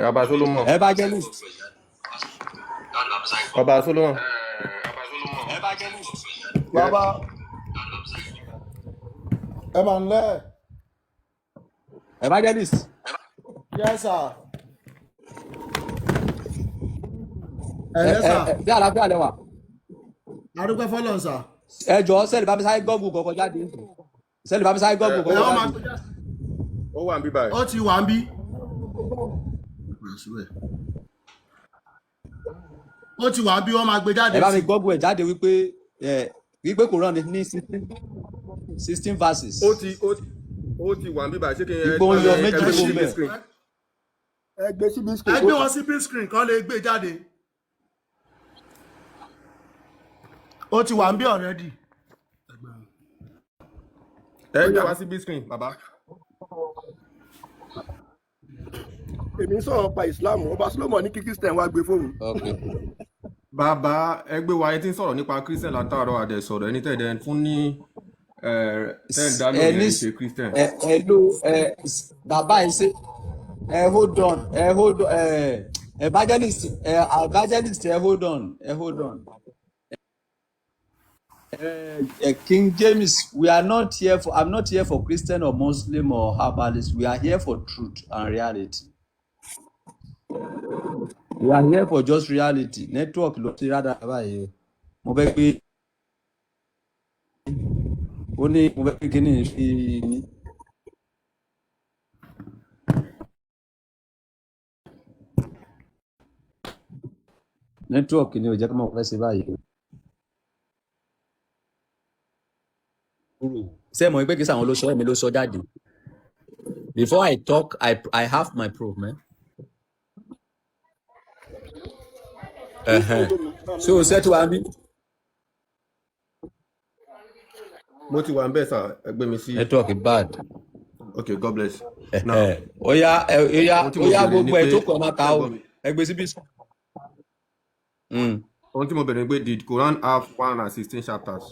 Ọba Solomon. Evangelist. Ọba Solomon. Bàbá ẹ máa ń lẹ́. Evangelist. Yes sir. Yes sir. Bí àlàáfíà lẹ wà. Adúpẹ́ fọ́lọ́run sà. Ẹ jọ̀ọ́ sẹ́ẹ̀lì bá mi sáré gọ́ọ̀gù kọ̀ọ̀kan jáde. Sẹ́ẹ̀lì bá mi sáré gọ́ọ̀gù kọ̀ọ̀kan jáde. Ó wà ń bí báyìí. Ó ti wà ń bí. Ó ti wà ń bí wọ́n máa gbé jáde. Ẹ bá mi gọ́ọ̀gù ẹ̀ jáde wípé kò rán ní 16 verses. Ó ti wà ń bí báyìí. Ṣé kí n Ìgbó ń yọ méjì kó bẹ̀. Ẹ gbé wọn sí big screen kan lè gbé jáde. Ó ti wà ń bí already. Ẹ gbé wá sí big screen bàbá. Èmi sọ̀rọ̀ pa Islam, Ọba Solomon ní kí Christian wá gbé fóònù. Bàbá ẹgbẹ́ wa ẹ ti ń sọ̀rọ̀ nípa Christian látàárọ̀ àdẹ̀ sọ̀rọ̀ ẹni tẹ̀dẹ̀ fún ní tẹ́ǹdà lórí ṣe Christian. Bàbá ẹ ṣe hold on evangelist hold on. King James, I'm not here for Christian or Muslim or herbalist. We are here for truth and reality. We are here for just reality. Network ló ti rádà báyìí. Mo fẹ́ pé kí ni fi. Network ni ò jẹ́ kí mo fẹ́ ṣe báyìí. Ṣé mo pé kí sàwọn ló sọ èmi ló sọ jáde. Before I talk, I have my proof, man. So ṣé tí wàá bí. Mo ti wà ń bẹ̀ sà ẹgbẹ́ mi sí. Network bad. Okay, God bless. Oya gbogbo ẹ̀ tó kọ̀ máa ta o. Ẹgbẹ́ síbí. Ohun tí mo bẹ̀rẹ̀ pé did Quran have 116 chapters?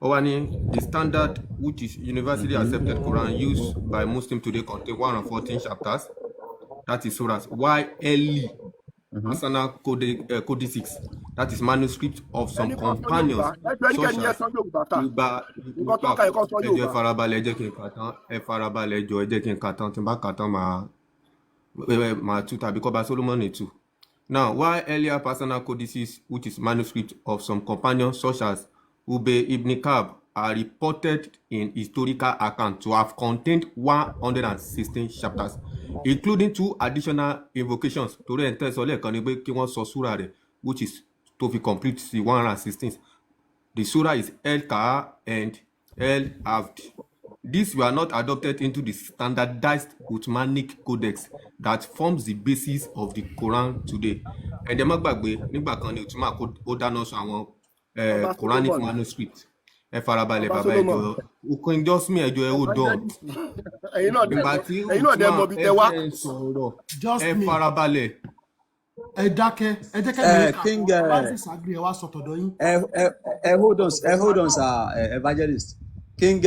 Ó wá ní the standard which is universally accepted Quran used by Muslims today contain 114 chapters. That is surahs. While early Hasana Codices, that is manuscript of some companions such as ẹ farabalẹ̀ ẹ jẹ́ kí n kà tán ẹ farabalẹ̀ jọ ẹ jẹ́ kí n kà tán tí n bá kà tán máa tú tàbí kọ́ba Solomon tú. Now, while earlier personal codices, which is manuscript of some companions such as Ubay ibn Ka'b, are reported in historical accounts to have contained 116 chapters, including 2 additional invocations. Torí ẹ̀ ń tẹ̀sọ́ lẹ́ẹ̀kan ni pé kí wọ́n sọ súrà rẹ̀, which is to be complete the 116. The surah is El-Ka and El-Abd. These were not adopted into the standardized Uthmanic codex that forms the basis of the Quran today. Ẹ̀dẹ̀ má gbàgbé nígbà kan ni Uthman ó dáná sun àwọn Quranic manuscript. Ẹ farabalẹ̀ bàbá ẹjọ́ King Josmi ẹjọ́ ẹ ó dán. Nígbà tí Uthman ẹ sọ̀rọ̀ ẹ farabalẹ̀. Ẹ dákẹ́ ẹ jẹ́ kẹ́mi wá sí sàgbé ẹ wá sọ tọ̀dọ̀ yín. Hold on sir evangelist. King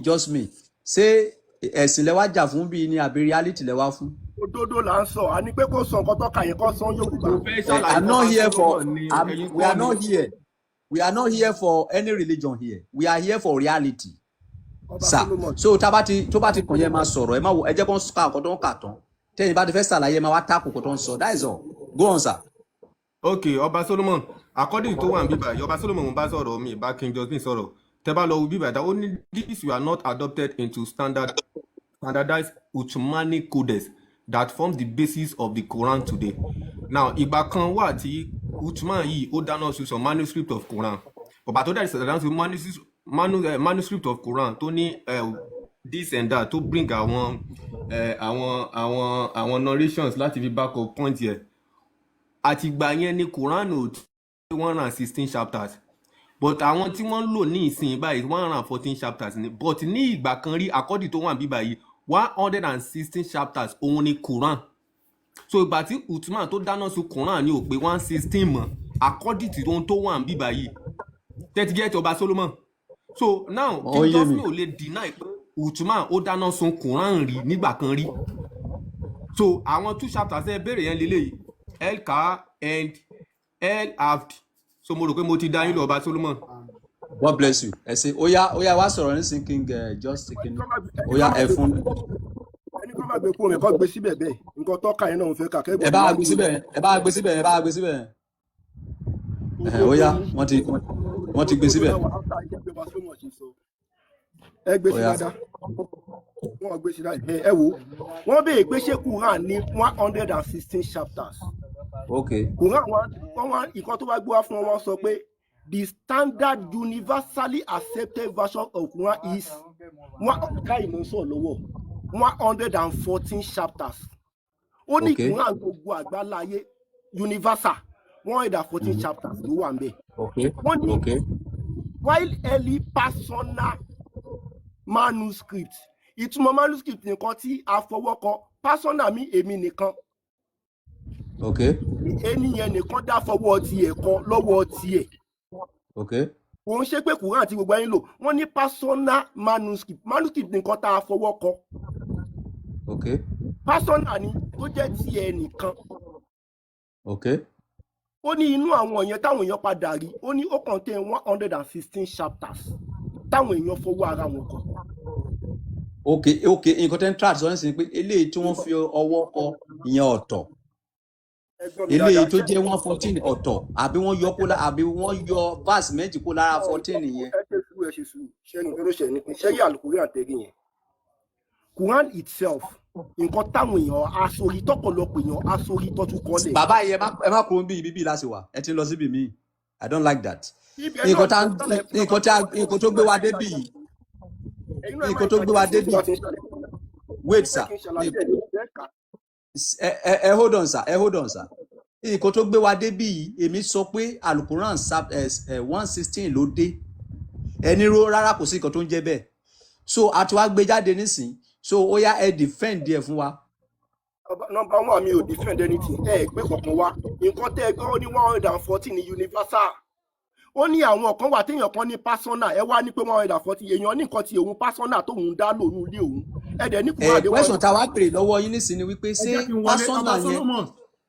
just me. Ṣé ẹ̀sìn lẹ wá jà fún bí ni àbí reality lẹ wá fún? Òdodo là ń sọ, a ní pé kó sọ nǹkan tó kà yẹn kó sọ Yorùbá. We are not here for any religion here. We are here for reality. Sir, so tó bá ti kàn yẹn máa sọ̀rọ̀ ẹ jẹ́ kó ń ká ọkọ̀ tó ń kà tán. Tẹ́yìn bá ti fẹ́ ṣàlàyé máa wá tákù kò tó ń sọ. That is all. Go on sir. Okay, Ọba Solomon, according to one bíbá Ọba Solomon bá sọ̀rọ̀ mi bá King Josmi sọ̀rọ̀ tẹ́ bá lọ wo bíbá that only these were not adopted into standardized Uthmanic codex that forms the basis of the Quran today. Now ìgbà kan wà tí Uthman yìí ó dáná sun some manuscript of Quran ọba tó dá ìṣẹ̀dá sun manuscript of Quran tó ní this and that tó bring àwọn narrations láti fi back up point here. Àtìgbà yẹn ni Quran ò tí 116 chapters but àwọn tí wọ́n lò ní ìsìn báyìí 114 chapters ni but ní ìgbà kan rí according tó wà bí báyìí 116 chapters òun ni Quran. So ìgbà tí Uthman tó dáná sun Quran ni ò pé 116 mọ́ according to ohun tó wà bí báyìí 30 Ọba Solomon. So now King Josmi ò lè deny pé Uthman ó dáná sun Quran rí nígbà kan rí. So àwọn 2 chapters ẹ béèrè yẹn lélẹ́yìí El-Ka and El-Abd. So mo rò pé mo ti dá yín lọ Ọba Solomon. God bless you. Ẹ ṣé ó yá wá sọ̀rọ̀ ní King just taking ó yá ẹ fún. Ẹni kọ́ máa gbé kúrò mi kọ́ gbé síbẹ̀ bẹ́ẹ̀ nǹkan tọ́ka yẹn náà ń fẹ́ kà kẹ́gbẹ́. Ẹ bá gbé síbẹ̀ ẹ bá gbé síbẹ̀. Ó yá wọ́n ti gbé síbẹ̀. Ẹ gbé sí dáadáa. Wọ́n gbé sí dáadáa. Ẹ wo wọ́n béèrè pé ṣé Quran ní 116 chapters. Okay. Quran wọn nǹkan tó bá gbé wá fún wọn sọ pé the standard universally accepted version of Quran is 114 chapters. Ó ní Quran gbogbo àgbáláyé universal 114 chapters ló wà ńbẹ̀. Wọ́n ní while early personal manuscript ìtumọ̀ manuscript nìkan tí a fọwọ́ kọ personal mi èmi nìkan. Ènìyàn nìkan dá fọwọ́ tiẹ̀ kọ lọ́wọ́ tiẹ̀. Kò ń ṣe pé Quran àti gbogbo ẹ̀yin lò wọ́n ní personal manuscript nìkan tá a fọwọ́ kọ. Personal ni tó jẹ́ tiẹ̀ nìkan. Ó ní inú àwọn èèyàn táwọn èèyàn padà rí ó ní ó contain 116 chapters táwọn èèyàn fọwọ́ ara wọn kọ. Nǹkan tẹ́ ń tra àti sọ́yìn sí ni pé eléyìí tí wọ́n fi ọwọ́ kọ ìyẹn ọ̀tọ̀. Eléyìí tó jẹ́ 114 ọ̀tọ̀ àbí wọ́n yọ verse méjì kó lára 14 yẹn. Ẹ ṣe sùúrù ṣé nǹkan ló ṣe ní pé ṣé yà Al-Quran àtẹ̀rí yẹn. Quran itself nǹkan táwọn èèyàn aṣorí tọ́pọ̀lọpọ̀ èèyàn aṣorí tọ́tún kọ́lẹ̀. Bàbá yẹn ẹ má kúrò bíbí láti wà ẹ ti ń lọ síbi míì. I don't like that. Nǹkan tó gbé wa débì yìí. Nǹkan tó gbé wa débì. Wait sir. Hold on sir. Nǹkan tó gbé wa débì yìí èmi sọ pé Al-Quran 116 ló dé. Ẹni ró rárá kò sí nǹkan tó ń jẹ́ bẹ́ẹ̀. So àti wá gbé jáde nísìnyí. So ó yá ẹ defend díẹ̀ fún wa. Number one mi ò defend anything. Ẹ gbé kankan wá. Nǹkan tẹ́ ẹ gbé ó ní 114 ní universal. Ó ní àwọn kan wà téèyàn kan ní personal ẹ wá ní pé 140 èèyàn ní nǹkan tí òun personal tóun dá lòun ilé òun. Ẹ dẹ̀ ní kúrò àdéhùn. Question tá a wá pèrè lọ́wọ́ yín nísìnyí wípé ṣé personal yẹn.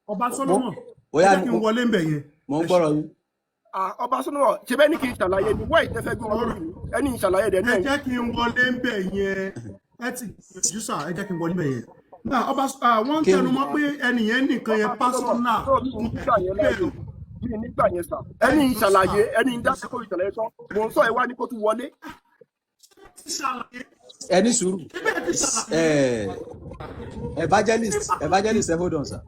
Ọba Solomon. Ó yá kí n wọlé ń bẹ̀ yẹn. Mo ń gbọ́rọ̀ yín. Ọba Solomon ṣe bẹ́ẹ̀ ni kí n ṣàlàyé ni wọ́n ìtẹ́fẹ́ gbé wọn lórí ẹni ìṣàlàyé dẹ̀ náà. Ẹ jẹ́ kí n wọlé ń bẹ̀ yẹn. Ẹ ti jù sà ẹ jẹ́ kí n wọlé ń bẹ̀ yẹn. Ọba wọ́n ń tẹnu mọ́ pé ẹnìyẹn nìkan yẹn personal. Nígbà yẹn sà ẹni ìṣàlàyé ẹni ìdásíkò ìṣàlàyé tán mò ń sọ ẹ wá ní kó tún wọlé. Ẹni sùúrù evangelist ẹ hold on sir.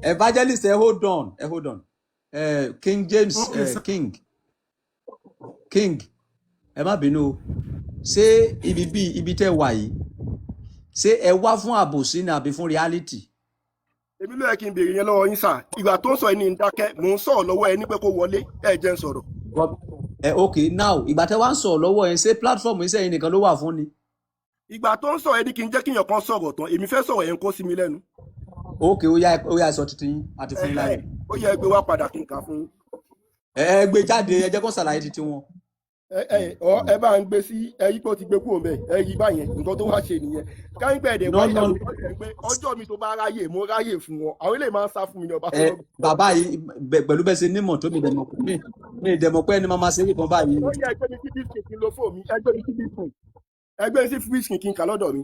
Evangelist ẹ hold on. King James King ẹ má bínú o ṣé ibi tẹ́ wà yìí ṣé ẹ wá fún àbòsí ni àbí fún reality. Èmi ló yẹ kí n béèrè yẹn lọ́wọ́ yín sà ìgbà tó ń sọ ẹni ń dákẹ́ mò ń sọ̀rọ̀ lọ́wọ́ ẹ ní pé kó wọlé ẹ jẹ́ ń sọ̀rọ̀. Okay now ìgbà tẹ́ wá ń sọ̀rọ̀ lọ́wọ́ ẹ ṣé platform iṣẹ́ yìí nìkan ló wà fún ni. Ìgbà tó ń sọ ẹni kí n jẹ́ kíyàn kan sọ̀rọ̀ tán èmi fẹ́ sọ̀rọ̀ yẹn kó sí mi lẹ́nu. Okay ó yá sọ títí yín àti fún yín láyé. Ó yẹ gbé wá padà kí n kà fún yín. Ẹ gbé jáde ẹ jẹ́ kó ṣàlàyé títí wọn. Ẹ bá ń gbé sí ẹyí pé ó ti gbé kúrò mbẹ ẹyí báyẹn nǹkan tó wá ṣe nìyẹn káyipẹ ẹdẹ wáyé àwọn pé ọjọ́ mi tó bá ráyè mo ráyè fún wọn àwọn eléyìí máa ń sá fún mi ní ọba tó lọ. Bàbá yìí pẹ̀lú bẹ́ẹ̀ ṣe nímọ̀ tó mi dẹ̀mọ̀ pé ẹni máa ṣe é kan báyìí. Ó yẹ ẹgbẹ́ mi sí bísí kí n lo fóònù mi ẹgbẹ́ mi sí bísí ẹgbẹ́ mi sí bísí kí n kà lọ́dọ̀ mi.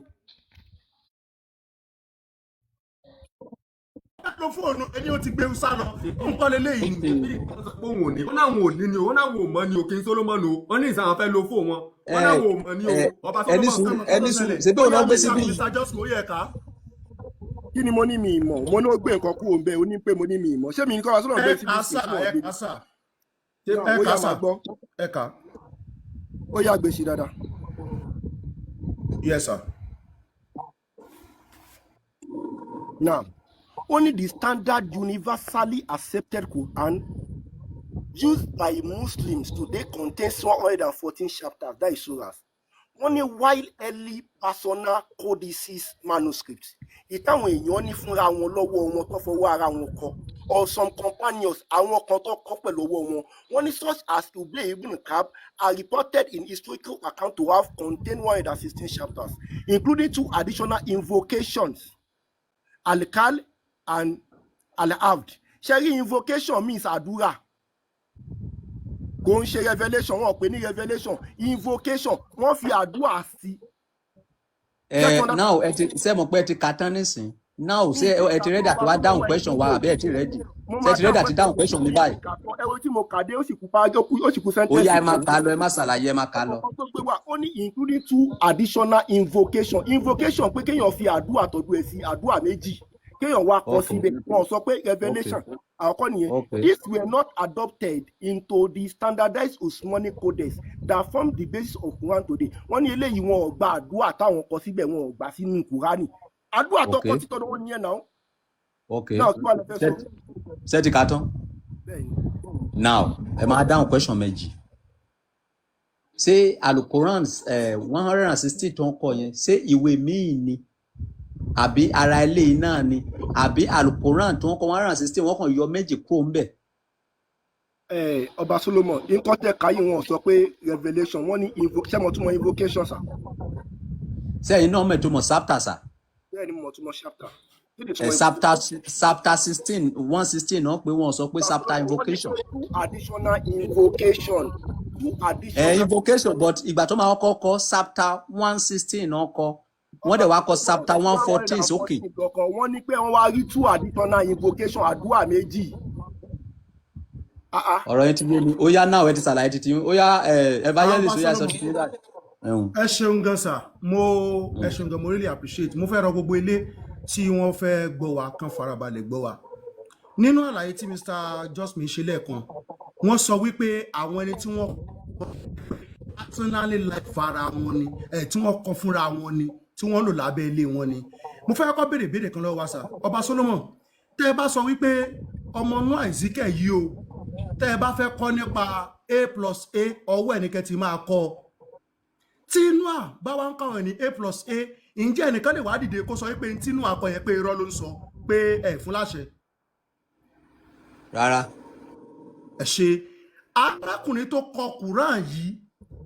Lo fóònù ẹni ó ti gbé sá lọ nǹkan lélẹ́yìí ni. Òun ò ní ó náwọn ò ní ni ó náwọn ò mọ ni o King Solomon o wọ́n ní ìsàn fẹ́ lo fóònù wọn wọ́n náwọn ò mọ ni o Ọba Solomon. Ẹni sùn ṣe bí òun náà gbé síbí. Kí ni mo ní mi ìmọ̀ mo ní ó gbé nǹkan kúrò ń bẹ ó ní pé mo ní mi ìmọ̀ ṣé mi nǹkan wá sọ́nà gbé síbí sí ẹ̀ka ó yá gbé sí dáadáa. Yes sir. Now only the standard universally accepted Quran used by Muslims today contains 114 chapters, that is surahs. wọ́n ní while early personal codices manuscripts ìtàwọn èèyàn ní fúnra wọn lọ́wọ́ wọn tó fọwọ́ ara wọn kọ or some companions àwọn kan tó kọ pẹ̀lú ọwọ́ wọn wọ́n ní such as Ubay ibn Ka'b are reported in historical account to have contained 116 chapters including 2 additional invocations al-kal and al-abd. Ṣẹ́rí invocation means àdúrà kò ń ṣe revelation wọn pè ní revelation invocation wọ́n fi àdúrà sí. Now ẹ ti ṣe mọ̀ pé ẹ ti kà tán nísìn now ṣe ẹ ti ready àti wá dáhùn question wa àbí ẹ ti ready ṣe ti ready àti dáhùn question mi báyìí. ẹ wo tí mo kà dé ó sì kú sentence. ó yá ẹ máa kà lọ ẹ máa ṣàlàyé ẹ máa kà lọ. ó ní including 2 additional invocation pé kéèyàn fi àdúrà tọ́jú ẹ̀ sí àdúrà méjì kéèyàn wá kọ síbẹ̀ wọ́n sọ pé revelation àkọ́kọ́ nìyẹn. These were not adopted into the standardized Usmani codex that form the basis of Quran today. Wọ́n ní eléyìí wọn ò gba àdúrà táwọn kọ síbẹ̀ wọn ò gbà sínú Kùránì àdúrà tó kọ sí tọ́dọ̀ wọn nìyẹn náà. Now tí wàá lọ fẹ́ sọ. Ṣé ti kà tán? Now ẹ máa dáhùn question méjì. Ṣé Al-Quran 160 tó ń kọ yẹn ṣé ìwé míì ni? Àbí ara ilé náà ni àbí Al-Quran tó ń kọ 160 wọ́n kàn yọ méjì kúrò ń bẹ̀. Ọba Solomon nǹkan tẹ káyé wọn sọ pé revelation wọ́n ní ṣẹ́mọ̀ túmọ̀ invocation sà. Sẹ́yìn náà mẹ́tò mọ̀ chapter sà. Bẹ́ẹ̀ ni mo túmọ̀ chapter. Chapter 16 116 náà pé wọ́n sọ pé chapter invocation. 2 additional invocation. 2 additional. Invocation but ìgbà tó máa kọ́ chapter 116 náà kọ́. Wọ́n dẹ̀ wá kọ chapter 114 sókè. Wọ́n ní pé wọ́n wá rí 2 additional invocation àdúrà méjì. Ọ̀rọ̀ yẹn ti gbé mi. Ó yá náà ẹ ti ṣàlàyé títí. Ó yá evangelist ó yá sọ títí báyìí. Ẹ ṣeun gan sà, ẹ ṣeun gan mo really appreciate. Mo fẹ́ rọ gbogbo ilé tí wọ́n fẹ́ gbọ́ wa kan farabalẹ̀ gbọ́ wa. Nínú àlàyé tí Mr. Josmin ṣe lẹ́ẹ̀kan, wọ́n sọ wípé àwọn ẹni tí wọ́n personally like fara wọn ni, tí wọ́n kọ fúnra wọn ni, tí wọ́n lò lábẹ́ ilé wọn ni. Mo fẹ́ kọ́ béèrè kan lọ́wọ́ wa sà. Ọba Solomon, tẹ́ ẹ bá sọ wípé ọmọ Noah Ezekiel yìí o, tẹ́ ẹ bá fẹ́ kọ́ nípa A+A ọwọ́ ẹnìkan ti máa kọ́. Tí Noah bá wá ń kọ́ ní A+A, ǹjẹ́ ẹnìkan lè wá dìde kó sọ wípé tí Noah kọ yẹn pé irọ́ ló ń sọ pé ẹ fún láṣẹ? Rárá. Ẹ ṣe arákùnrin tó kọ Quran yìí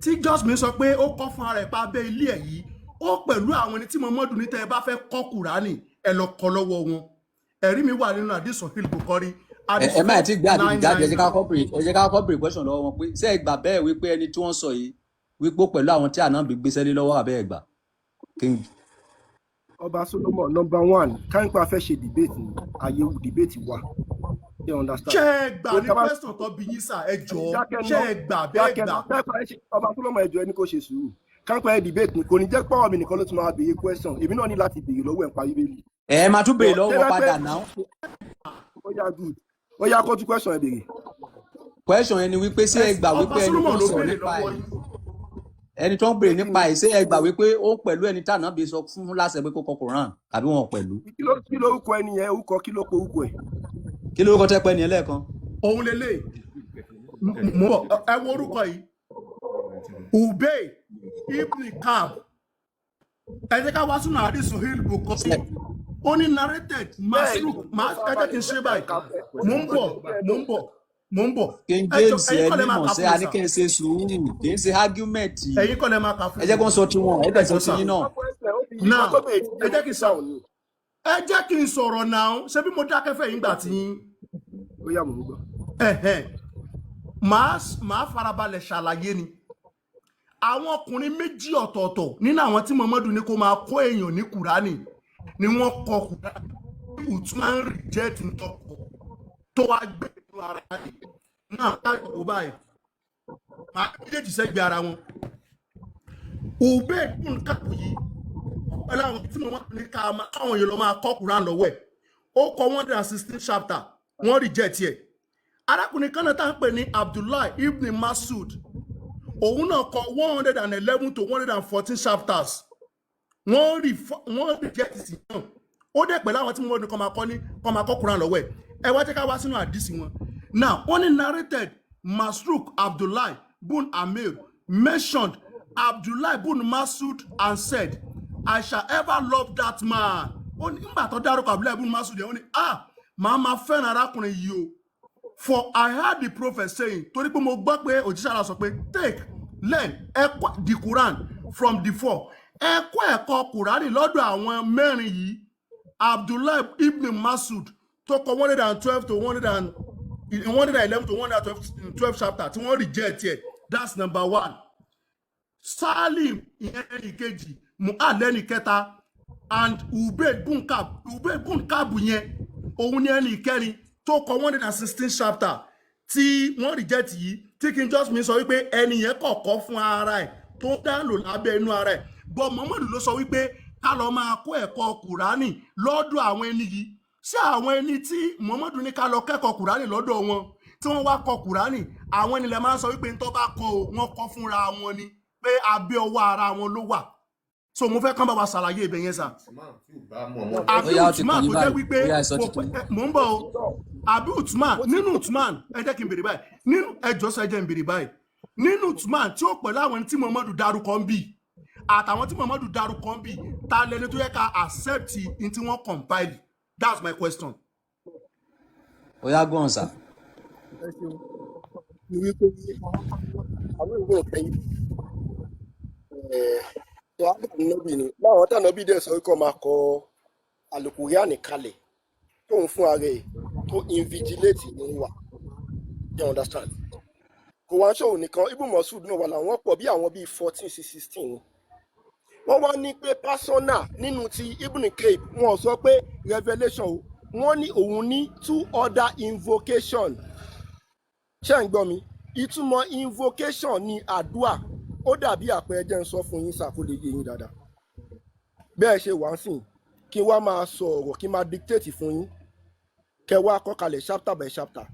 tí Josmin sọ pé ó kọ́ fún ara ẹ̀ pa abẹ́ ilé ẹ̀ yìí ó pẹ̀lú àwọn ẹni tí Muhammadu ní tẹ́ ẹ bá fẹ́ kọ́ Kùránì ẹ lọ kọ́ lọ́wọ́ wọn. Ẹ̀rí mi wà nínú àdìsọ Sahih Bukhari. Ẹ má ti gbé àdìsọ jáde ẹ jẹ́ ká kọ́ bèrè question lọ́wọ́ wọn pé ṣé ẹ gbà bẹ́ẹ̀ wípé ẹni tí wọ́n sọ yìí wípé pẹ̀lú àwọn tí Ànábì gbéṣẹ́ lé lọ́wọ́ àbẹ́ ẹ̀ gbà. Ọba Solomon number 1 káńpá fẹ́ ṣe debate ni àyè debate wà. Ṣé ẹ gbà ní question tó bí yín sà ẹ jọ̀ọ́ ṣé ẹ gbà bẹ́ẹ̀ gbà. Ọba Solomon ẹ jọ̀ọ́ ẹni kó ṣe sùúrù. Káńpá ẹ debate ni kò ní jẹ́ pọ́wọ́ mi nìkan ló tún máa béèrè question èmi náà ní láti béèrè lọ́wọ́ ẹ̀ ń parí bẹ́ẹ̀lì. Ẹ máa tún béèrè lọ́wọ́ padà náà. Ó yá kó tún question ẹ béèrè. Question ẹni wípé ṣé ẹ gbà wípé ẹni tó ń sọ̀rọ̀ nípa ẹ̀ ẹni tó ń béèrè nípa ẹ̀ ṣé ẹ gbà wípé ó pẹ̀lú ẹni tí Ànábì sọ fún láṣẹ pé kó kọ Quran àbí wọn pẹ̀lú. Kí lórúkọ ẹni yẹn orúkọ kí ló pe orúkọ ẹ̀. Kí lórúkọ tẹ́ pẹ́ ni ẹlẹ́ẹ̀kan. Òun lélẹ̀ ẹ wo orúkọ yìí Ubay ibn Ka'b ẹ jẹ́ ká wá sínú àdìsọ Sahih Bukhari ó ní narrated Masruk ẹ jẹ́ kí n ṣe báyìí mo ń bọ̀. King James ẹ ní mọ̀ sí a ní kí n ṣe sùúrù kì í ṣe argument. Ẹ̀yin kọ́ lẹ máa kà fún. Ẹ jẹ́ kó ń sọ tiwọn ẹ bẹ̀ sọ ti yín náà. Náà ẹ jẹ́ kí n sọ̀rọ̀ náà ṣé bí mo dákẹ́fẹ́ yín gbà tí yín. Ó yá mo ń gbọ́. Màá farabalẹ̀ ṣàlàyé ni. Àwọn ọkùnrin méjì ọ̀tọ̀ọ̀tọ̀ nínú àwọn tí Muhammadu ní kó máa kọ́ èèyàn ní Kùránì ni wọ́n kọ Kùránì Usman reject ntọ́kọ̀ tó wá gbé inú ara rẹ̀ náà káàkiri kò báyìí máa méjèèjì sẹ́gbẹ̀ẹ́ ara wọn. Ubay ibn Ka'b yìí pẹ̀lú àwọn tí Muhammadu ní káwọn èèyàn lọ máa kọ́ Kùránì lọ́wọ́ ẹ̀ ó kọ 116 chapter wọ́n reject ẹ̀. Arákùnrin kan náà tá à ń pè ní Abdullahi ibn Masud òun náà kọ 111 to 114 chapters wọ́n reject sí náà ó dẹ̀ pẹ̀lú àwọn tí wọ́n ní kọ́ máa kọ́ Quran lọ́wọ́ ẹ̀ ẹ wá jẹ́ ká wá sínú àdìsí wọn. Now wọ́n ní narrated Masruk Abdullahi bun Amir mentioned Abdullah ibn Masud and said, I shall ever love that man. Ó ní nígbà tó dárúkọ Abdullah ibn Masud yẹn ó ní màá máa fẹ́ràn arákùnrin yìí o. For I heard the prophet saying, torí pé mo gbọ́ pé òjíṣẹ́ ara sọ pé take, learn, ẹ̀kọ́ the Quran from the four. Ẹ̀kọ́ Kùránì lọ́dọ̀ àwọn mẹ́rin yìí. Abdullah ibn Masud tó kọ 112 to 111 to 112 chapter tí wọ́n reject ẹ̀. That's number one. Salim ìyẹn ẹnì kejì, Mu'adh ẹnì kẹta, and Ubayd bin Ka'b yẹn òun ní ẹnì kẹrin tó kọ 116 chapter tí wọ́n reject yìí tí King Jasmine sọ wípé ẹni yẹn kọ̀ọ̀kọ́ fún ara ẹ̀ tó ń dánlò lábẹ́ inú ara ẹ̀. Bọ́ Muhammadu ló sọ wípé ká lọ máa kó ẹ̀kọ́ Kùránì lọ́dọ̀ àwọn ẹni yìí. Ṣé àwọn ẹni tí Muhammadu ní ká lọ kẹ́kọ̀ọ́ Kùránì lọ́dọ̀ wọn tí wọ́n wá kọ Kùránì, àwọn ẹni lè máa sọ wípé tó bá kọ wọn kọ fúnra wọn ni pé abẹ́ ọwọ́ ara wọn ló wà. So mo fẹ́ kán bá wa ṣàlàyé ibẹ̀ yẹn sà. Àbí Usman tó jẹ́ wípé mò ń bọ̀ o. Àbí Usman nínú Usman ẹ jẹ́ kí n bèrè báyìí. Nínú ẹjọ́ sọ ẹ jẹ́ n bèrè báyìí. Nínú Usman tí ó pẹ̀lú àwọn tí Muhammadu dárúkọ ń bì àtàwọn tí Muhammadu dárúkọ ń bì ta lẹni tó yẹ ká accept in tí wọ́n compile. That's my question. Oya gbọ́n sà. Ni wípé àwọn ìwé òkèyìn tó àbùkù ni láwọn tànàbí dẹ̀ sọ wípé máa kọ Al-Qur'ani kalẹ̀ tóun fún ara ẹ̀ tó invigilate ní wà. You understand? Kò wá ń ṣòwò nìkan Ibn Masud náà wà láwọn pọ̀ bí àwọn bíi 14 sí 16 ni. Wọ́n wá ní pé persona nínú ti Ibn Ka'b wọ́n sọ pé revelation o wọ́n ní òun ní 2 other invocation. Ṣé ń gbọ́ mi? Ìtumọ̀ invocation ni àdúà. Ó dàbí àpẹẹrẹ jẹ́ ń sọ fún yín sàkólé yé yín dáadáa. Bẹ́ẹ̀ ṣe wá ń sìn kí n wá máa sọ ọ̀rọ̀ kí n máa dictate fún yín. Kẹ wá kọ kalẹ̀ chapter by chapter.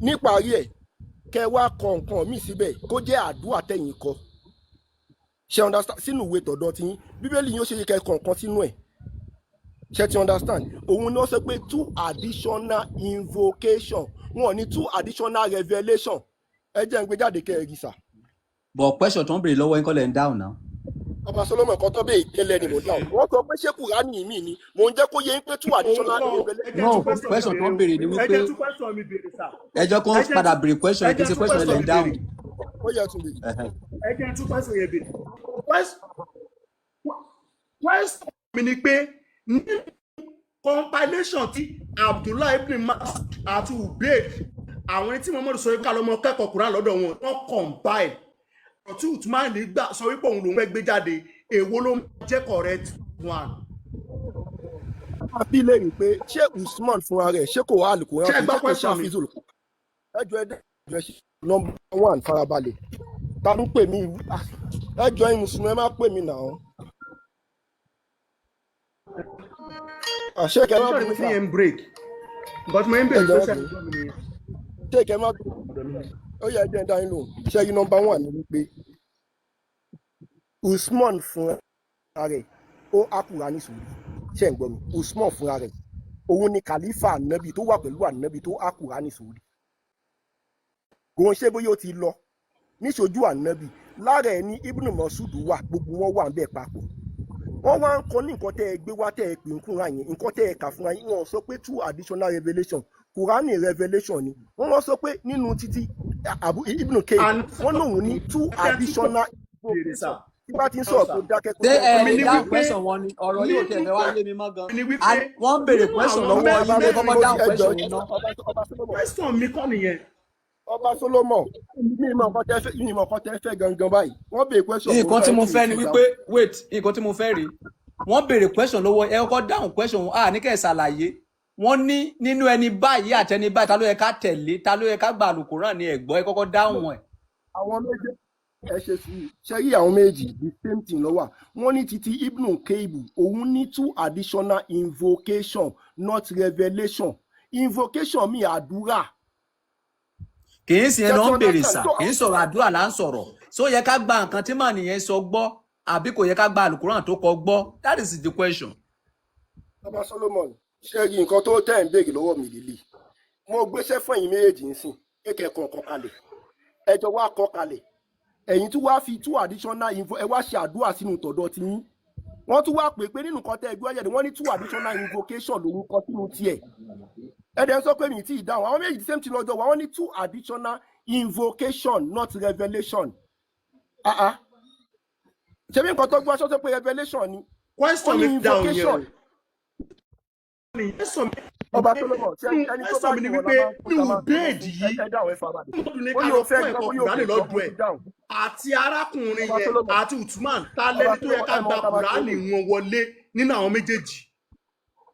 Níparí ẹ̀ kẹ wá kọ nǹkan míì síbẹ̀ kó jẹ́ àdúà tẹ̀yìn kọ. Ṣé understand? Sínú ìwé tọ̀dọ̀ tí yín Bíbélì yín ó ṣe kẹ kọ nǹkan sínú ẹ̀. Ṣé ti understand? Òun ni wọ́n sọ pé 2 additional invocation. Wọ́n ní 2 additional revelation. Ẹ jẹ́ ń gbé jáde kẹ́ ẹ rí sà. But question tó ń béèrè lọ́wọ́ yín kọ́ lẹ̀ ń dáhùn náà. Ọba Solomon kan tó bẹ́ẹ̀ ìtẹ́lẹ̀ ni mo dáhùn. Wọ́n sọ pé ṣé Kùránì mi ni mo ń jẹ́ kó yẹ pé 2 additional revelation. No, question tó ń béèrè ni wípé ẹjọ́ kan padà béèrè question yẹn kí n ṣe question lẹ̀ ń dáhùn. Ó yẹ tún béèrè. Ẹ jẹ́ tún question yẹn béèrè. Question mi ni pé nínú compilation tí Abdullah ibn Masud àti Ubayd àwọn tí Muhammadu sọ wípé ká lọ́mọ kẹ́kọ̀ọ́ Kùránì lọ́dọ̀ wọn wọ́n compile. Ọ̀tí Usman gbà sọ wípé òun lòún fẹ́ gbé jáde èwo ló ń jẹ́ correct one. Àbí lè rí pé ṣé Usman fúnra rẹ̀ ṣé kò wá Al-Qur'an ṣé gbọ́ question mi. Ẹjọ́ ẹ̀dẹ́ ṣe number 1 farabalẹ̀. Ta ló pè mí? Ẹjọ́ ẹ̀yin Mùsùlùmí ẹ má pè mí náà. Àṣẹ kẹ́ máa bí mi fà. Break. But mo ń bèrè social media. Ṣé kẹ́ máa bí mi? Ó yẹ ẹjẹ́ ẹ̀dá yín lò. Ṣé yín number 1 ni wípé Usman fúnra rẹ̀ ó akùrà ní sùúrù. Ṣé ń gbọ́ mi? Usman fúnra rẹ̀ òun ni kàlífà ànábì tó wà pẹ̀lú ànábì tó akùrà ní sùúrù. Kò ń ṣe bóyá ó ti lọ níṣojú ànábì lára ẹ̀ ní Ibn Masud wà gbogbo wọn wà ń bẹ̀ papọ̀. Wọ́n wá ń kọ́ ní nǹkan tẹ́ ẹ gbé wá tẹ́ ẹ pè ń kúnra yẹn nǹkan tẹ́ ẹ kà fúnra yín wọ́n sọ pé 2 additional revelation Kùránì revelation ni wọ́n sọ pé nínú títí Ibn Ka'b wọ́n lòun ní 2 additional revelation. Tí bá ti ń sọ̀rọ̀ tó dákẹ́ kó. Ṣé ẹ dáhùn question wọn ni ọ̀rọ̀ yóò tẹ̀ fẹ́ wá yé mi mọ́ gan. Wọ́n ń béèrè question lọ́wọ́ yín lé kọ́kọ́ dáhùn question yìí ná. Question mi kọ́ nìyẹn. Ọba Solomon mi mọ nǹkan tẹ́ fẹ́ gangan báyìí wọ́n béèrè question. Nǹkan tí mo fẹ́ ni wípé wait nǹkan tí mo fẹ́ rí wọ́n béèrè question lọ́wọ́ ẹ kọ́kọ́ dáhùn question ní kẹ́ ẹ̀ ṣàlàyé wọ́n ní nínú ẹni báyìí àtẹni báyìí ta ló yẹ ká tẹ̀lé ta ló yẹ ká gba Al-Qur'an ní ẹ̀gbọ́ ẹ kọ́kọ́ dáhùn ẹ̀. Àwọn méjì ẹ ṣe sùúrù ṣe rí àwọn méjì the same thing ló wà wọ́n ní títí Ibn Ka'b òun ní 2 additional invocation not revelation invocation mi àdúrà. Kì í ṣe ló ń béèrè sà kì í sọ̀rọ̀ àdúrà là ń sọ̀rọ̀ so yẹ ká gba nǹkan tí màá nìyẹn sọ gbọ́ àbí kò yẹ ká gba Al-Qur'an tó kọ gbọ́ that is the question. Ọba Solomon ṣe rí nǹkan tó tẹ̀ ń béèrè lọ́wọ́ mi lílì mo gbéṣẹ́ fún ẹ̀yin méjèèjì ń sìn kékeré kọ̀ọ̀kan kalẹ̀ ẹjọ́ wa kọ́ kalẹ̀ ẹ̀yin tún wá fi 2 additional info ẹ wá ṣe àdúrà sínú tọ̀dọ̀ tí yín wọ́n tún wá pè pé nínú kan tẹ́ ẹgbẹ́ ọ̀yẹ́dẹ̀ wọ́n ní 2 additional invocation lòun kọ sínú tiẹ̀ ẹ̀dẹ̀ ń sọ pé mi tí ì dáhùn àwọn méjì same thing lọ́jọ́ wa wọ́n ní 2 additional invocation not revelation ṣé bí nǹkan tó gbọ́ aṣọ tó pé revelation ni question mi down yẹn ọba tó lọ́mọ ṣe ẹni tó bá ní ní wípé nínú béèdì yìí mọ́tò ní ká lọ fún ẹ̀kọ́ kùránì lọ́dún ẹ̀ àti arákùnrin yẹn àti Uthman tá lẹ́ni tó yẹ ká gba kùránì wọn wọlé nínú àwọn méjèèjì.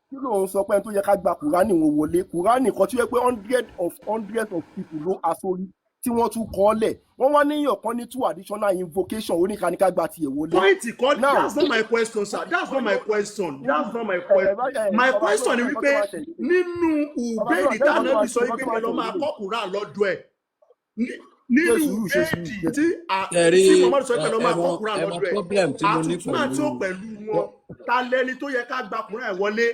kí ló ń sọ pé ẹni tó yẹ ká gba kùránì wọn wọlé kùránì kan tí ó yẹ pé hundreds of people ló aṣorí tí wọ́n tún kọ́ lẹ̀ wọ́n wá níyàn kan ní 2 additional invocation oníkaníká gba tiẹ̀ wọlé. point kan that's not my question sir that's not my question my question ni wípé nínú ìbéèrè tá a náà bí sọ wípé ẹ lọ máa kọ́ Quran lọ́dọ̀ ẹ̀ nínú ìbéèrè tí Muhammadu sọ pé ẹ lọ máa kọ́ Quran lọ́dọ̀ ẹ̀ àtúntúmọ̀ tí ó pẹ̀lú wọn ta lẹni tó yẹ ká gba Quran ẹ̀ wọlé.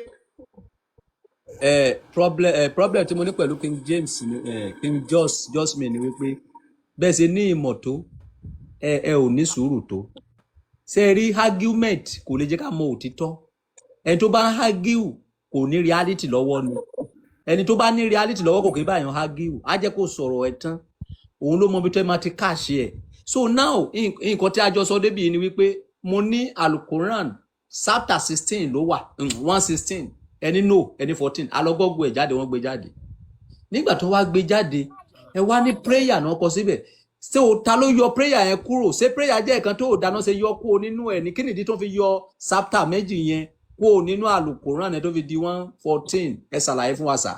Problem tí mo ní pẹ̀lú King James King Josmin ni wípé bẹ́ẹ̀ ṣe ní ìmọ̀ tó ẹ ò ní sùúrù tó ṣe rí argument kò lè jẹ́ ká mọ òtítọ́ ẹni tó bá ń argue kò ní reality lọ́wọ́ ni ẹni tó bá ní reality lọ́wọ́ kò kí báyọ̀ argue á jẹ́ kó sọ̀rọ̀ ẹ̀ tán òun ló mọ bí tó ẹ máa ti káàṣì ẹ̀ so now nǹkan tí a jọ sọ débi ni wípé mo ní Alukoran chapter 16 ló wà 116 ẹni no ẹni 14 alọgọgù ẹ jáde wọ́n gbé jáde nígbà tó wá gbé jáde ẹ wá ní prayer náà kọ síbẹ̀ ṣé o ta ló yọ prayer yẹn kúrò ṣé prayer jẹ́ nǹkan tó dáná ṣe yọ kúrò nínú ẹ̀ ní kí nìdí tó fi yọ chapter méjì yẹn kúrò nínú Alukoran ẹ tó fi di 114 ẹ ṣàlàyé fún wa sà.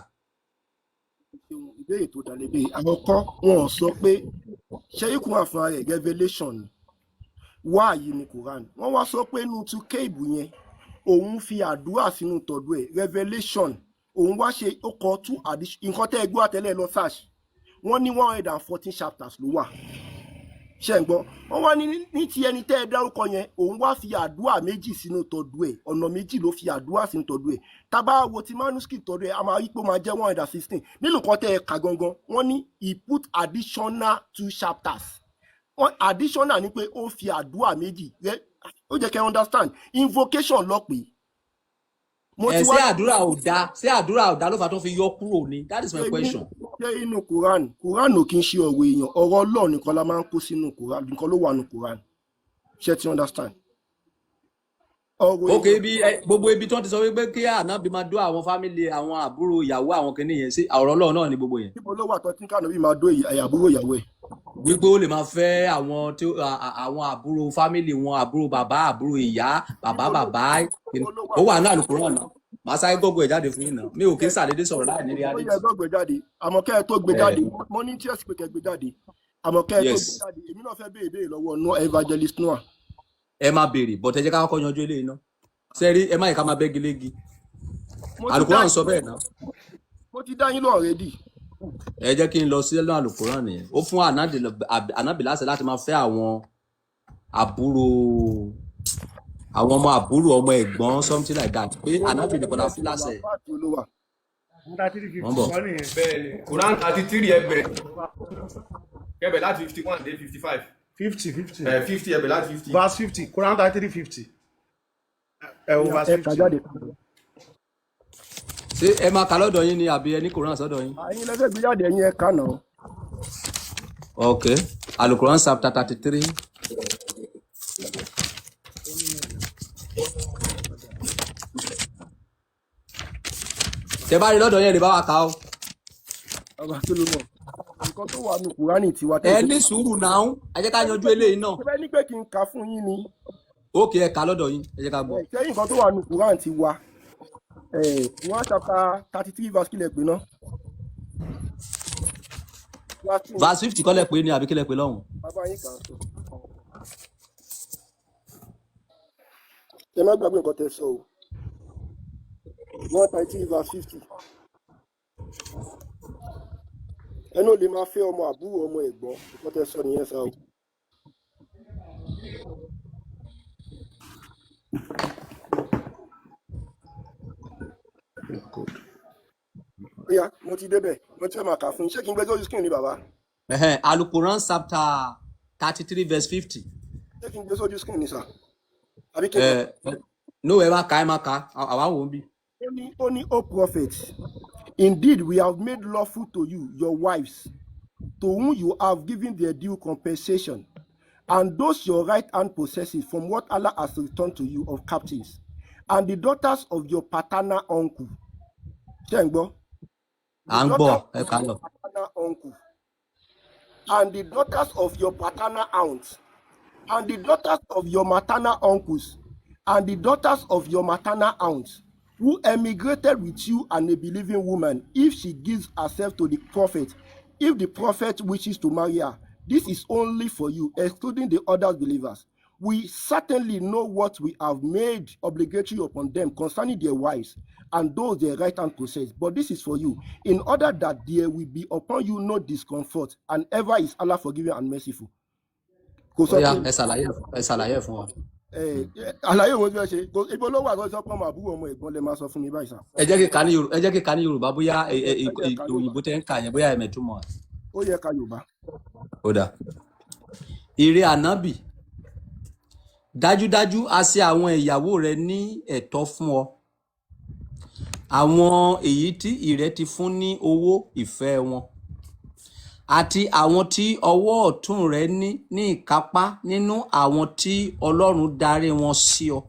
ìbéèrè tó dá lébi àkọ́kọ́ wọn sọ pé ṣẹ́yìnkùn àfihàn rẹ̀ revelation wá yìí ní Quran wọ́n wá sọ pé inú tún kéèbù yẹn òun fi àdúrà sínú tọ̀dọ̀ ẹ̀ revelation òun wá ṣe ó kọ 2 addition nǹkan tẹ́ ẹ gbọ́ àtẹ́lẹ̀ lọ search wọ́n ní 114 chapters ló wà ṣe ń gbọ́ wọ́n wá ní ti ẹni tẹ́ ẹ dárúkọ yẹn òun wá fi àdúrà méjì sínú tọ̀dọ̀ ẹ̀ ọ̀nà méjì ló fi àdúrà sínú tọ̀dọ̀ ẹ̀ tábà wo ti manuscript tọ̀dọ̀ ẹ̀ a máa rí pé ó máa jẹ́ 116 nílùú kan tẹ́ ẹ kà gangan wọ́n ní he put additional 2 chapters additional ni pé ó fi àdúrà méjì ó jẹ́ kẹ́ understand invocation lọ pé. ṣé àdúrà ò dá ló fà tó fi yọ kúrò ni that is my question. ṣé inú Quran ò kí ń ṣe ọ̀rọ̀ èèyàn ọ̀rọ̀ Ọlọ́run nìkan la máa ń kó sínú Quran nìkan ló wà ní Quran ṣé ti understand. ok gbogbo ibi tí wọ́n ti sọ wípé kí ànábì máa dó àwọn fámìlì àwọn àbúrò ìyàwó àwọn kìnìún yẹn sí ọ̀rọ̀ Ọlọ́run náà ni gbogbo yẹn. níbo ló wà tó tí kànábì máa dó àbúrò ìyàwó ẹ̀. wípé ó lè máa fẹ́ àwọn àbúrò fámìlì wọn àbúrò bàbá àbúrò ìyá bàbá ó wà náà Alukoran náà màá sáré gbogbo ẹ̀ jáde fún yín náà mi ò kí ń sàdédé sọ̀rọ̀ láì ní reality. ó yẹ gbọ́gbẹ́ jáde àmọ́ kẹ́ ẹ tó gbé jáde mo ní tíyẹ̀sì pé kẹ́ gbé jáde àmọ́ kẹ́ ẹ tó gbé jáde èmi náà fẹ́ béèrè lọ́wọ́ Noah evangelist Noah. ẹ má béèrè bọ́tẹ́ jẹ́ ká kọ́kọ́ yanjú eléyìí náà sẹ́rí ẹ má yẹ ká máa bẹ́gi léegi Alukoran sọ bẹ́ẹ̀ náà. mo ti dá yín lọ already. ẹ jẹ́ kí n lọ sí ẹlọ́run Alukoran nìyẹn ó fún ànábì láṣẹ láti máa fẹ́ àwọn ọmọ àbúrò ọmọ ẹ̀gbọ́n something like that pé ànábì nìkan náà fún láṣẹ. wọ́n bọ̀. Quran 33 ẹ bẹ̀rẹ̀ kẹ́bẹ̀ láti 51 dé 55. 50 ẹ bẹ̀rẹ̀ láti 50. verse 50 Quran 33:50 verse 50. ṣé ẹ máa kà lọ́dọ̀ yín ni àbí ẹ ní Quran sọ́dọ̀ yín. àyìn lẹ́fẹ̀ẹ́ gbé jáde ẹ̀yin ẹ̀ kà náà. ok Alukoran chapter 33. tẹ bá rí lọ́dọ̀ yẹn lè bá wa kà ó. ọba tó ló mọ̀ nǹkan tó wà ní Kùránì tiwa. ẹ ní sùúrù náà ẹ jẹ́ ká yanjú eléyìí náà. ṣé bẹ́ẹ̀ ní pé kí n kà fún yín ni. ókè ẹ kà lọ́dọ̀ yín ẹ jẹ́ ká gbọ́. ṣé nǹkan tó wà ní Kùránì tiwa Quran chapter 33 verse kílẹ̀ pé náà. verse 50 kọ́lẹ̀ pé ní àbí kílẹ̀ pé lọ́hùn. bàbá yín kà á sọ. ẹ má gbàgbé nǹkan tẹ sọ o. 133 verse 50. ẹnu ò lè máa fẹ́ ọmọ àbúrò ọmọ ẹ̀gbọ́n nǹkan tẹ sọ nìyẹn sá o. Oya, mo ti débẹ̀, mo ti fẹ́ máa kà fún yín. Ṣé kí n gbẹ́jọ́ ojú screen ni bàbá? Alukoran chapter 33 verse 50. Ṣé kí n gbé sójú screen ni sà? Àbí kí n No, ẹ má ka, àwa wò ń bí. Ó ní, O prophet, indeed we have made lawful to you your wives, to whom you have given their due compensation, and those your right hand possesses from what Allah has returned to you of captives, and the daughters of your paternal uncle. Ṣé ń gbọ́? Ẹ ká lọ. Paternal uncle, and the daughters of your paternal aunts, and the daughters of your maternal uncles, and the daughters of your maternal aunts, who emigrated with you and a believing woman, if she gives herself to the prophet, if the prophet wishes to marry her. This is only for you, excluding the other believers. We certainly know what we have made obligatory upon them concerning their wives and those their right hand possess. But this is for you, in order that there will be upon you no discomfort, and ever is Allah forgiving and merciful. Ẹ ṣàlàyé fún wa. Àlàyé wo bí wọ́n ṣe ibo ló wà tó sọ pé ọmọ àbúrò ọmọ ẹ̀gbọ́n lè máa sọ fún mi báyìí sá. Ẹ jẹ́ kí ká ní Yorùbá bóyá òyìnbó tẹ́ ń kà yẹn bóyá ẹ̀mẹ̀túmọ̀. Ó yẹ ká Yorùbá. Ó dà. Ìrẹ ànábì, dájúdájú a ṣe àwọn ìyàwó rẹ ní ẹ̀tọ́ fún ọ, àwọn èyí tí ìrẹ ti fún ní owó ìfẹ́ wọn, àti àwọn tí ọwọ́ ọ̀tún rẹ ní ìkápá nínú àwọn tí Ọlọ́run darí wọn sí ọ,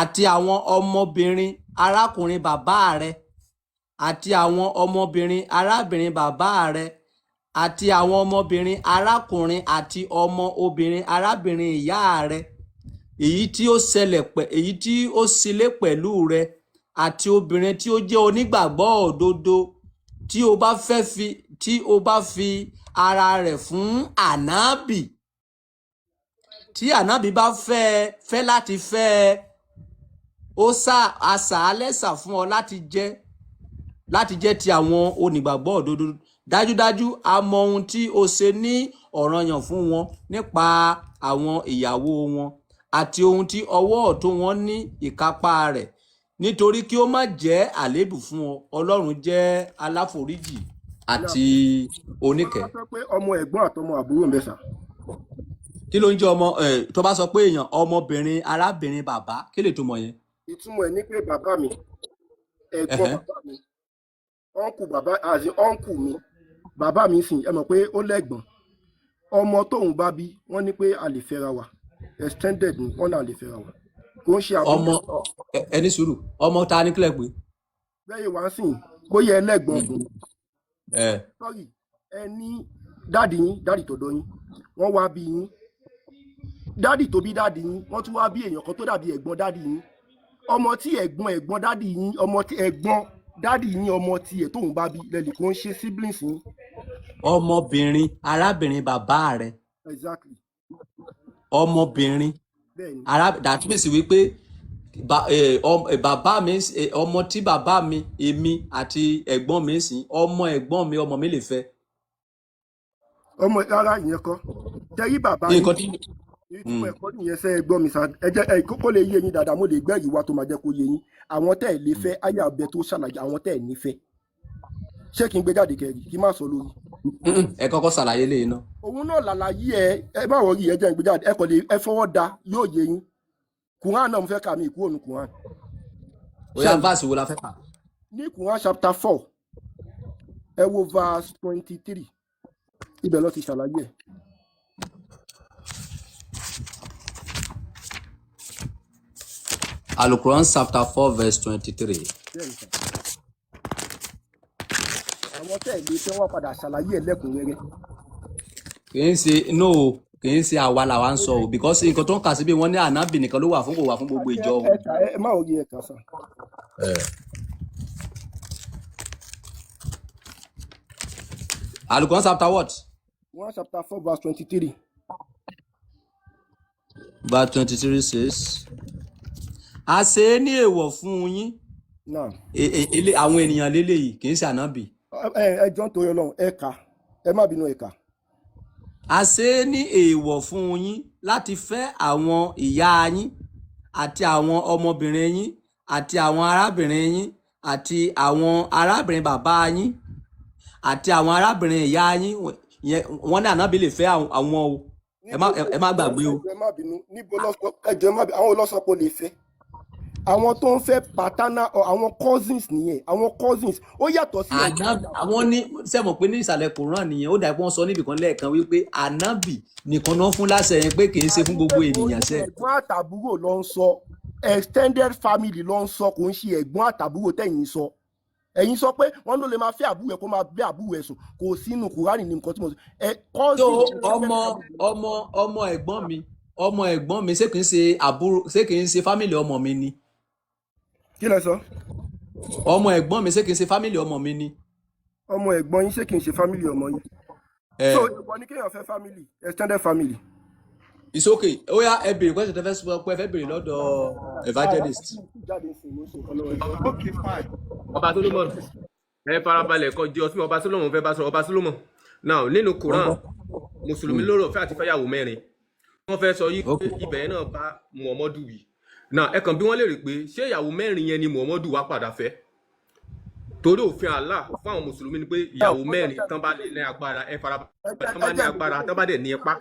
àti àwọn ọmọbìnrin arákùnrin bàbá rẹ, àti àwọn ọmọbìnrin arábìnrin bàbá rẹ, àti àwọn ọmọbìnrin arákùnrin àti ọmọ obìnrin arábìnrin ìyá rẹ, èyí tí ó ṣílé pẹ̀lú rẹ, àti obìnrin tí ó jẹ́ onígbàgbọ́ òdodo tí ó bá fi ara rẹ̀ fún ànábì, tí ànábì bá fẹ́ láti fẹ́ ó aṣàálẹ́sà fún ọ láti jẹ́ ti àwọn onígbàgbọ́ òdodo. Dájúdájú a mọ ohun tí o ṣe ní ọ̀ranyàn fún wọn nípa àwọn ìyàwó wọn, àti ohun tí ọwọ́ ọ̀tún wọn ní ìkápá rẹ̀, nítorí kí ó má jẹ́ àléébù fún ọ. Ọlọ́run jẹ́ aláforíjì àti oníkẹ́. Tó bá sọ pé ọmọ ẹ̀gbọ́n àtọmọ àbúrò mẹ́sà. Kí ló ń jẹ́ ọmọ tó bá sọ pé èèyàn ọmọbìnrin arábìnrin bàbá, kí lè túmọ̀ yẹn? Ìtumọ̀ ẹ̀ ní pé bàbá mi, ẹ̀gbọ́n bàbá mi, ọ̀nkù mi, bàbá mi sìn, ẹ mọ̀ pé ó lẹ́gbọ̀n. Ọmọ tóun bá bí, wọ́n ní pé a lè fẹ́ra wa. Extended ni wọ́n náà lè fẹ́ra wa. Kò ń ṣe àwọn ọmọ ẹni sùúrù, ọmọ ta ní kílẹ̀ pé? Bẹ́ẹ̀ wá sìn, bóyá ẹlẹ́gbọ̀n ọkùnrin. Sorry, ẹ ní dáàdì tọ̀dọ̀ yín, wọ́n wá bí yín. Dáàdì tó bí dáàdì yín, wọ́n tún wá bí èèyàn kan tó dàbí ẹ̀gbọ́n dáàdì yín. Ọmọ tí ẹ̀gbọ́n dáàdì yín, ọmọ tí ẹ̀gbọ́n dáàdì yín, ọmọ tí ẹ̀ tóun bá bí lẹ́lì kò ń ṣe siblings yín. Ọmọbìnrin arábìnrin bàbá rẹ. Exactly. Ọmọbìnrin that means wípé bàbá mi ọmọ tí bàbá mi èmi àti ẹ̀gbọ́n mi sìn, ọmọ ẹ̀gbọ́n mi ọmọ mi lè fẹ́. Ọmọ rárá ìyẹn kọ́ jẹ́rí bàbá yín ìtumọ̀ ẹ̀kọ́ nìyẹn sẹ́ ẹgbọ́n mi sàn ẹ jẹ́ kókó lè yé yín dáadáa, mo lè gbẹ́ yìí wá tó máa jẹ́ kó yé yín. Àwọn tẹ́ ẹ̀ lè fẹ́ ayé abẹ tó ṣàlàyé àwọn tẹ́ ẹ̀ nífẹ̀ẹ́. Ṣé kí n gbé jáde kẹrì kí n má sọ lórí? Ẹ kọ́kọ́ ṣàlàyé lè ná. Òun náà làlàyé ẹ má wọrí ẹ jẹ́ n gbé jáde, ẹ kò lè ẹ fọwọ́ da yóò yé yín. Quran náà mo fẹ́ kà mí ìkú òun Quran. Bóyá verse wo la fẹ́ kà? Ní Quran chapter 4 ẹ wo verse 23 ibẹ̀ ló ti ṣàlàyé ẹ̀. Al-Quran chapter 4 verse 23. Àwọn tẹ́ ẹ̀ lè fẹ́ wọ́n padà ṣàlàyé ẹ̀ lẹ́kùnrẹ́rẹ́. Kì í ṣe àwa làwa ń sọ o, because nǹkan tó ń kà síbi wọ́n ní ànábì nìkan ló wà fún, kò wà fún gbogbo ìjọ o. Ẹ má orí ẹ̀ka sàn. Al-Quran chapter what? Quran chapter 4 verse 23. Verse 23 says, a ṣe é ní èèwọ̀ fún yín. Àwọn ènìyàn lélẹ́yìí kì í ṣe ànábì. Ẹ jọ̀ọ́ nítorí Ọlọ́run ẹ̀ka ẹ má bínú ẹ̀ka. A ṣe é ní èèwọ̀ fún yín láti fẹ́ àwọn ìyá yín àti àwọn ọmọbìnrin yín àti àwọn arábìnrin yín àti àwọn arábìnrin bàbá yín àti àwọn arábìnrin ìyá yín. Wọ́n ní ànábì lè fẹ́ àwọn o. ẹ má gbàgbé o. ẹ má bínú níbo lọ́sọ ẹjọ́ ẹ má bínú àwọn olóṣọpọ̀ lè fẹ́ àwọn tó ń fẹ́ paternal àwọn cousins nìyẹn àwọn cousins ó yàtọ̀ sí àwọn ní sẹ́mọ̀ pé ní ìsàlẹ̀ Quran nìyẹn ó dàbí wọ́n sọ níbìkan lẹ́ẹ̀kan wípé ànábì nìkan náà fún láṣẹ yẹn pé kì í ṣe fún gbogbo ènìyàn sẹ́. ẹ̀gbọ́n àtàbúrò ló ń sọ extended family ló ń sọ kò ń ṣe ẹ̀gbọ́n àtàbúrò tẹ̀yìn sọ ẹ̀yin sọ pé wọ́n ló lè máa fẹ́ àbúrò ẹ̀ kó máa bẹ́ àbúrò ẹ̀ sùn kò sínú Kùránì ní nǹkan tí mo sọ tó ọmọ ẹ̀gbọ́n mi ṣé kì í ṣe àbúrò ṣé kì í ṣe fámìlì ọmọ mi ni. kí lẹ sọ. ọmọ ẹ̀gbọ́n mi ṣé kì í ṣe fámìlì ọmọ mi ni. ọmọ ẹ̀gbọ́n yín ṣé kì í ṣe fámìlì ọmọ yín. so ìwọ ni kéèyàn fẹ́ family extended family. It's okay. Ó yá ẹ béèrè question tẹ́ fẹ́ sọ pé ẹ fẹ́ béèrè lọ́dọ̀ evangelist. Okay, fine. Ọba Solomon ẹ farabalẹ̀ kọjú ọtí ọba Solomon fẹ́ bá sọ ọba Solomon now nínú Quran mùsùlùmí lóró fẹ́ àti fẹ́yàwó mẹ́rin wọ́n fẹ́ sọ yìí pé ibẹ̀ náà bá Muhammadu wí now ẹ kàn bí wọ́n lè rí pé ṣé ìyàwó mẹ́rin yẹn ni Muhammadu wá padà fẹ́ torí òfin Allah fún àwọn mùsùlùmí ni pé ìyàwó mẹ́rin tán bá lè ní agbára ẹ farabalẹ̀ tán bá ní agbára tán bá dẹ̀ ní ipá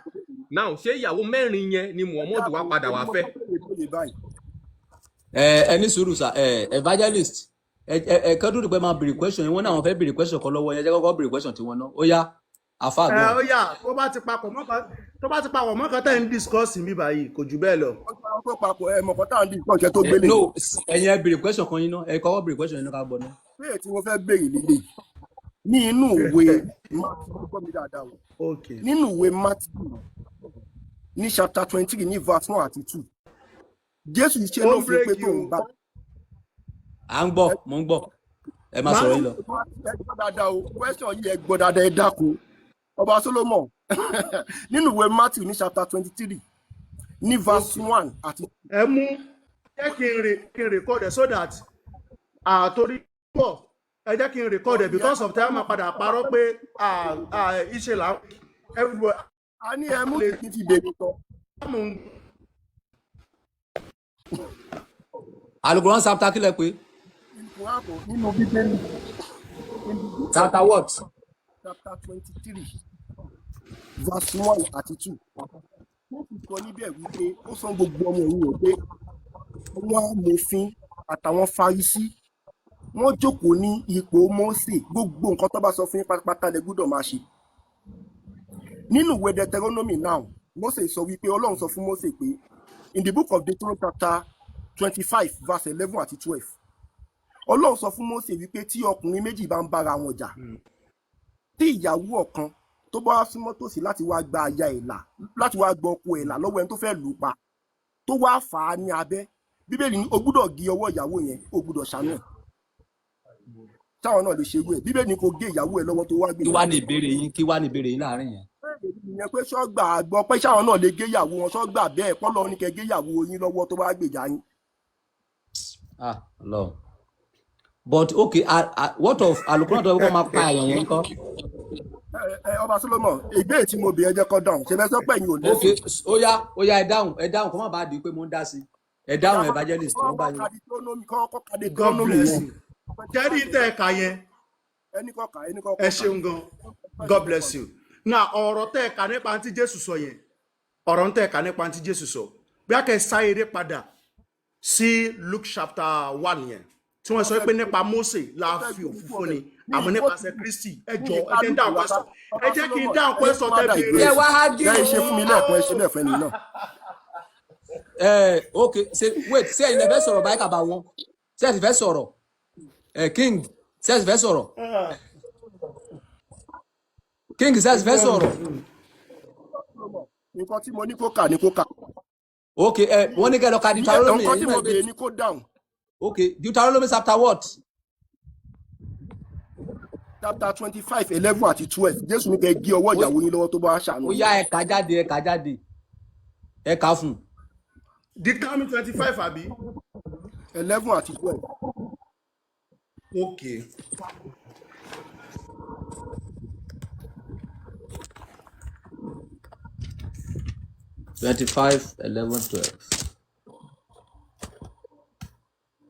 now ṣé ìyàwó mẹ́rin yẹn ni Muhammadu wá padà wá fẹ́. ẹ ní sùúrù sà evangelist ẹ kẹ́dùn nípa máa béèrè question yẹn wọ́n náà wọ́n fẹ́ béèrè question kan lọ́wọ́ yẹn jẹ́ kọ́kọ́ béèrè question tiwọn náà ó yá àfa àgbọn. ó yá tó bá ti papọ̀ mọ́kàn tẹ́ ń discuss mi báyìí kò jù bẹ́ẹ̀ lọ. tó papọ̀ mọ̀kàn tá à ń discuss jẹ́ tó gbélé. no ẹ̀yin ẹ béèrè question kan yín náà ẹ kọ́kọ́ béèrè question yín náà ká gbọ́ náà. bẹ́ẹ̀ tí wọ́n fẹ́ béèrè lílé ní inú ìwé nínú ìwé Matthew ní chapter 23 ní verse 1 àti 2 Jésù ṣe ló fi pé tó ń bá. à ń gbọ́ mo ń gbọ́ ẹ má sọ̀rọ̀ yín lọ. ẹ gbọ́ dáadáa o question yìí ẹ gbọ́ dáadáa ẹ dákun ọba Solomon nínú ìwé Matthew ní chapter 23 ní verse 1 àti 2. ẹ mú jẹ́ kí n record it so that àtòrí pọ̀ ẹ jẹ́ kí n record it because of time máa padà parọ́ pé iṣẹ́ là everywhere. a ní ẹ mú kí n ti bèrè tán. Al-Quran chapter kílẹ̀ pé. nínú Bíbélì. chapter what. chapter 23 verse 1 àti 2. wọ́n ti sọ níbẹ̀ wípé ó sọ gbogbo ọmọ òun rò pé àwọn amòfin àtàwọn Farisí wọ́n jókòó ní ipò Mósè gbogbo nǹkan tó bá sọ fún yín pátápátá lẹ gbọ́dọ̀ máa ṣe. nínú ìwé Deuteronomy now Mósè sọ wípé Ọlọ́run sọ fún Mósè pé in the book of Deuteronomy chapter 25 verse 11 àti 12 Ọlọ́run sọ fún Mósè wípé tí ọkùnrin méjì bá ń bára wọn jà tí ìyàwó ọ̀kan tó bá wá súnmọ́ tòsí láti wá gba aya ẹ̀là láti wá gbọ́ ọkọ ẹ̀là lọ́wọ́ ẹni tó fẹ́ lù ú pa tó wá fà á ní abẹ́ Bíbélì ní o gbúdọ̀ gé ọwọ́ ìyàwó yẹn o gbúdọ̀ ṣàánú ẹ̀ táwọn náà lè ṣerú ẹ̀ Bíbélì ní kò gé ìyàwó ẹ̀ lọ́wọ́ tó wá gbé. kí wá ní ìbéèrè yín láàrin yẹn. ìyẹn pé sọ́gbà gbọ́ pé sáwọn náà lè gé ìyàwó wọn sọ́gbà bẹ́ẹ̀ pọ́lọ́ ní kẹ́ gé ìyàwó yín lọ́wọ́ tó bá gbèjà yín. Lord. But okay, what of Al-Quran tó máa pa àyàn yẹn kọ́. ọba Solomon ìbéèrè tí mo bèèrè ẹjẹ kọ dáhùn ṣe fẹ́ sọ pé ẹ̀yin ò lè. okay ó yá ẹ dáhùn kó má bàa di pé mo ń dá sí ẹ dáhùn evangelist tó ń bá yín. God bless you. jẹ́rí tẹ́ ẹ̀ka yẹn ẹ ṣeun gan God bless you. na ọ̀rọ̀ tẹ́ ẹ̀ka nípa tí Jésù sọ yẹn ọ̀rọ̀ tẹ́ ẹ̀ka nípa tí Jésù sọ bí a kẹ́ sáyéré padà sí Luke chapter 1 yẹn tí wọ́n sọ pé nípa Mósè la fi òfin fún ni àmọ́ nípasẹ̀ Kristi ẹ jọ ẹ jẹ́ ń dáhùn question ẹ jẹ́ kí n dáhùn question tẹ́ béèrè. ẹ wá á dé ẹ ṣe fún mi lẹ́ẹ̀kan ẹ ṣe lẹ́ẹ̀fẹ́ nìyí náà. okay wait ṣé ẹ̀yin fẹ́ sọ̀rọ̀ báyìí kàbá wọn ṣé ẹ sì fẹ́ sọ̀rọ̀ king ṣé ẹ sì fẹ́ sọ̀rọ̀ king ṣé ẹ sì fẹ́ sọ̀rọ̀. nǹkan tí mo ní kó kà ní kó kà. okay wọ́n ní kẹ́ lọ ka Deuteronomy. nǹkan tí mo béèrè ní kó dáhùn. okay Deuteronomy chapter what. chapter 25 11 àti 12 Jésù ní kẹ́ gé ọwọ́ ìyàwó yín lọ́wọ́ tó bá ṣàánú. ó yá ẹ kà jáde ẹ kà fún. Deuteronomy 25 àbí. 11 àti 12. okay. $25, 11, 12.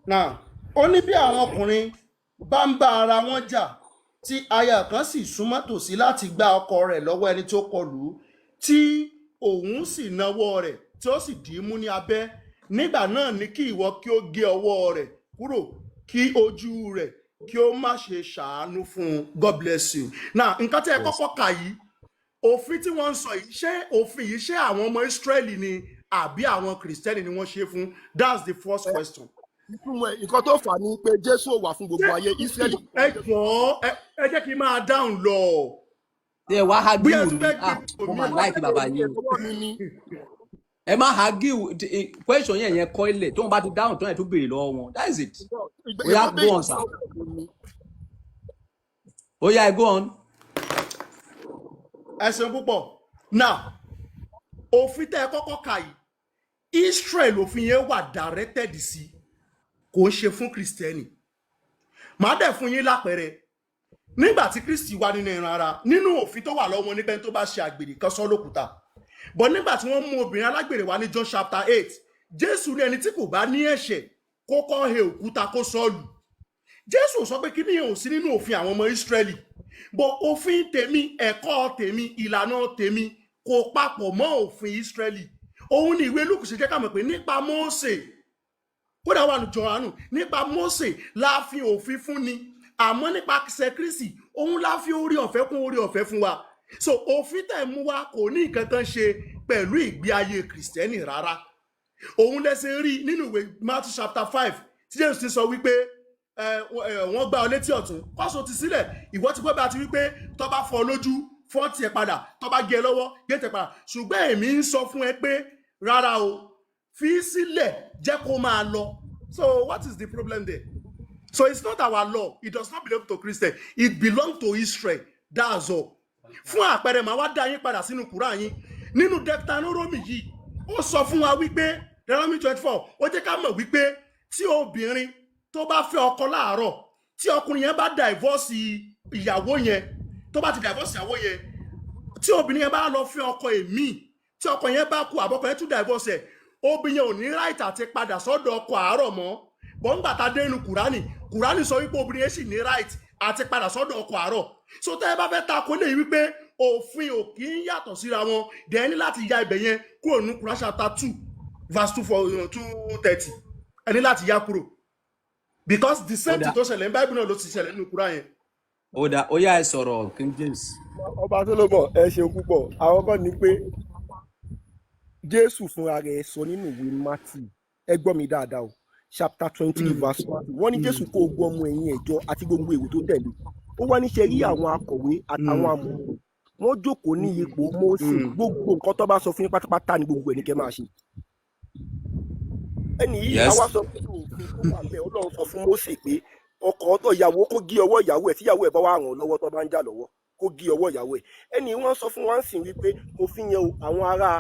Now, ó ní bí àwọn ọkùnrin bá ń bá ara wọn jà tí aya kan sì súnmọ́ tòsí láti gba ọkọ rẹ̀ lọ́wọ́ ẹni tó kọlù ú tí òun sì nawọ́ rẹ̀ tí ó sì dì í mú ní abẹ́ nígbà náà ni kí ìwọ kí ó gé ọwọ́ rẹ̀ kúrò kí ojú rẹ̀ kí ó má ṣe ṣàánú fún un. God bless you. Now nǹkan tí ẹ kọ́kọ́ kà yìí òfin tí wọ́n ń sọ yìí ṣé òfin yìí ṣé àwọn ọmọ Ísírẹ́lì ni àbí àwọn Kìrìsìtẹ́nì ni wọ́n ṣe fún? That's the first question. Nǹkan tó fà ní pé Jésù ò wà fún gbogbo ayé Ísírẹ́lì. Ẹ jọ̀ọ́ ẹ jẹ́ kí n máa dáhùn lọ. Ṣé wàá hágíù ni? Mo Mo máa láìkí bàbá yìí. Ẹ má hágíù question yẹn kọ́ ilẹ̀ tó ń bá ti dáhùn tó yẹn tó béèrè lọ́wọ́ wọn. That is it. Oya go on sir. Oya go on. Ẹ ṣeun púpọ̀. Now òfin tẹ́ ẹ kọ́kọ́ kà yìí Israel òfin yẹn wà directed sí kò ń ṣe fún Kristẹni. Màá dẹ̀ fún yín lápẹẹrẹ nígbà tí Kristi wà nínú ẹran ara nínú òfin tó wà lọ́wọ́ nípa ẹni tó bá ṣe àgbèrè kan sọ́ lókùúta. But nígbà tí wọ́n mú obìnrin alágbèrè wá ní John chapter 8 Jésù ní ẹni tí kò bá ní ẹ̀ṣẹ̀ kó kọ́ he òkúta kó sọ́ọ̀lù. Jésù sọ pé kí ni ò sí nínú òfin àwọn ọmọ Ísírẹ́lì. But òfin tèmi ẹ̀kọ́ tèmi ìlànà tèmi kò papọ̀ mọ́ òfin Ísírẹ́lì. Òun ni ìwé Lúùkù ṣe jẹ́ ká mọ̀ pé nípa Mósè kódà wà ní Jòhánù nípa Mósè la fi òfin fún ni àmọ́ nípa Kristi òun la fi orí ọ̀fẹ́ kún orí ọ̀fẹ́ fún wa. So òfin tẹ̀ mú wa kò ní nǹkan kan ṣe pẹ̀lú ìgbé ayé Kristẹni rárá. Òun lẹ́sẹ̀ rí nínú ìwé Matthew chapter 5 tí Jésù ti sọ wípé wọ́n gbá ọ létí ọ̀tún kọ́sọ̀ ti sílẹ̀ ìwọ ti gbọ́ bá ti wípé tó bá fọ́ lójú fọ́ tiẹ̀ padà tó bá gé ẹ lọ́wọ́ gé tẹ̀ padà ṣùgbọ́n èmi ń sọ fún ẹ pé rárá o fi sílẹ̀ jẹ́ kó máa lọ. So what is the problem there? So it's not our law. It does not belong to Christian. It belongs to Israel. That's all. Fún àpẹẹrẹ màá wá dá yín padà sínú Kùránì yín nínú Deuteronomy yìí ó sọ fún wa wípé Deuteronomy 24 ó jẹ́ ká mọ̀ wípé tí obìnrin tó bá fẹ́ ọkọ láàárọ̀ tí ọkùnrin yẹn bá divorce ìyàwó yẹn tó bá ti divorce ìyàwó yẹn tí obìnrin yẹn bá lọ fẹ́ ọkọ èmi tí ọkọ yẹn bá kú àbọ̀kọ yẹn tún divorce ẹ̀ obìnrin yẹn ò ní right àti padà sọ́dọ̀ ọkọ àárọ̀ mọ́ bọ́n gbà tá dé inú Kùránì sọ wípé obìnrin yẹn sì ní right àti padà sọ́dọ̀ ọkọ àárọ̀. So tẹ́ ẹ bá fẹ́ takò lè wípé òfin ò kì í yàtọ̀ síra wọn dẹ̀ ní láti ya ibẹ̀ yẹn kúrò ní Kùránì chapter 2 verse 230 ẹni láti yá kúrò because the same thing tó ṣẹlẹ̀ ní Bible náà ló ti ṣẹlẹ̀ nínú Kùránì yẹn. Ó yá ẹ sọ̀rọ̀ King James. Ọba Solomon ẹ ṣeun púpọ̀ àwọn kan ní pé Jésù fúnra rẹ̀ sọ nínú ìwé Matthew ẹ gbọ́ mi dáadáa o chapter 23 verse 1 wọ́n ní Jésù kó gbọ́ ọmọ ẹ̀yìn ẹ̀jọ́ àti gbogbo èrò tó tẹ̀lé ó wá níṣẹ́ rí àwọn akọ̀wé àtàwọn àmọ̀ràn wọ́n jókòó ní ipò Mósè gbogbo nǹkan tó bá sọ fún yín pátápátá ní gbogbo ẹ̀ ní kẹ́ máa ṣe. Ẹni yìí àwa sọ pé òfin tó wà bẹ́ẹ̀ Ọlọ́run sọ fún Mósè pé ọkọ ọ̀tọ̀ ìyàwó kó gé ọwọ́ ìyàwó ẹ̀ tí ìyàwó ẹ̀ bá wà ràn lọ́wọ́ tó bá ń jà lọ́wọ́ kó gé ọwọ́ ìyàwó ẹ̀. Ẹni wọ́n sọ fún wa ń sìn wípé òfin yẹn àwọn ará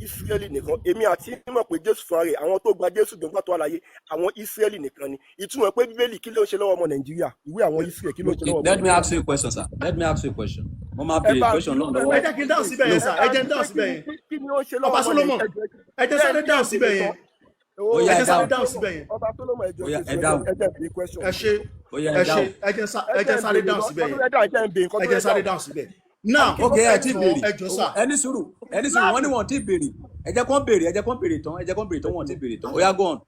Ísírẹ́lì nìkan èmi àti mọ̀ pé Jésù fúnra rẹ̀ àwọn tó gba Jésù gbọ̀ngbà tó àlàyé àwọn Ísírẹ́lì nìkan ni ìtumọ̀ pé Bíbélì kí ló ń ṣe lọ́wọ́ ọmọ Nàìjíríà ìwé àwọn Ísírẹ́lì kí ló ń ṣe lọ́wọ́ ọmọ Let me ask you a question sir. Let me ask you a question. Mo máa béèrè question náà lọ́wọ́. Ẹ jẹ́ kí n dáhùn síbẹ̀ yẹn sir ẹ jẹ́ n dáhùn síbẹ̀ yẹn. Kí ni ó ń ṣe lọ́wọ́ Ọba ọmọ Solomon Nàìjíríà? ẹ jẹ́ sáré dáhùn síbẹ̀ yẹn. Ó yá ẹ dáhùn. Dáhùn síbẹ̀ yẹn. Ọba Solomon ẹjọ́ ẹ dáhùn. ẹ ṣe ẹ jẹ́ sáré dáhùn síbẹ̀ yẹn. Ẹ jẹ́ sáré dáhùn síbẹ̀. Now okay ẹ ti béèrè ẹjọ́ sà. ẹni sùúrù wọ́n ní wọ́n ti béèrè ẹ jẹ́ kán béèrè tán wọ́n ti béèrè tán ó yá go on.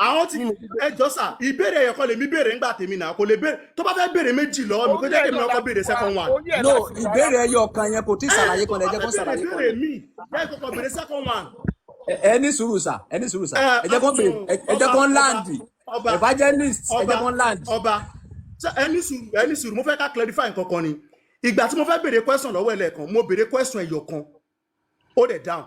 Àwọn tí ẹjọ́ sà ìbéèrè ẹ̀yọ̀ kan lè mi béèrè ńgbà tèmi náà kò lè béèrè tó bá fẹ́ béèrè méjì lọ́wọ́ mi kó jẹ́ kí mi náà kọ́ béèrè second one. No ìbéèrè ẹyọ kan yẹn kò tí ṣàlàyé kan lẹ jẹ́ kán ṣàlàyé kan. Béèrè mi jẹ́ kọ́kọ́ béèrè second one. ẹni sùúrù sà ẹ jẹ́ kán béèrè ẹ jẹ́ kán láǹdì evangelist ẹ jẹ́ kán láǹdì. Ọba ẹni sùúrù mo fẹ́ ká clarify nǹkan kan ni ìgbà tí mo fẹ́ béèrè question lọ́wọ́ ẹlẹ́ẹ̀kan mo béèrè question ẹ̀yọ̀ kan ó dẹ̀ down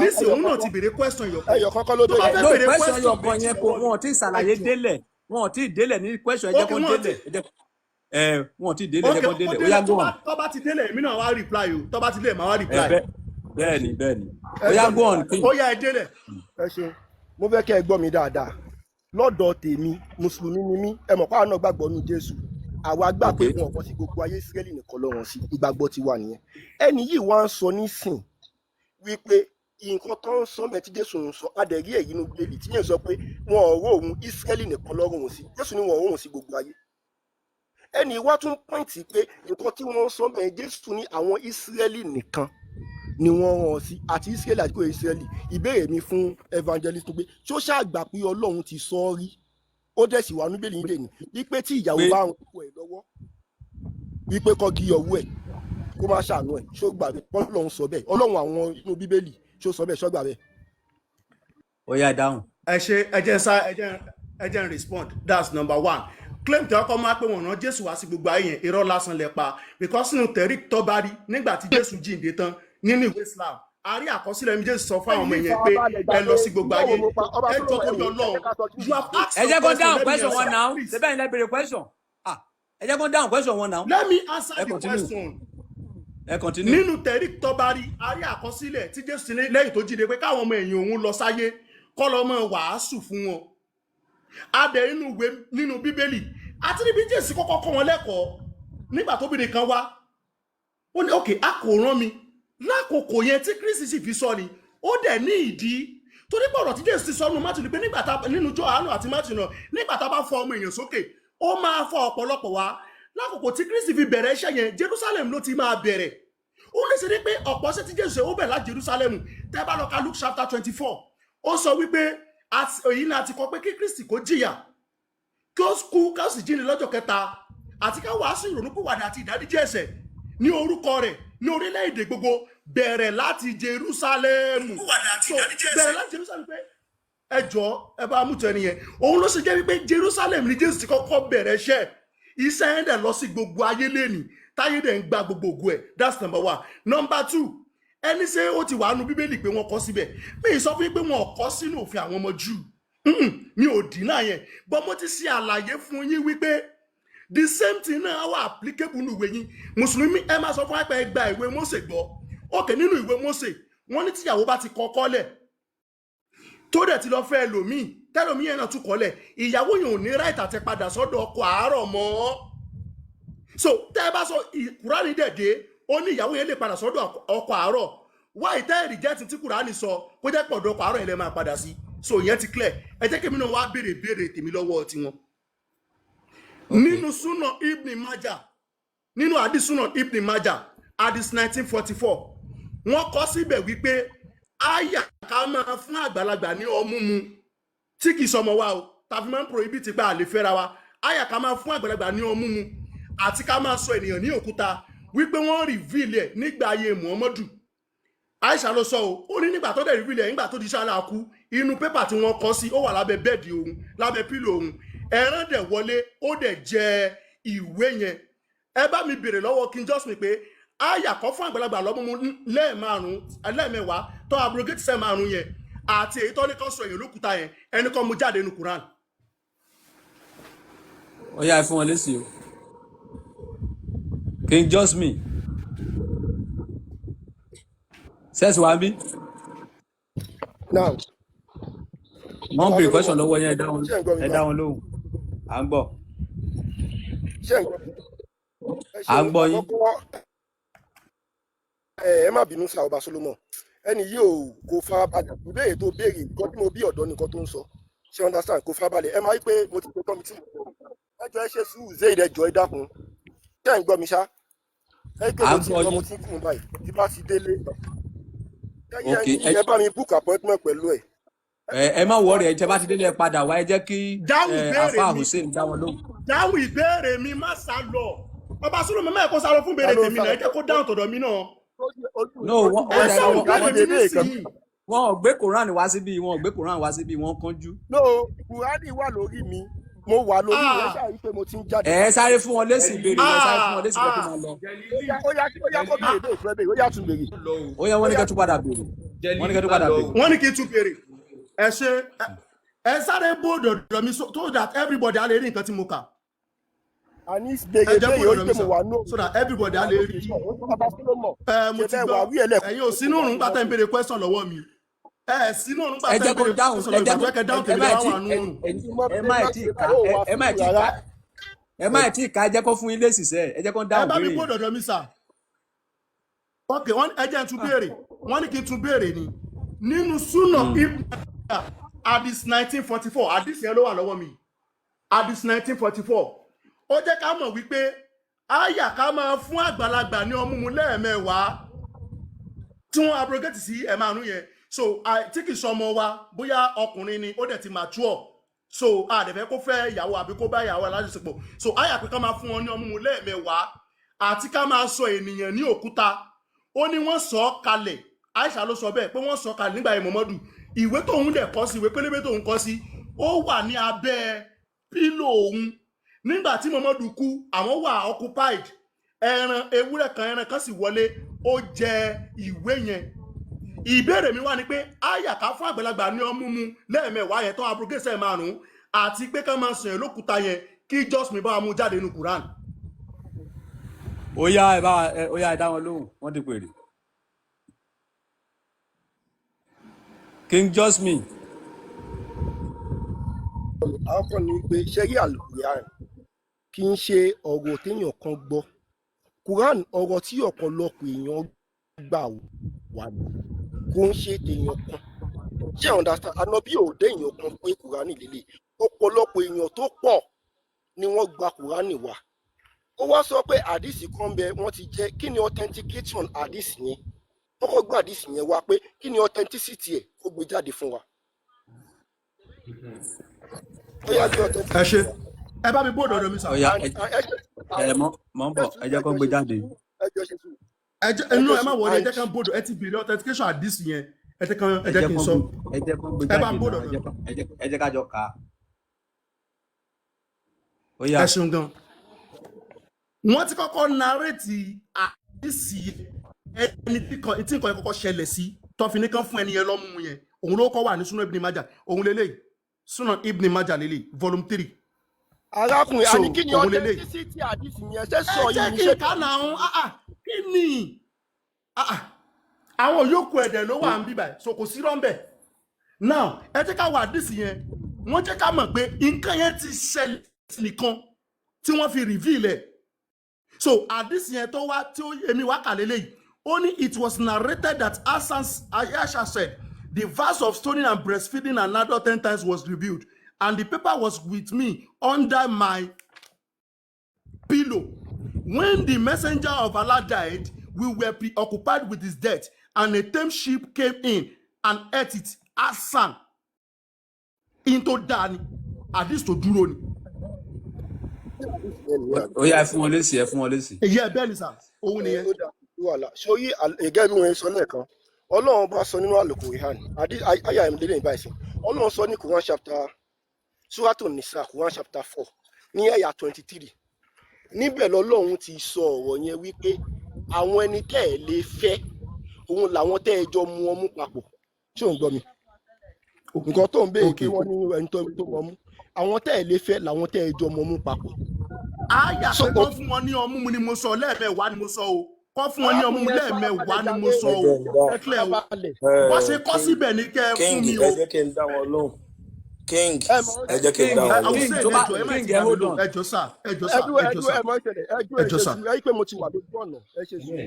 nísìnyí òun náà ti béèrè question ẹ̀yọ̀ kan ló dé no question ẹ̀yọ̀ kan yẹn kò wọn ò tí ì ṣàlàyé délẹ̀ wọn ò tí ì délẹ̀ ní question ẹ jẹ́ kó délẹ̀ wọn ò tí ì délẹ̀ ẹ jẹ́ kó délẹ̀ ó yá go on. tó bá ti délẹ̀ èmi náà wá reply o tó bá ti délẹ̀ màá wá reply. bẹ́ẹ̀ni ó yá go on. ó yá ẹ délẹ̀. ẹ ṣeun mo fẹ́ kẹ́ ẹ gbọ́ mi dáadáa lọ́dọ̀ tèmi mùsùlùmí ni mí ẹ mọ̀ pàánù gbàgbọ́ nínú Jésù àwa gbà pé wọn kọ sí gbogbo ayé Ísírẹ́lì nìkan lọ́wọ́n sí ìgbàgbọ́ ti wà nìyẹn ẹni yìí wá ń sọ nísìn wípé nǹkan tó ń sọ mẹ́tí Jésù ń sọ adẹ̀rí èyí inú gbèlì tí yẹn sọ pé wọn ò rò òun Ísírẹ́lì nìkan lọ́rùn sí Jésù ni wọn ò rò òun sí gbogbo ayé ẹni wá tún pọ́ìntì pé nǹkan tí wọ́n ń sọ mẹ́ Jésù ní àwọn Ísírẹ́lì nìkan ni wọ́n rán sí àti Israeli àti kò Israeli. Ìbéèrè mi fún evangelist pé ṣó ṣàgbà pé Ọlọ́run ti sọ ọ́ rí ó dẹ̀ sì wà ní bẹ́ẹ̀lì nídìí wípé tí ìyàwó bá ń kó ẹ̀ lọ́wọ́ wípé kọ́ gí ọwọ́ ẹ̀ kó má ṣàánú ẹ̀ ṣó gbà bẹ́ẹ̀ Ọlọ́run sọ bẹ́ẹ̀ Ọlọ́run àwọn inú bíbélì ṣó sọ bẹ́ẹ̀ ṣó gbà bẹ́ẹ̀. Ó yá dáhùn. ẹ jẹ́ n respond. That's number one. Claim tí ọkọ máa pé wọn rán Jésù wá sí gbogbo ayé yẹn irọ́ lásán lẹ pa because nínú tẹ̀rí tọ́ba rí nígbà tí Jésù jíǹde tán nínú ìwé Islam a rí àkọsílẹ̀ mi Jésù sọ fún àwọn ọmọ yẹn pé ẹ lọ sí gbogbo ayé ẹ jọ tó yọ lọ you have asked ẹ jẹ́ kó dáhùn question wọn now ṣe bẹ́ẹ̀ ni ẹ béèrè question ẹ jẹ́ kó dáhùn question wọn now. Let me answer the question. ẹ continue. Nínú tẹ̀rí tọ́ba rí a rí àkọsílẹ̀ tí Jésù ti ní lẹ́yìn tó jíǹde pé káwọn ọmọ ẹ̀yìn òun lọ sáyé kọ́ lọ́ mọ́ wàásù fún wọn adẹ nínú bíbélì àti níbi Jésù kọ́kọ́ kọ́ wọn lẹ́kọ̀ọ́ nígbà tó bìnrin kan wá ó ní okay a kò rán mi lákòókò yẹn tí Kristi sì fi sọ ni ó dẹ̀ ní ìdí torí pé ọ̀rọ̀ tí Jésù ti sọ nínú Mátíù ni pé nígbà tá nínú Jòhánù àti Mátíù náà nígbà tá bá fọ ọmọ èèyàn sókè ó máa fọ ọ̀pọ̀lọpọ̀ wá lákòókò tí Kristi fi bẹ̀rẹ̀ iṣẹ́ yẹn Jerusalem ló ti máa bẹ̀rẹ̀ ó lè ṣe ní pé ọ̀pọ̀ ṣe tí Jésù ṣe ó bẹ̀rẹ̀ láti Jerusalem tẹ́ bá lọ ka Luke chapter 24 ó sọ wípé èyí ni a ti kọ pé kí Kristi kó jìyà kí ó kú ká sì jíǹde lọ́jọ́ kẹta àti ká wàásù ìrònúpìwàdà àti ìdáríjì ẹ̀ṣẹ̀ ní orúkọ rẹ̀ ní orílẹ̀-èdè gbogbo bẹ̀rẹ̀ láti Jerúsálẹ́mù bẹ̀rẹ̀ láti Jerúsálẹ́mù pé ẹjọ́ ẹ bá mú tẹni yẹn òun ló ṣe jẹ́ wípé Jerúsálẹ́mù ni Jésù ti kọ́kọ́ bẹ̀rẹ̀ iṣẹ́ yẹn dẹ̀ lọ sí gbogbo ayé lẹ́nìí táyé dẹ̀ ń gba gbogbo ògo ẹ̀ that's number one. Number two, ẹni ṣé ó ti wà nínú bíbélì pé wọ́n kọ síbẹ̀ mi sọ fún yín pé wọ́n kọ sínú òfin àwọn ọmọ Júù mi ò dínà yẹn bọ́ mo ti ṣe àlàyé fún yín wípé the same thing náà wà applicable nínú ìwé yín mùsùlùmí ẹ máa sọ fún wa pé ẹ gba ìwé Mósè gbọ́ òkè nínú ìwé Mósè wọ́n ní tíyàwó bá ti kọ kọ́lẹ̀ tó dẹ̀ ti lọ fẹ́ ẹlòmíì tẹ́lòmíì yẹn náà tún kọ́lẹ̀ ìyàwó yẹn ò ní right àti padà sọ́dọ̀ ọkọ àárọ̀ mọ́ so tẹ́ ẹ bá sọ Kùránì dẹ̀dẹ̀ ó ní ìyàwó yẹn lè padà sọ́dọ̀ ọkọ àárọ̀ why tẹ́ reject tí Kùránì sọ kó jẹ́ pọ̀dọ̀ ọkọ àárọ̀ yẹn lè máa padà sí so ìyẹn ti clear ẹ jẹ́ kémi náà wá béèrè tèmi lọ́wọ́ tiwọn. Nínú súnà Ibn Majah nínú hadith súnà Ibn Majah hadith 1944 wọ́n kọ síbẹ̀ wípé àyà ká máa fún àgbàlagbà ní ọmú mu tí kì í sọmọ wa o tàbí máa ń prohibit pé a lè fẹ́ra wa àyà ká máa fún àgbàlagbà ní ọmú mu àti ká máa sọ ènìyàn ní òkúta wípé wọ́n reveal ẹ̀ nígbà ayé Muhammadu Aisha ló sọ ó ní nígbà tó dẹ̀ reveal ẹ̀ nígbà tó di ṣáàlà kú inú pépà tí wọ́n kọ sí ó wà lábẹ́ bẹ́ẹ̀dì òun lábẹ́ pílò òun ẹran dẹ̀ wọlé ó dẹ̀ jẹ ìwé yẹn ẹ bá mi béèrè lọ́wọ́ King Justin pé àyà kọ́ fún àgbàlagbà lọ́mú lẹ́ẹ̀mẹ́wàá tó abrogate sẹ́ márùn yẹn àti èyí tó ní kọ́ sọ èyàn lókúta yẹn ẹni kan mú jáde nínú Quran. Ó yá fún wọn lésì o King Justin sẹ́ẹ̀sì wá bí. Now wọ́n béèrè question lọ́wọ́ yẹn ẹ dá wọn lóhùn à ń gbọ́. À ń gbọ́ yín. Ẹ má bínú sa ọba Solomon ẹni yìí ò kò farabalẹ̀ ìbéèrè tó béèrè nǹkan tí mo bí ọ̀dọ́ nìkan tó ń sọ ṣe understand kò farabalẹ̀ ẹ máa rí pé mo ti tó tọ́ mi tí ẹjọ́ ẹ ṣe sùúrù zéyìí ẹjọ́ ẹ dákun ṣé ń gbọ́ mi ṣá ẹ pé mo ti lọ mo ti kùn báyìí tí bá ti délé ẹ bá mi book appointment pẹ̀lú ẹ̀. Ẹ má wọrí ẹ jẹ́ bá ti délé ẹ padà wá ẹ jẹ́ kí Afa Hussein dá wọn lóhùn. Dáhùn ìbéèrè mi má sá lọ ọba Solomon mẹ́ẹ̀kọ́ sá lọ fún ìbéèrè tèmi náà ẹ jẹ́ kó dáhùn tọ̀dọ̀ mi náà. No wọ́n ò gbé Quran wá síbí wọ́n ò gbé Quran wá síbí wọ́n kánjú. No Quran wà lórí mi mo wà lórí rẹ ṣáà pé mo ti ń jáde. Ẹ sáré fún wọn lésì ìbéèrè ẹ sáré fún wọn lésì ìbéèrè máa lọ. Ó yá kó béèrè béèrè ó yá tún béèrè. Ó yá wọ́n ní kẹ́ tún padà béèrè wọ́n ní kẹ́ tún padà béèrè. Wọ́n ní kí n tún béèrè ẹ ṣe ẹ sáré bó dọ̀dọ̀ mi so that everybody á lè rí nǹkan tí mo kà. Àní béèrè béèrè ó pé mo wà nù. So that everybody á lè rí. Mo ti gbọ́ ẹ̀yin ò sínú òrùn gbàtẹ́ ń béèrè question lọ́wọ́ mi. Sínú òrùn gbàtẹ́ ń béèrè question lọ́wọ́ mi. Ẹ má tí ká ẹ jẹ́ kó fún yín lésì sẹ́ ẹ jẹ́ kó dáhùn béèrè. Ẹ bá mi bó dọ̀dọ̀ mi sà. Ok ẹ jẹ́ n tún béèrè wọ́n ní kí n tún béèrè ni nínú súnà Ibn hadith 1944 hadith yẹn ló wà lọ́wọ́ mi hadith 1944 ó jẹ́ ká mọ̀ wípé àyà ká máa fún àgbàlagbà ní ọmú mu lẹ́ẹ̀mẹ́wàá tí wọ́n abrogate sí ẹ̀márùn yẹn so tí kì í sọmọ wa bóyá ọkùnrin ni ó dẹ̀ ti mature so àdẹ̀fẹ́ kó fẹ́ ìyàwó àbí kó bá ìyàwó alájọṣepọ̀ so àyà pé ká máa fún wọn ní ọmú lẹ́ẹ̀mẹwàá àti ká máa sọ ènìyàn ní òkúta ó ní wọ́n sọ ọ́ kalẹ̀ Aisha ló sọ bẹ́ẹ̀ pé wọ́n sọ kalẹ̀ nígbà yẹn Muhammadu ìwé tóun dẹ̀ kọ sí ìwé pélébé tóun kọ sí ó wà ní abẹ́ pílò òun nígbà tí Muhammadu kú àwọn wà occupied ewúrẹ́ kan ẹran kan sì wọlé ó jẹ ìwé yẹn ìbéèrè mi wá ni pé àyàká fún àgbàlagbà ní ọmú mu lẹ́ẹ̀mẹwàá yẹn tó abrogate márùn-ún àti pé ká máa sàn lókúta yẹn kí jọ́sìn bá wa mú jáde nínú Quran. ó yá ẹ dá wọn lóhùn wọ́n ti pèrè. King Jasmine. àwọn kan ní pé ṣẹ́rí àlùkùránì kì í ṣe ọ̀rọ̀ téèyàn kan gbọ́ Quran ọ̀rọ̀ tí ọ̀pọ̀lọpọ̀ èèyàn gbà wà ní kò ń ṣe téèyàn kan ṣé understand ànábì ò dé èèyàn kan pé Quran lélẹ̀ ọ̀pọ̀lọpọ̀ èèyàn tó pọ̀ ni wọ́n gba Quran wá ó wá sọ pé àdìsí kan bẹ wọ́n ti jẹ́ kí ni authentication àdìsí yẹn kọ́kọ́ gbé àdìsí yẹn wá pé kí ni authenticity ẹ̀ kó gbé jáde fún wa. ẹ ṣe ẹ bá mi bóòdù ọ̀dọ̀ mi sà. mọ̀ ń bọ̀ ẹ jẹ́ kó gbé jáde. ẹnu ẹ má wọlé ẹ jẹ́ kán bóòdù ẹ ti bèrè authentication àdìsí yẹn ẹ jẹ́ kí n sọ ẹ bá mi bóòdù ọ̀dọ̀ mi. ẹ jẹ́ ká jọ kà á. ẹ ṣeun gan. wọ́n ti kọ́kọ́ narrate àdìsí ẹni tí nǹkan yẹn kọ́kọ́ ṣẹlẹ̀ sí tọ́fin nìkan fún ẹni yẹn lọ́mú yẹn òun ló kọ́ wà ní Sunan Ibn Majah òun lélẹ́yìí Sunan Ibn Majah lélẹ́yìí volume 3. arákùnrin àní kí ni authenticity àdìsí yẹn ṣe sọ yìí ẹ jẹ́ kí n kà náà kí ni àwọn yòókù ẹ̀dẹ̀ ló wà ń bíbà so kò sí rọ́ńbẹ̀ now ẹ jẹ́ ká wà àdìsí yẹn wọ́n jẹ́ ká mọ̀ pé nǹkan yẹn ti ṣẹlẹ̀ nìkan tí wọ́n fi reveal ẹ̀ so àdìsí yẹn tó wá tí èmi wá kà lélẹ́yìí only it was narrated that Aisha said the verse of stoning and breastfeeding another 10 times was revealed and the paper was with me under my pillow. When the messenger of Allah died, we were preoccupied with his death and a tame sheep came in and ate it as sang into Dani. Àdìsí tó dúró ni. ó yá ẹ fún wọn lésì. èyí ẹ bẹ́ẹ̀ ni sà òun nìyẹn. sóyí ẹgẹ́ mi ò sọ lẹ́ẹ̀kan Ọlọ́run bá sọ nínú Al-Qur'an àyà ìmúdélé ní báyìí Ọlọ́run sọ ní Quran chapter Suratun Nisa Quran chapter 4 ní àyà 23 níbẹ̀ lọ́lọ́run ti sọ ọ̀rọ̀ yẹn wípé àwọn ẹni tẹ́ ẹ lè fẹ́ òun làwọn tẹ́ ẹ jọ mu ọmú papọ̀ ṣé ò ń gbọ́ mi nǹkan tó ń béèrè pé wọ́n ní ẹni tó mu ọmú àwọn tẹ́ ẹ lè fẹ́ làwọn tẹ́ ẹ jọ mu ọmú papọ̀. àyà pé kọ́ fún wọn ní ọmú ni mo sọ lẹ́ẹ̀mẹ́wàá ni mo sọ o kọ́ fún wọn ní ọmú lẹ́ẹ̀mẹ́wàá ni mo sọ o ẹ̀kílẹ̀ o wọ́n ṣe kọ́ síbẹ̀ ní kẹ́ ẹ fún mi o. ẹ jẹ́ kí n dá wọn lóhùn King ẹ jẹ́ kí n dá wọn lóhùn. ẹjọ́ sà ẹ pé mo ti wà lójú ọ̀nà ẹ ṣe sùn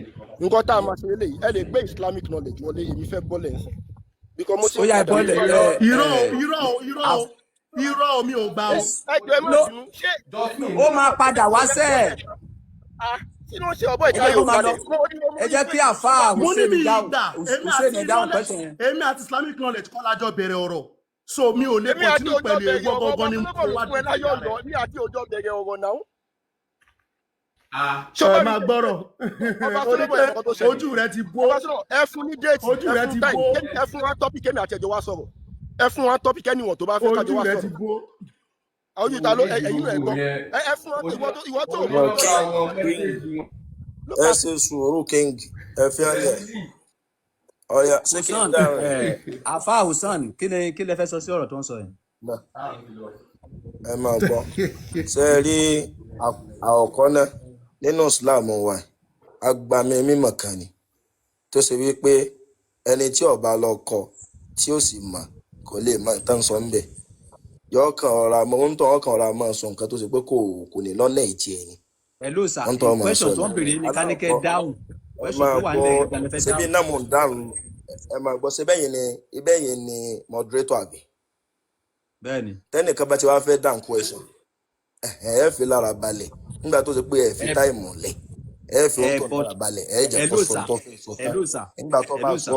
nǹkan tá a máa ṣe eléyìí ẹ lè gbé Islamic knowledge wọlé èmi fẹ́ bọ́lẹ̀ ń sìn because mo ti ó yá bọ́lẹ̀ irọ́ mi ò gbà o. ẹjọ́ ẹ má bínú ṣé ó máa padà wá sẹ́ẹ̀. kí ló ń ṣe ọ̀bọ ìjà yóò padà. ẹ jẹ́ kí àfáà mo ní mi ìgbà Hussein dáhùn pẹ́sẹ̀ yẹn. èmi àti Islamic knowledge kọ́ lájọ bẹ̀rẹ̀ ọ̀rọ̀ so mi ò lè continue pẹ̀lú ewu ọgọ́gọ́ ní mo wá dé ìyá rẹ̀. ní àti òjò bẹ̀rẹ̀ ọ̀rọ̀ náà. ẹ máa gbọ́rọ̀ ojú rẹ ti bó ẹ fún ní déètì ojú rẹ ti bó ẹ fún wa tọ́pìkì ẹ̀mí àti ẹ̀jọ̀ wa sọ̀rọ̀ ẹ fún wa tọ́pìkì ẹ̀níwọ̀n tó bá fẹ́ kájọ wa ojú rẹ ti sọ̀rọ̀ bó. ojú ta ló ẹ̀yin rẹ̀ gbọ́ ẹ fún wa ìwọ tó ẹ ṣe sùúrù King ẹ fi hàn yẹ ọ̀yà ṣé kí n dáhùn ẹ̀. àfáà Hussein kí lẹ fẹ́ sọ sí ọ̀rọ̀ tó ń sọ yẹn. ẹ máa gbọ́ ṣe é rí àkọ́kọ́ náà nínú Islam wa agbami mímọ̀ kan ni tó ṣe wípé ẹni tí ó bá lọ kọ́ tí ó sì mọ̀ kò lè mọ̀ tán sọ ń bẹ̀ yọ kàn ọ̀ra mọ̀ ń tọ́ ọkàn ọ̀ra mọ̀ sọ nǹkan tó ṣe pé kò ní lọ́nà ìtì ẹ̀ ni. hello sir question tó ń béèrè ní káníkẹ́ dáhùn question tó wà ní ẹgbẹ́ fẹ́ dáhùn. ṣebí náà mò ń dáhùn ẹ máa gbọ́ ṣe bẹ́yìn ni moderator àbí. bẹ́ẹ̀ni. tẹ́nìkan bá ti wá fẹ́ dáhùn question ẹ fi lára balẹ̀ nígbà tó ṣe pé ẹ fi táìmù lẹ̀ ẹ fi ó tọ̀ but náírà balẹ̀ ẹ jẹ́ kó hello sọ sir tó fẹ́ sọ tán hello sir nígbà tó bá hello sọ sir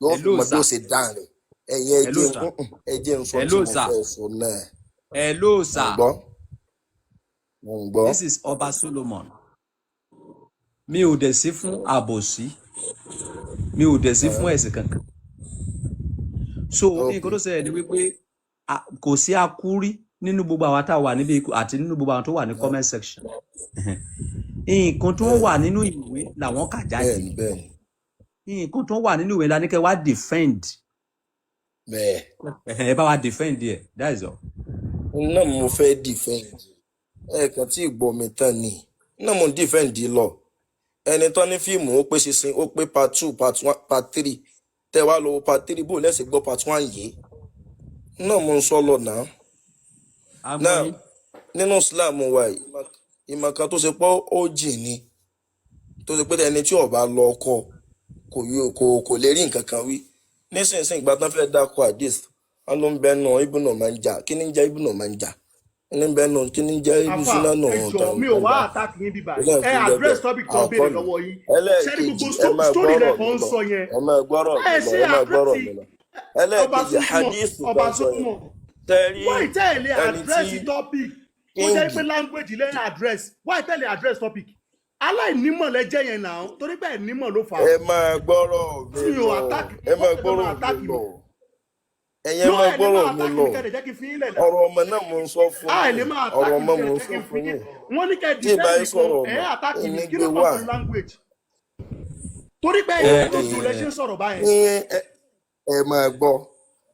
yóò fi hello mọ bí ó sir ṣe dáhùn ẹ̀yin hello sir ẹ jẹ́ ń sọ tí hello mo sir fẹ́ sọ náà hello mo ń sir gbọ́ mo ń gbọ́. this is Ọba Solomon. Mi ò dẹ̀ sí fún àbòsí, mi ò dẹ̀ sí fún ẹ̀sìn kankan. So nǹkan tó ṣẹlẹ̀ ni wípé kò sí akúrí nínú gbogbo àwọn tá a wà níbi àti nínú gbogbo àwọn tó wà ní comment section. Nǹkan tó wà nínú ìwé làwọn kà jáde. Nǹkan tó wà nínú ìwé la ní kẹ́ wá defend. Ẹ bá wa defend ẹ̀, that is all. Náà mo fẹ́ defend ẹ̀ẹ̀kan tí ìgbọ́ mi tán ni náà mo defend lọ ẹni tán ní fíìmù ó pé sísìn ó pé part 2 part 1 part 3 tẹ́ wá lọ part 3 bó lẹ́sìn gbọ́ part 1 yìí náà mo ń sọ lọ náà náà nínú Islam wa ìmọ̀ kan tó ṣe pọ́ ó jìn ni tó ṣe pé ẹni tí ó bá lọ ọkọ kò lè rí nǹkan kan wí nísinsìnyí ìgbà tán fẹ́ dákọ̀ hadith wọn ló ń bẹ nù Ibnu Majah kí ni ń jẹ́ Ibnu Majah ní bẹ nù kí ni ń jẹ́ ibi súná nù ẹjọ mi ò wá àtàkì yín bíbá ẹ address topic tó béèrè lọ́wọ́ yín ṣẹni gbogbo story rẹ kan ń sọ yẹn ẹ máa gbọ́rọ̀ mi lọ ẹlẹ́ẹ̀kejì hadith Ọba Solomon why tẹ̀lé address topic ó jẹ́ pé language lẹ́yìn address why tẹ̀lé address topic aláìnímọ̀ lẹ́jẹ̀ yẹn náà torí pé ẹ̀nímọ̀ ló fà á. ẹ máa gbọ́rọ̀ mi lọ ẹ máa gbọ́rọ̀ mi lọ ẹ̀yẹ́ máa gbọ́rọ̀ mi lọ ọ̀rọ̀ ọmọ náà mo ń sọ fún yín ọ̀rọ̀ ọmọ mo ń sọ fún yín tí ìbá yín sọ̀rọ̀ ọmọ ìní gbé wá. torí pé ẹ̀yẹ́ tó tún lẹ ṣe ń sọ̀rọ̀ báyẹn. ẹ máa gbọ́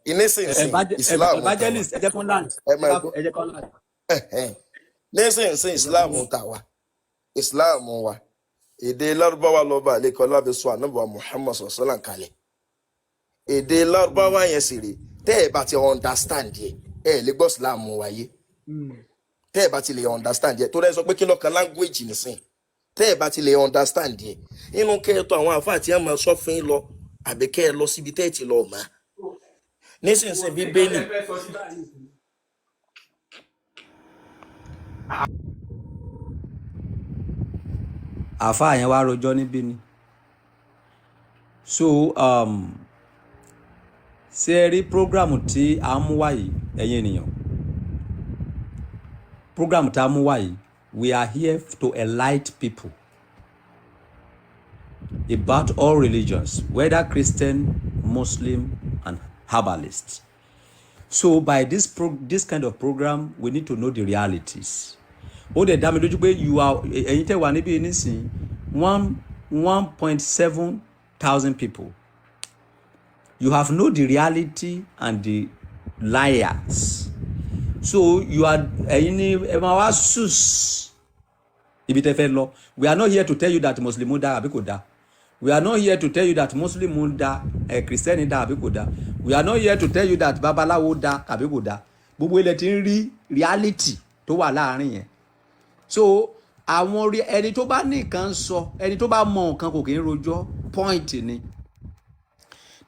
ìnísinsìn Islam evangelist ẹ jẹ́ kó land ẹ jẹ́ kó land. nísinsìn Islam tàwa Islam wa èdè Lárúbáwá lọ́ba àlékọ́ lábẹ́ sọ ànábì Muhammad sallallahu kalẹ̀ èdè Lárúbáwá yẹn sì rè tẹ́ ẹ bá ti understand yẹ ẹ lè gbọ́ Islam wáyé tẹ́ ẹ bá ti lè understand yẹ tó dẹ́ sọ pé kí lọ́kàn language nìsín tẹ́ ẹ bá ti lè understand yẹ inú kẹ́ ẹ tó àwọn àfáà tí ẹ máa sọ fún yín lọ àbí kẹ́ ẹ lọ síbi tẹ́ ẹ ti lọ mọ́ nísinsìnyí Bíbélì. Àfáà yẹn wá rojọ́ níbí ni so ṣé ẹ rí program tí a mú wá yìí ẹ̀yin ènìyàn program tí a mú wá yìí we are here to enlighten people about all religions whether Christian, Muslim and herbalist. So by this kind of program we need to know the realities. Ó dẹ̀ dá mi lójú pé ẹ̀yin tẹ́ wà níbí nísìn 1.7 thousand people. You have know the reality and the liars. So you are ẹ̀yin ní ẹ máa wá sus ibi tẹ́ fẹ́ lọ. We are not here to tell you that Muslim dá àbí kò dá. We are not here to tell you that Muslim dá Christian dá àbí kò dá. We are not here to tell you that babaláwo dá àbí kò dá. Gbogbo ilẹ̀ tí ń rí reality tó wà láàrin yẹn. So àwọn ẹni tó bá ní nǹkan sọ ẹni tó bá mọ nǹkan kò kì í rojọ́ point ni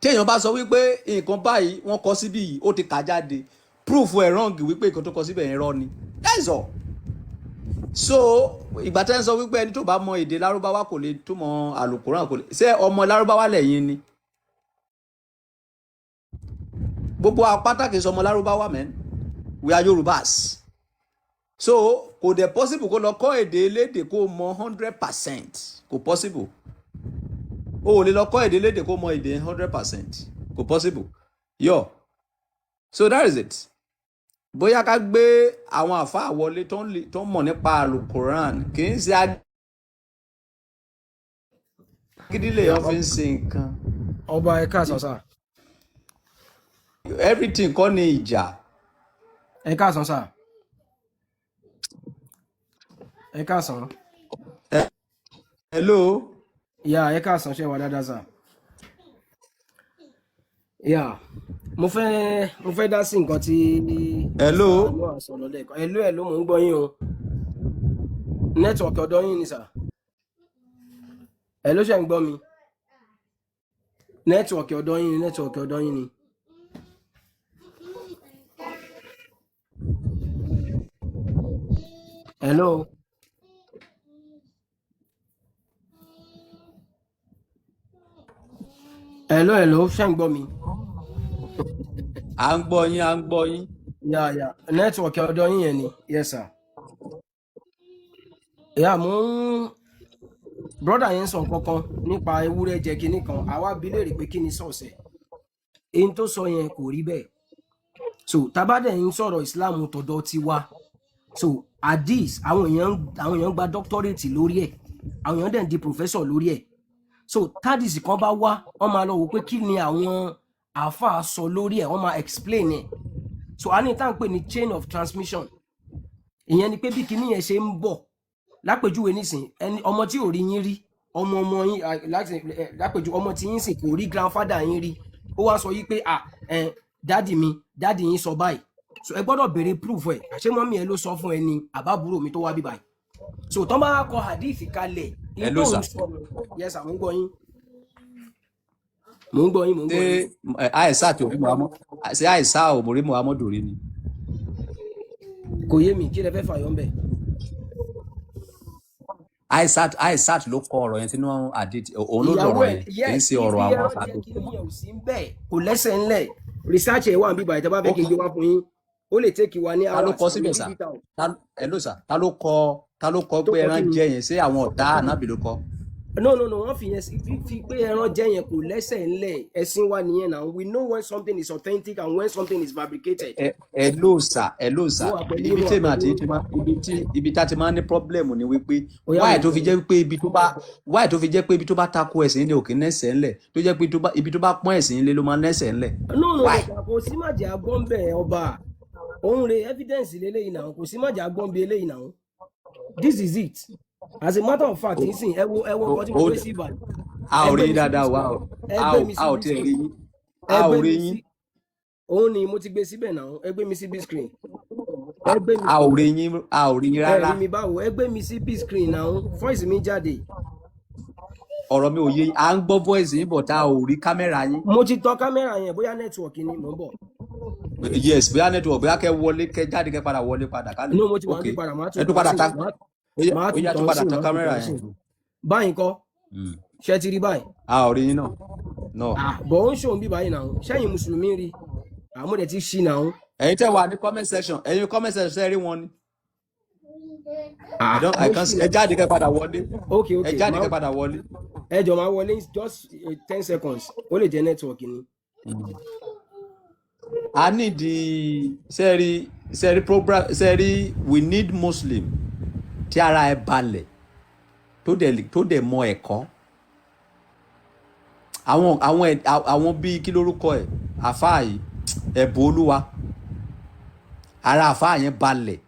téèyàn bá sọ wípé nǹkan báyìí wọ́n kọ síbí yìí ó ti kà jáde proof ẹ̀ wrong wípé nǹkan tó kọ síbẹ̀ yẹn rọ ni that's all. So ìgbà tẹ́ ń sọ wípé ẹni tó bá mọ èdè lárúbáwá kò lè túmọ̀ àlùkùránì kò lè ṣé ọmọ lárúbáwá lẹ́yìn ni gbogbo apátákì sọmọ lárúbáwá mẹ́rin we are Yorùbás. So kò dẹ̀ possible kó lọ kọ́ èdè elédè kó mọ 100% kò possible o ò lè lọ kọ́ èdè elédè kó mọ èdè 100% kò possible yọ so that is it. Bóyá ká gbé àwọn àfáà wọlé tó ń mọ̀ nípa alukoran kì í ṣe agídílé yẹn fi ń ṣe nǹkan. Ọba ẹ̀ka àsánsá. Everything kọ́ ni ìjà. Ẹ̀ka àsánsá. Ẹ káàsán. Hello. Yeah, ẹ káàsán ṣe wà dáadáa sà. Yeah, mo fẹ́ dá sí nǹkan tí. Hello. Hello, mo ń gbọ́ yín o. Nẹ́tíwọ̀kì ọ̀dọ̀ yín ni sà. Hello, ṣé ń gbọ́ mi? Nẹ́tíwọ̀kì ọ̀dọ̀ yín ni. Hello. hello ṣé ń gbọ́ mi. À ń gbọ́ yín. Yeah. Network ọ̀dọ̀ yín yẹn ni. Yes sir. Mo brother yẹn sọ nǹkan kan nípa ewúrẹ́ jẹ kinní kan. Àwa bi léèrè pé kí ni sọ̀ọ̀sẹ̀. Èyí tó sọ yẹn kò rí bẹ́ẹ̀. So tabadẹ ń sọ̀rọ̀ Islam tọ̀dọ̀ tiwa. So hadith àwọn èèyàn gba doctorate lórí ẹ̀. Àwọn èèyàn dẹ̀ ń di professor lórí ẹ̀. So tádìsì kan bá wá wọ́n máa lọ wò pé kí ni àwọn àáfàá sọ lórí ẹ̀, wọ́n máa explain ẹ̀. So a ní tá à ń pè ní chain of transmission. Ìyẹn ni pé bí kinní yẹn ṣe ń bọ̀ lápèjúwe nísìn ẹni ọmọ tí ò rí yín rí ọmọ yín lápèjú ọmọ tí yín sì kò rí grandfather yín rí ó wá sọ yí pé dáàdì yín sọ báyìí. So ẹ gbọ́dọ̀ béèrè proof ẹ̀ àṣé mọ́mí ẹ ló sọ fún ẹ ní àbábúrò mi tó wá bí báyìí. So tọ́ bá kọ hadith kalẹ̀ Hello sir. Yes sir, mo ń gbọ́ yín. Ṣé àìsà tí òbí Muhammad ṣé àìsà òmòrí Muhammad rí ni? Kò yé mi kí lẹ fẹ́ fàyọ́ ń bẹ̀. Àìsà ló kọ ọ̀rọ̀ yẹn sínú àdìtì òun ló lọ̀rọ̀ yẹn kì í ṣe ọ̀rọ̀ àwọn àfàdé. Kò lẹ́sẹ̀ ńlẹ̀ research ẹ̀ wà ń bíbá ìjọba fẹ́ kí n gbé wá fún yín ó lè take wa ní ta ló kọ síbẹ̀ sà hello sà ta ló kọ pé ẹran jẹ yẹn ṣé àwọn ọ̀tá ànábì ló kọ. No wọ́n fi yẹn fi pé ẹran jẹ yẹn kò lẹ́sẹ̀ ńlẹ̀ ẹ̀sìn wa nìyẹn náà we know when something is authentic and when something is fabricated. hello sà ibi tí èmi àti ibi tá ti máa ń ní problem ni wípé why tó fi jẹ́ pé ibi tó bá tako ẹ̀sìn ilé òkè nẹ́sẹ̀ ńlẹ̀ tó jẹ́ pé ibi tó bá pọ́n ẹ̀sìn ilé ló máa nẹ́sẹ̀ ńlẹ̀. No kò sí màjẹ́ agbọ́nbẹ̀ ọba òun re evidence lélẹ́yìn náà kò sí màjẹ́ agbọ́nbẹ̀ eléyìí náà this is it. As a matter of fact, nísìn ẹ wo ọkọ tí mo gbé sí ìbàdàn. A ò rí dáadáa wa a ò tí ì rí yín. A ò rí yín. Òun ni mo ti gbé síbẹ̀ náà, ẹ gbé mi sí big screen. A ò rí yín rárá. Ẹ rí mi báwo, ẹ gbé mi sí big screen náà, voice mi jáde. Ọ̀rọ̀ mi ò yé, à ń gbọ́ voice yín bọ̀ tá a ò rí kámẹ́rà yín. Mo ti tọ kámẹ́rà yẹn bóyá network ni mò ń bọ̀. Yes, bóyá network bóyá kẹ́ wọlé kẹ́ jáde kẹ́ padà wọlé padà. No, mo ti wà ní padà, máa tún padà tán. Ó yá tún padà tán kámẹ́rà yẹn. Báyìí kọ́ ṣe ti rí báyìí. A ò rí yín náà. Bọ̀ ó ń ṣòun bí báyìí náà ṣẹ́yìn mùsùlùmí rí àmúdẹ̀ ti ṣí náà. Ẹ̀yin tẹ́ wà ní comment section ṣe rí wọn ni. Ẹ jáde kẹ́ padà wọlé. Okay. Ẹ jáde kẹ́ padà wọlé. Ẹ jọ máa wọlé just 10 seconds ó lè jẹ́ network ni. I need the sẹ́rí we need Muslim tí ara ẹ balẹ̀ tó dẹ̀ mọ ẹ̀kọ́ àwọn bíi kí lórúkọ ẹ̀ àfáà yìí ẹ̀bùn olúwa ara àfáà yẹn balẹ̀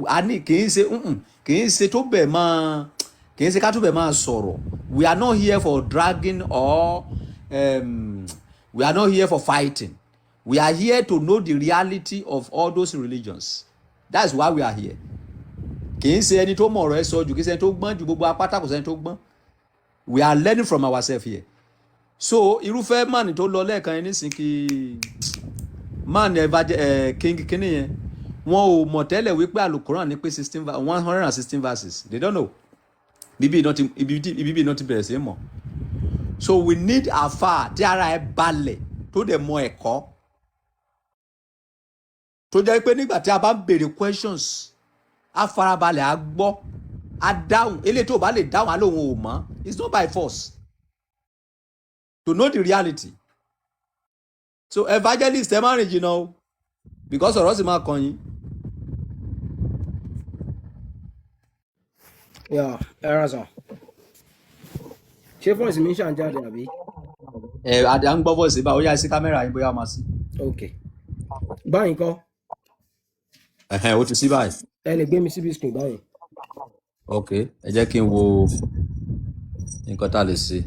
a ní kì í ṣe tó bẹ̀ máa kì í ṣe ká tó bẹ̀ máa sọ̀rọ̀ we are not here for dragging or we are not here for fighting. We are here to know the reality of all those religions. That's why we are here. Kì í ṣe ẹni tó mọ̀ ọ̀rọ̀ ẹ sọ jù kì í ṣe ẹni tó gbọ́n ju gbogbo apáta kò sẹ́ni tó gbọ́n. We are learning from ourselves here. So irúfẹ́ man tó lọ lẹ́ẹ̀kan yẹn nísìnyí kí man kíní yẹn wọn ò mọ̀ tẹ́lẹ̀ wípé Al-Quran ní pé 116 verses. They don't know. Ibi náà ti bẹ̀rẹ̀ sí mọ̀. So we need àfáà tí ara ẹ balẹ̀ tó dẹ̀ mọ ẹ̀kọ́. Tó jẹ́ pé nígbà tí a bá ń béèrè questions a farabalẹ̀ a gbọ́ a dáhùn eléyìí tó bá lè dáhùn á lóun ò mọ̀ it's not by force to know the reality. So evangelist ẹ máa rìn jìnnà o because ọ̀rọ̀ sì máa kàn yín. Ẹ rà sàn ṣé voice mi ń ṣàǹjáde àbí. À ń gbọ́ voice bá ó yá sí kámẹ́rà yín bóyá máa sí. Ok báyìí kọ́. Ó ti sí báyìí. Ẹ lè gbé mi síbi screen báyìí. Ok ẹ jẹ́ kí n wo nǹkan tá a lè ṣe.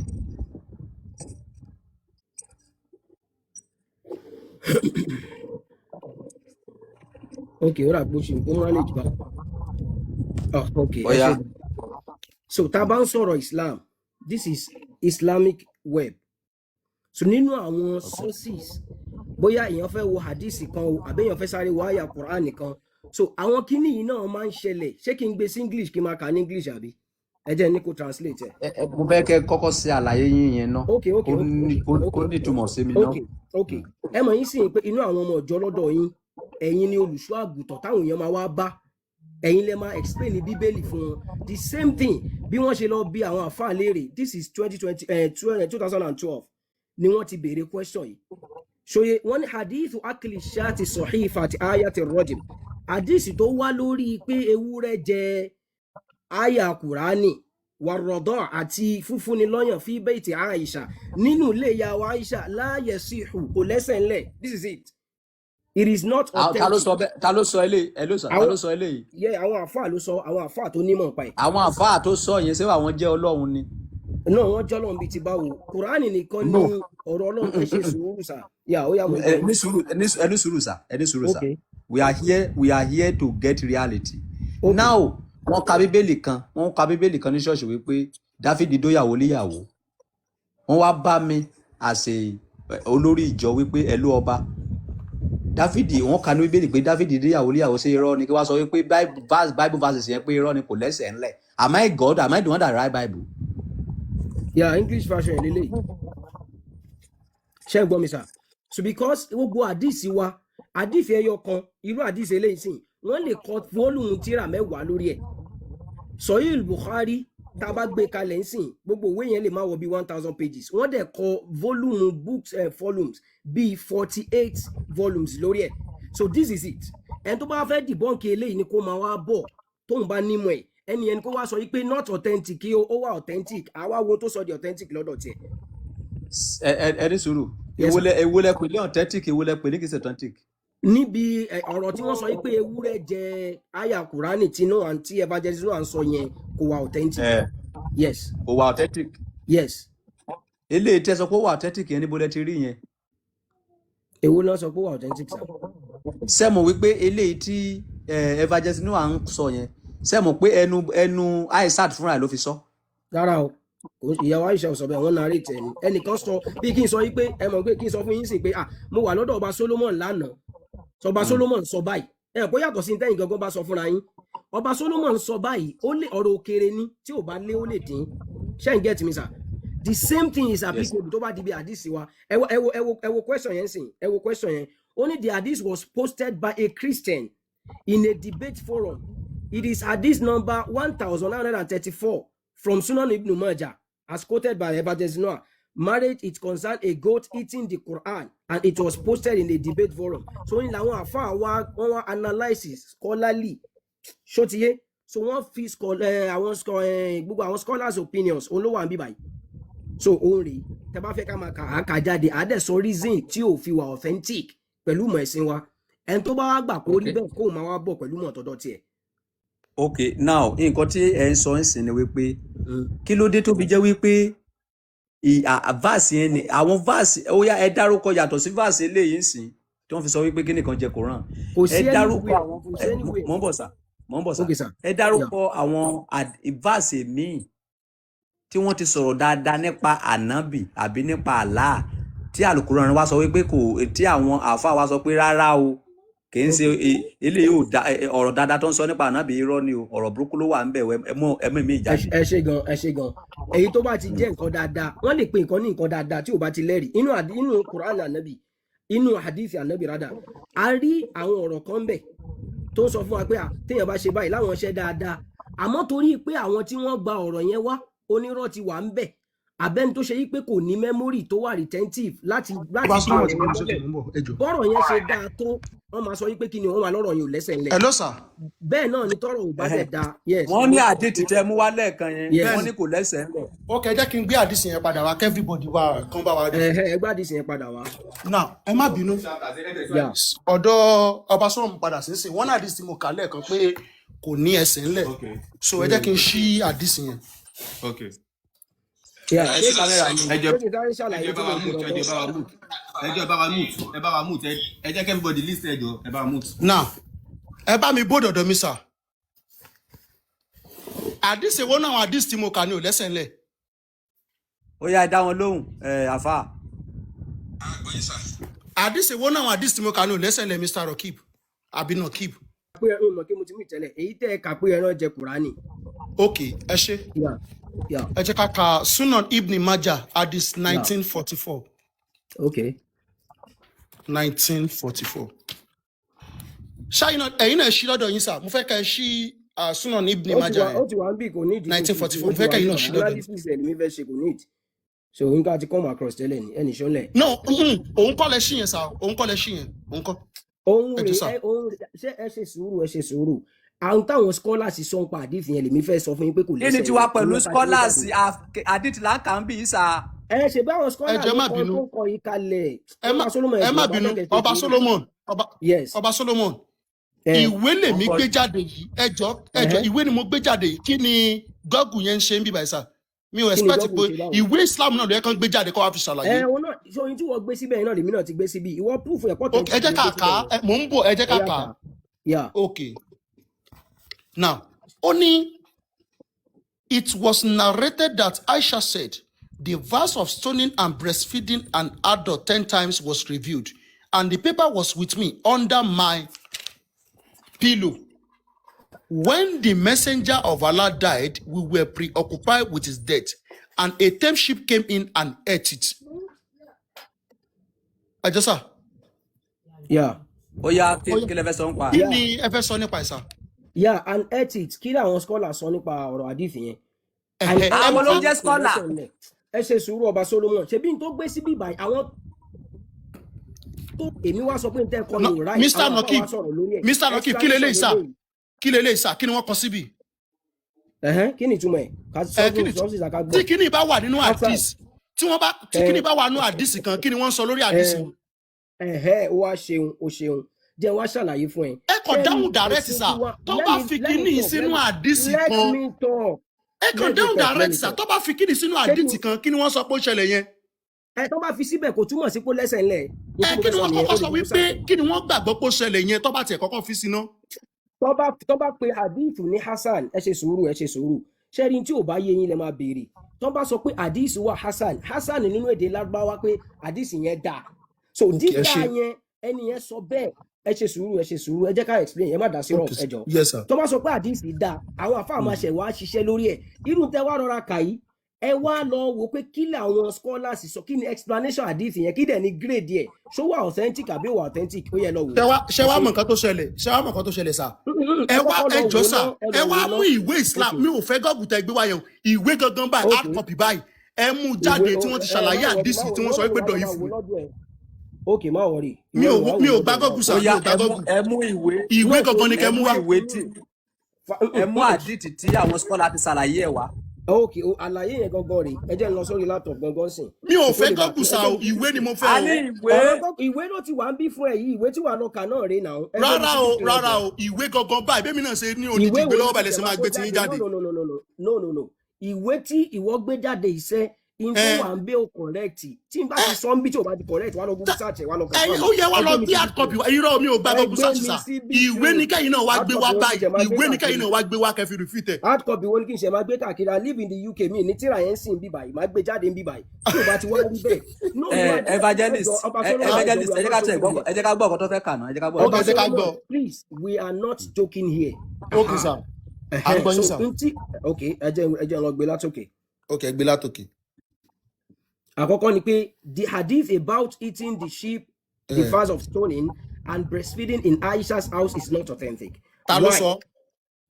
Ok ó rà gbóṣù ó manage bá. Ok ẹ ṣe. So tá a bá ń sọ̀rọ̀ Islam this is Islamic web. So nínú àwọn sources bóyá èèyàn fẹ́ wo hadith kan o àbí èèyàn fẹ́ sáré wo àyà Quran kan so àwọn kíní yìí náà máa ń ṣẹlẹ̀ ṣé kí n gbé sí English kí n máa kà ní English àbí. ẹ jẹ́ ní kó translate ẹ̀. mo fẹ́ kẹ́ kọ́kọ́ ṣe àlàyé yín yẹn náà ok ok kó ní ìtumọ̀ sí mi náà. ok ok ẹ mọ̀ yín sì pé inú àwọn ọmọ ọ̀jọ́ lọ́dọ̀ yín ẹ̀yin ni olùṣọ́ àgùntàn táwọn èèyàn máa wá bá ẹ̀yin lè máa explain ní bíbélì fún wọn the same thing bí wọ́n ṣe lọ bí àwọn àfáà léèrè this is 2012 ni wọ́n ti béèrè question yìí ṣòye wọ́n ní hadithu akili shati sọ̀hífà àti ayati rọ́jìm hadith tó wá lórí pé ewúrẹ́ jẹ aya kùránì wàrọ̀dọ̀ àti fúnfúnni lọ́yàn fi bayti Aisha nínú ilé ìyàwó Aisha la yasihu kò lẹ́sẹ̀ ńlẹ̀ this is it. It is not authentic. Ta ló sọ eléyìí? Ta ló sọ eléyìí? Yeah, àwọn àfáà ló sọ, àwọn àfáà tó nímọ̀ pa ẹ̀. Àwọn àfáà tó sọ yẹn ṣé àwọn jẹ́ Ọlọ́run ni? No, wọ́n jẹ́ Ọlọ́run bíi ti báwo. Kùránì nìkan ní ọ̀rọ̀ Ọlọ́run ẹ ṣe sùúrù sà. Ó yà mọ̀. Ẹni sùúrù sà. We are here to get reality. Okay. Now, wọ́n ka Bíbélì kan ní ṣọ́ọ̀ṣì wípé Dáfídì dóyàwó léyàwó. Wọ́n wá bá mi àṣẹ olórí ìjọ wípé ẹ ló ọba. Dáfídì wọ́n kà ní Bíbélì pé Dáfídì déyàwó léyàwó ṣe irọ́ ni kí wọ́n sọ wípé Bible verses yẹn pé irọ́ ni kò lẹ́sẹ̀ ńlẹ̀. Am I God? Am I the one that write Bible? Yeah, English version lele. Ṣé gbọ́ mi sà? So because gbogbo àdìsí wa àdìsí ẹyọ kan irú àdìsí eléyìí sìn wọ́n lè kọ fólùmù tírà mẹ́wàá lórí ẹ̀. Sahih Bukhari tá a bá gbé kalẹ̀ ńsìn gbogbo òwe yẹn lè má wọ bí 1000 pages wọ́n dẹ̀ kọ volume books volumes bí 48 volumes lórí ẹ̀. So this is it. Ẹni tó bá fẹ́ dìbọ́ǹkì eléyìí ni kó máa wá bọ̀ tóun bá nímọ̀ ẹ̀ ẹni kó wá sọ pé not authentic kí ó wà authentic àwa wo tó sọ di authentic lọ́dọ̀ tiẹ̀. Ẹni sùúrù ewúlẹ̀ pè ní authentic ewúlẹ̀ pè ní kìí ṣe authentic. Níbi ọ̀rọ̀ tí wọ́n sọ pé ewúrẹ́ jẹ àyà kùránì tí náà àǹtí evangelist náà ń sọ yẹn kò wà authentic. Yes. Kò wà authentic. Yes. Eléyìí tẹ́ sọ pé ó wà authentic yẹn níbo lẹ ti rí yẹn. Èwo náà sọ pé ó wà authentic sá. Sẹ́mo wípé eléyìí tí evangelist náà ń sọ yẹn sẹ́mo pé ẹnu Aisat fúnra ẹ̀ ló fi sọ. Rárá o ìyàwó Aisha sọ bẹ́ẹ̀ wọ́n narrate ẹni ẹnìkan sọ bí kí n sọ yí pé ẹ mọ̀ pé kí n sọ fún yín sì pé mo wà lọ́dọ̀ ọba Solomon lánàá ọba Solomon sọ báyìí ẹ kó yàtọ̀ sí tẹ́yìn gangan bá sọ fúnra yín ọba Solomon sọ báyìí ó lé ọ̀rọ̀ òkèrè ní tí ò bá lé ó lè dín ṣé ń get me sir the same thing is applicable tó bá di bí àdìsí wa ẹ wo question yẹn sìn ẹ wo question yẹn only the hadith was posted by a Christian in a debate forum it is hadith number 1934 from Sunan Ibn Majah as quoted by Evangelist Noah. Marriage, it concerned a goat eating the Quran and it was posted in a debate forum. So in làwọn àfáà wọ́n analysis scholarly ṣótiyé so wọ́n fi gbogbo àwọn scholars opinions olówó àbí báyìí. So òun rèé tẹ́ bá fẹ́ ká máa kà jáde àdẹ́sọ reason tí ò fi wà authentic pẹ̀lú mọ̀ ẹ̀sìn wa ẹni tó bá wá gbà kó rí bẹ́ẹ̀ kó máa wá bọ̀ pẹ̀lú mọ̀ tọ́dọ̀ tiẹ̀. Okay, now nǹkan tí ẹ ń sọ ń sìn ni wípé kí ló dé tó fi jẹ́ wípé verse yẹn ni àwọn verse ó yá ẹ dárúkọ yàtọ̀ sí verse eléyìí ń sìn tí wọ́n fi sọ wípé kíni kan jẹ Quran ẹ dárúkọ àwọn mọ̀ ń bọ̀ sá ẹ dárúkọ àwọn verse míì tí wọ́n ti sọ̀rọ̀ dáadáa nípa ànábì àbí nípa Allah tí Al-Quran wá sọ wípé tí àwọn àfa wá sọ pé rárá o kì í ṣe eléyìí ò ọ̀rọ̀ dáadáa tó ń sọ nípa ànábì irọ́ ni o ọ̀rọ̀ burúkú ló wà ń bẹ̀ ẹmú mi ìjáde. ẹ ṣe gan èyí tó bá ti jẹ́ nǹkan dáadáa wọ́n lè pe nǹkan ní nǹkan dáadáa tí ò bá ti lẹ́rìí inú Quran ànábì inú hadith ànábì rádà a rí àwọn ọ̀rọ̀ kan bẹ̀ tó ń sọ fún wa pé téèyàn bá ṣe báyìí láwọn ṣe dáadáa àmọ́ torí pé àwọn tí wọ́n gba ọ̀rọ̀ yẹn wá onírọ́ ti wà ń bẹ̀ abẹ́ni tó ṣe yí pé kò ní mẹ́mórì tó wà retentive láti bọ́rọ̀ yẹn ṣe dáa tó wọ́n máa sọ yí pé kí ni wọ́n máa lọ́rọ̀ yẹn ò lẹ́sẹ̀ ńlẹ̀. Hello sir. Bẹ́ẹ̀ náà ni tọ́rọ̀ ò bá bẹ̀ dáa. Wọ́n ní àdìtì tẹ mú wá lẹ́ẹ̀kan yẹn wọ́n ní kò lẹ́sẹ̀ ńlẹ̀. Ok, jẹ́ kí n gbé àdìsí yẹn padà wá kí everybody wá kan bá wa dé. Ẹ gbé àdìsí yẹn padà wá. Now ẹ má bínú ọ̀dọ̀ ọba Solomon padà sínsìn wọ́n náà àdìsí mo kà lẹ́ẹ̀kan pé kò ní ẹsẹ̀ ńlẹ̀ so ẹ jẹ́ kí n ṣí àdìsí yẹn. Okay. Ẹ jẹ́ kí everybody listen ẹjọ́ ẹ bá wa mute. Now ẹ bá mi bó dọ̀dọ̀ mi sà àdìsí wo náà àdìsí tí mo kà ní ò lẹ́sẹ̀ ńlẹ̀. Ó yá ẹ dá wọn lóhùn àfà. Àdìsí wo náà àdìsí tí mo kà ní ò lẹ́sẹ̀ ńlẹ̀ Mr. Rokib àbí Nokib. pé ẹ mọ̀ kí mo ti mú ìtẹ́lẹ̀ èyí tẹ́ ẹ kà pé ẹran jẹ Kùránì Okay, ẹ ṣé. Yeah. Ẹ jẹ́ ká ka Sunan Ibn Majah hadith 1944. Okay. 1944. Ẹ̀yin náà ṣí lọ́dọ̀ yín sà, mo fẹ́ ká ẹ ṣí Sunan Ibn Majah Ó ti wà ń bí kò ní ìdí. 1944, mo fẹ́ ká ẹ̀yin náà ṣí lọ́dọ̀ yín. Analysis ẹ̀ ni mi fẹ́ ṣe kò ní ìdí. So nǹkan ti come across tẹ́lẹ̀ ni ẹnì ṣọ́lẹ̀. No, òun kọ́ lẹ ṣí yẹn sà, òun kọ́ lẹ ṣí yẹn, òun kọ́. Òun rè ṣé ẹ ṣe sùúrù. Àwọn táwọn scholars sọ ń pa àdìsí yẹn lèmi fẹ́ sọ fún yín pé kò lẹ́sẹ̀. Kí ni tiwa pẹ̀lú scholars àdìtì láǹkà ń bí yìí sà? Ẹ ṣe bí àwọn scholars Ẹ má bínú. tó kọ yìí kalẹ̀. Ẹ má bínú, Ọba Solomon. Ọba Solomon. Ìwé lèmi gbé jáde yìí, ẹjọ́ ìwé ni mo gbé jáde yìí, kí ni Google yẹn ń ṣe ń bí báyìí sà? Mi ò expect pé ìwé Islam náà ló yẹ kán gbé jáde kó wá fi ṣàlàyé. Òun náà ṣoyin tí wọ́n gbé síbẹ̀ náà lèmi náà ti gbé síbi. Ìwọ proof ẹ̀kọ́ tó ń ẹ jẹ́ ká kà á, mò ń bọ̀, ẹ jẹ́ ká kà á. Yeah. Okay. Now, only it was narrated that Aisha said, the verse of stoning and breastfeeding an adult 10 times was reviewed, and the paper was with me under my pillow. When the messenger of Allah died, we were preoccupied with his death, and a tame sheep came in and ate it. Ajasa. Yeah. Ó yá kí lẹ fẹ́ sọ nípa. Kí ni ẹ fẹ́ sọ nípa ìsà? Yeah, and ethics kí làwọn scholars sọ nípa ọ̀rọ̀ àdìsí yẹn. Àwọn ló jẹ́ scholar. Ẹ ṣe sùúrù Ọba Solomon ṣebí n tó gbé síbí báyìí àwọn tó èmi wá sọ pé n tẹ́ kọ́ ní òráì. Mr. Noki kí lè sà? Kí lè sà? Kí ni wọ́n kọ síbí? Kí ni ìtumọ̀ ẹ̀? Tí kíní bá wà nínú àdìs, tí kíní bá wà nínú àdìs kan, kí ni wọ́n sọ lórí àdìs? Ó wá ṣeun, ó ṣeun. Jẹ́ wá ṣàlàyé fún ẹ. Ẹ kàn dáhùn direct sà, tó bá fi kíní sínú àdìsí kan. Ẹ kàn dáhùn direct sà, tó bá fi kíní sínú àdìsí kan, kí ni wọ́n sọ pé ó ṣẹlẹ̀ yẹn? Tó bá fi síbẹ̀ kò túmọ̀ sí pé lẹ́sẹ̀ ńlẹ̀. Kí ni wọ́n kọ́kọ́ sọ wípé kí ni wọ́n gbàgbọ́ pé ó ṣẹlẹ̀ yẹn tó bá tiẹ̀ kọ́kọ́ fi sí náà? Tó bá pe hadith ní Hasan, ẹ ṣe sùúrù. Ṣẹ́rin tí ò bá yé yín lẹ máa béèrè. Tó bá sọ pé hadith wà Hasan nínú èdè Lárúbáwá pé hadith yẹn dà. So dídá yẹn ẹni yẹn sọ bẹ́ẹ̀. Ẹ ṣe sùúrù ẹ jẹ́ ká explain ẹ má dá sí rọ ẹjọ́. Yes sir. Tó bá sọ pé àdìsí dá àwọn àfáà máa ṣẹ̀ wá ṣiṣẹ́ lórí ẹ̀ irú tẹ wá rọra kà yìí ẹ wá lọ wò pé kí làwọn scholars sọ kí ni explanation àdìsí yẹn kí dẹ̀ ni grade yẹ ṣó wà authentic àbí wà authentic ó yẹ lọ wò. ṣé wàá mọ̀ nǹkan tó ṣẹlẹ̀ sà. ẹ wá ẹjọ́ sà ẹ wá mú ìwé Islam mi ò fẹ́ gọ́ọ̀gù tẹ gbé wá yẹn ìwé gangan báyìí hard copy báyìí ẹ mú jáde tí wọ́n ti ṣàlàyé àdìsí tí wọ́n sọ pé dọ̀ yìí fún. Okay, má worry. Mi ò gbà gọ́gù sà, mi ò gbà gọ́gù. Ẹ mú ìwé gangan ni kẹ́ mú wá. Ẹ mú àdìtì tí àwọn scholar ti ṣàlàyé ẹ̀ wá. Okay, àlàyé yẹn gangan rè ẹ jẹ́ n lọ sórí laptop gangan sìn. Mi ò fẹ́ gọ́gù sà o, ìwé ni mo fẹ́ o. A ní ìwé ló ti wà ń bí fún ẹ yìí, ìwé tí wà lọ́kà náà rè náà. Rárá o, ìwé gangan báyìí, bẹ́ẹ̀ mi náà ṣe ní odidi ìgbé lọ́wọ́ balẹ̀ ṣe máa gbé tí yín jáde. No. Ìwé tí ìwọ gbé jáde iṣẹ́ into wà ń bẹ́ ò correct tí n bá ti sọ ń bí tí o bá ti correct wà lọ Google search wà lọ kàn. Ó yẹ wá lọ bí hard copy irọ́ mi ò gba Google search sà. Ìwé ní kẹ́yìn náà wá gbé wá báyìí. Ìwé ní kẹ́yìn náà wá gbé wá kẹfì refit ẹ̀. Hard copy wo ni kí n ṣe máa gbé káàkiri I live in the UK mi ní tíra yẹn sì ń bí báyìí máa gbé jáde ń bí báyìí tí o bá ti wá rí bẹ́ẹ̀. Evangelist ẹ jẹ́ ká gbọ́ ọ̀kan tó fẹ́ kà náà ẹ jẹ́ ká gbọ́. Please, we are not joking here. Okay sir. Àgbọ̀yìn sà. Okay, ẹ jẹ́ lọ gbé látòkè. Okay, gbé látòkè. Àkọ́kọ́ ni pé the hadith about eating the sheep, the verse of stoning and breastfeeding in Aisha's house is not authentic. Ta ló sọ?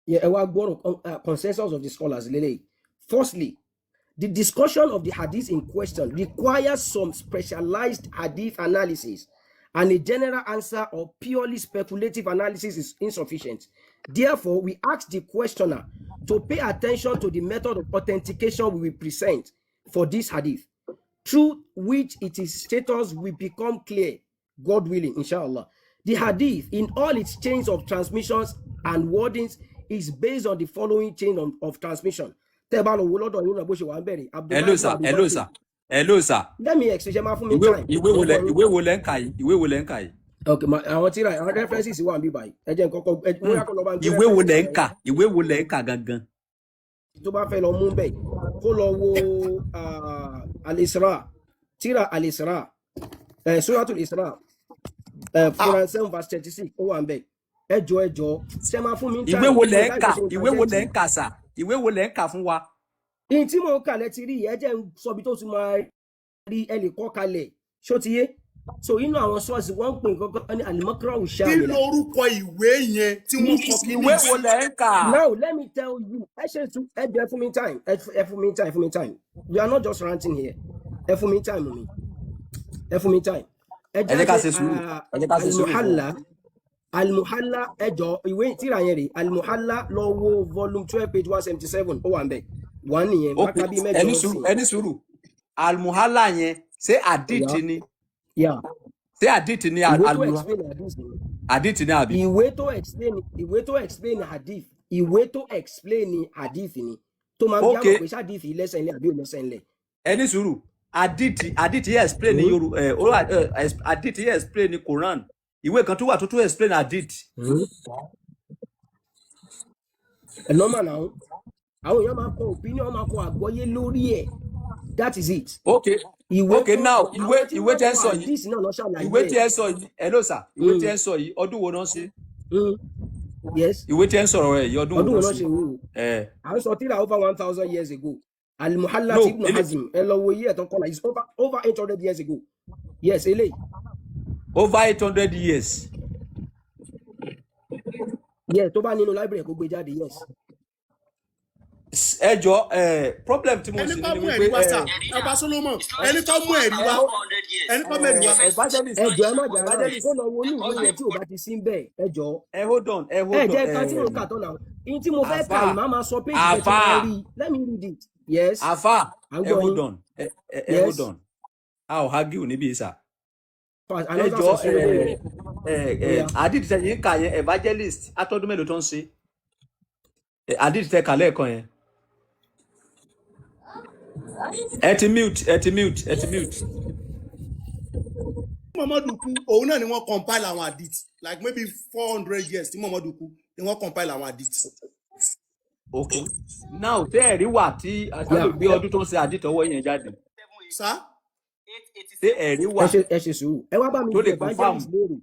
Yeah, ẹ wá gbọ́rọ̀ consensus of the scholars lélẹ́yìí. Firstly, the discussion of the hadith in question requires some specialized hadith analysis, and a general answer or purely speculative analysis is insufficient. Therefore, we ask the questioner to pay attention to the method of authentication we will present for this hadith, through which its status will become clear, God willing, inshallah. The hadith, in all its chains of transmissions and wordings, is based on the following chain of transmission. Hello, sir. Let me explain for me time. Ìwé wo lẹ́ ń kà yìí? Okay, àwọn tíra àwọn references wà níbí báyìí. Ẹ jẹ́ nǹkan kan ìwé wo lẹ́ ń kà gangan? Tó bá fẹ́ lọ mú bẹ́ẹ̀ kó lọ wo Al-Isra, tíra Al-Isra, Suratul Isra, Quran 7 verse 36 ó wà níbẹ̀. Ẹjọ́ ṣe máa fún mi time. Ìwé wo lẹ́ ń kà sà? ìwé wo lẹ ń kà fún wa. ìyìn tí mò ń kà lẹ́tí rí ẹ jẹ́ ń sọ bí tó ti máa rí ẹ lè kọ́ kalẹ̀ ṣó ti yé so inú àwọn sọ́ọ̀sì wọ́n ń pè nǹkan ní alimọ́kírà kí òṣàmìlà. lorúkọ ìwé yẹn tí wọ́n kọ kí ìwé wo lẹ ń kà. now let me tell you ẹ ṣe tún ẹ jẹ́ fún mi time ẹ fún mi time ẹ fún mi time we are not just ranting here ẹ fún mi time mi ẹ fún mi time. ẹ jẹ́ ká ṣe sùúrù ẹ jẹ́ ká ṣe sùúrù. alimuhala ẹjọ ìwé tíra yẹn rè alimuhala lọ wo volume 12 page 177 ó wà ń bẹ wà nìyẹn mákàbí mẹ́jọ ẹni sùúrù alimuhala yẹn ṣé àdìtì ni ṣé àdìtì ni àdìtì ni àbí. ìwé tó explain hadith ìwé tó explain hadith ni tó máa ń bí àwọn pèsè hadith lẹ́sẹ̀ ńlẹ̀ àbí òlẹ́sẹ̀ ńlẹ̀. ẹni sùúrù àdìtì yẹn explain ní yorùbá àdìtì yẹn explain ní Quran ìwé kan tó wà tó tó explain hadith. ẹ normal náà àwọn èèyàn máa kọ opinion máa kọ àgbọ́yé lórí ẹ̀ that is it. okay now ìwé tí ẹ ń sọ yìí ìwé tí ẹ ń sọ yìí hello sir ìwé tí ẹ ń sọ yìí ọdún wo náà ṣe. yes ìwé tí ẹ ń sọ̀rọ̀ rẹ̀ yìí ọdún wo náà ṣe. à ń sọ tíra over 1000 years ago alimuhala ibn hazim ẹ lọ wo iye ẹ̀tọ́ kọ́lá is over 800 years ago yes eléyìí. over 800 years. yes tó bá nínú library kó gbé jáde yes. ẹ jọ problem tí mo sì ní ni wípé ọba Solomon ẹni tó mú ẹ̀rí wá ẹni tó mú ẹ̀rí wá. ẹ jọ ẹ má jà rárá kó lọ wo ní ìwé yẹn tí ò bá ti sí bẹ́ẹ̀ ẹ jọ. hold on ẹ jẹ́ ká tí mo kà tán náà ihun tí mo fẹ́ kà yìí máa sọ pé ìgbẹ́ tí mo rí let me read it yes. afa hold on hold on a ò argue níbi ìsà. ẹ jọ àdìtì tẹ yín kà yẹn evangelist atọ́dún mélòó tó ń ṣe àdìtì tẹ kà lẹ́ẹ̀kan yẹn. ẹ ti mute. Muhammadu kú òun náà ni wọ́n compile àwọn hadith like maybe 400 years tí Muhammadu kú ni wọ́n compile àwọn hadith. okay now tẹ́ ẹ̀rí wà tí àgbègbè ọdún tó ń ṣe àdìtì ọwọ́ yẹn jáde. sá. tẹ́ ẹ̀rí wà ẹ ṣe sùúrù ẹ wá bá mi bí evangelist léèrè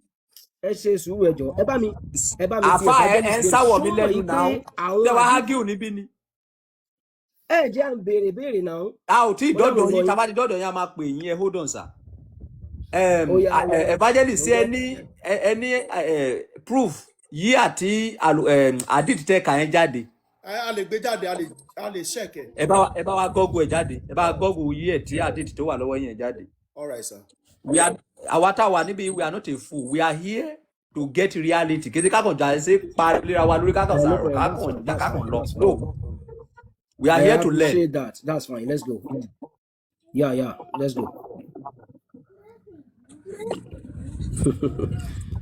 ẹ ṣe sùúrù ẹ jọ ẹ bá mi àfa ẹ ń sáwọ̀ mi lẹ́nu náà tẹ́ wàá hágìl níbí ni. ẹ jẹ́ à ń béèrè náà. a ò tí ì dọ́dọ̀ yín tá a bá ti dọ́dọ̀ yín a máa pè yín ẹ hold on sir. evangelist ẹni proof yí àti àdìtì tẹ́ kà yẹn jáde. a lè gbé jáde a lè ṣẹ̀kẹ̀. ẹ bá wa gọ́gù ẹ̀ jáde ẹ bá wa gọ́gù yí ẹ̀ tí àdìtì tó wà lọ́wọ́ yín ẹ̀ jáde. all right sir. àwa tá a wà níbí we are not a fool we are here to get reality kí ẹ ti kákan jà ẹ ṣe paríra wa lórí kákan sàrò kákan lọ no. We are here to learn. Say that. That's fine. Let's go. Yeah. Let's go.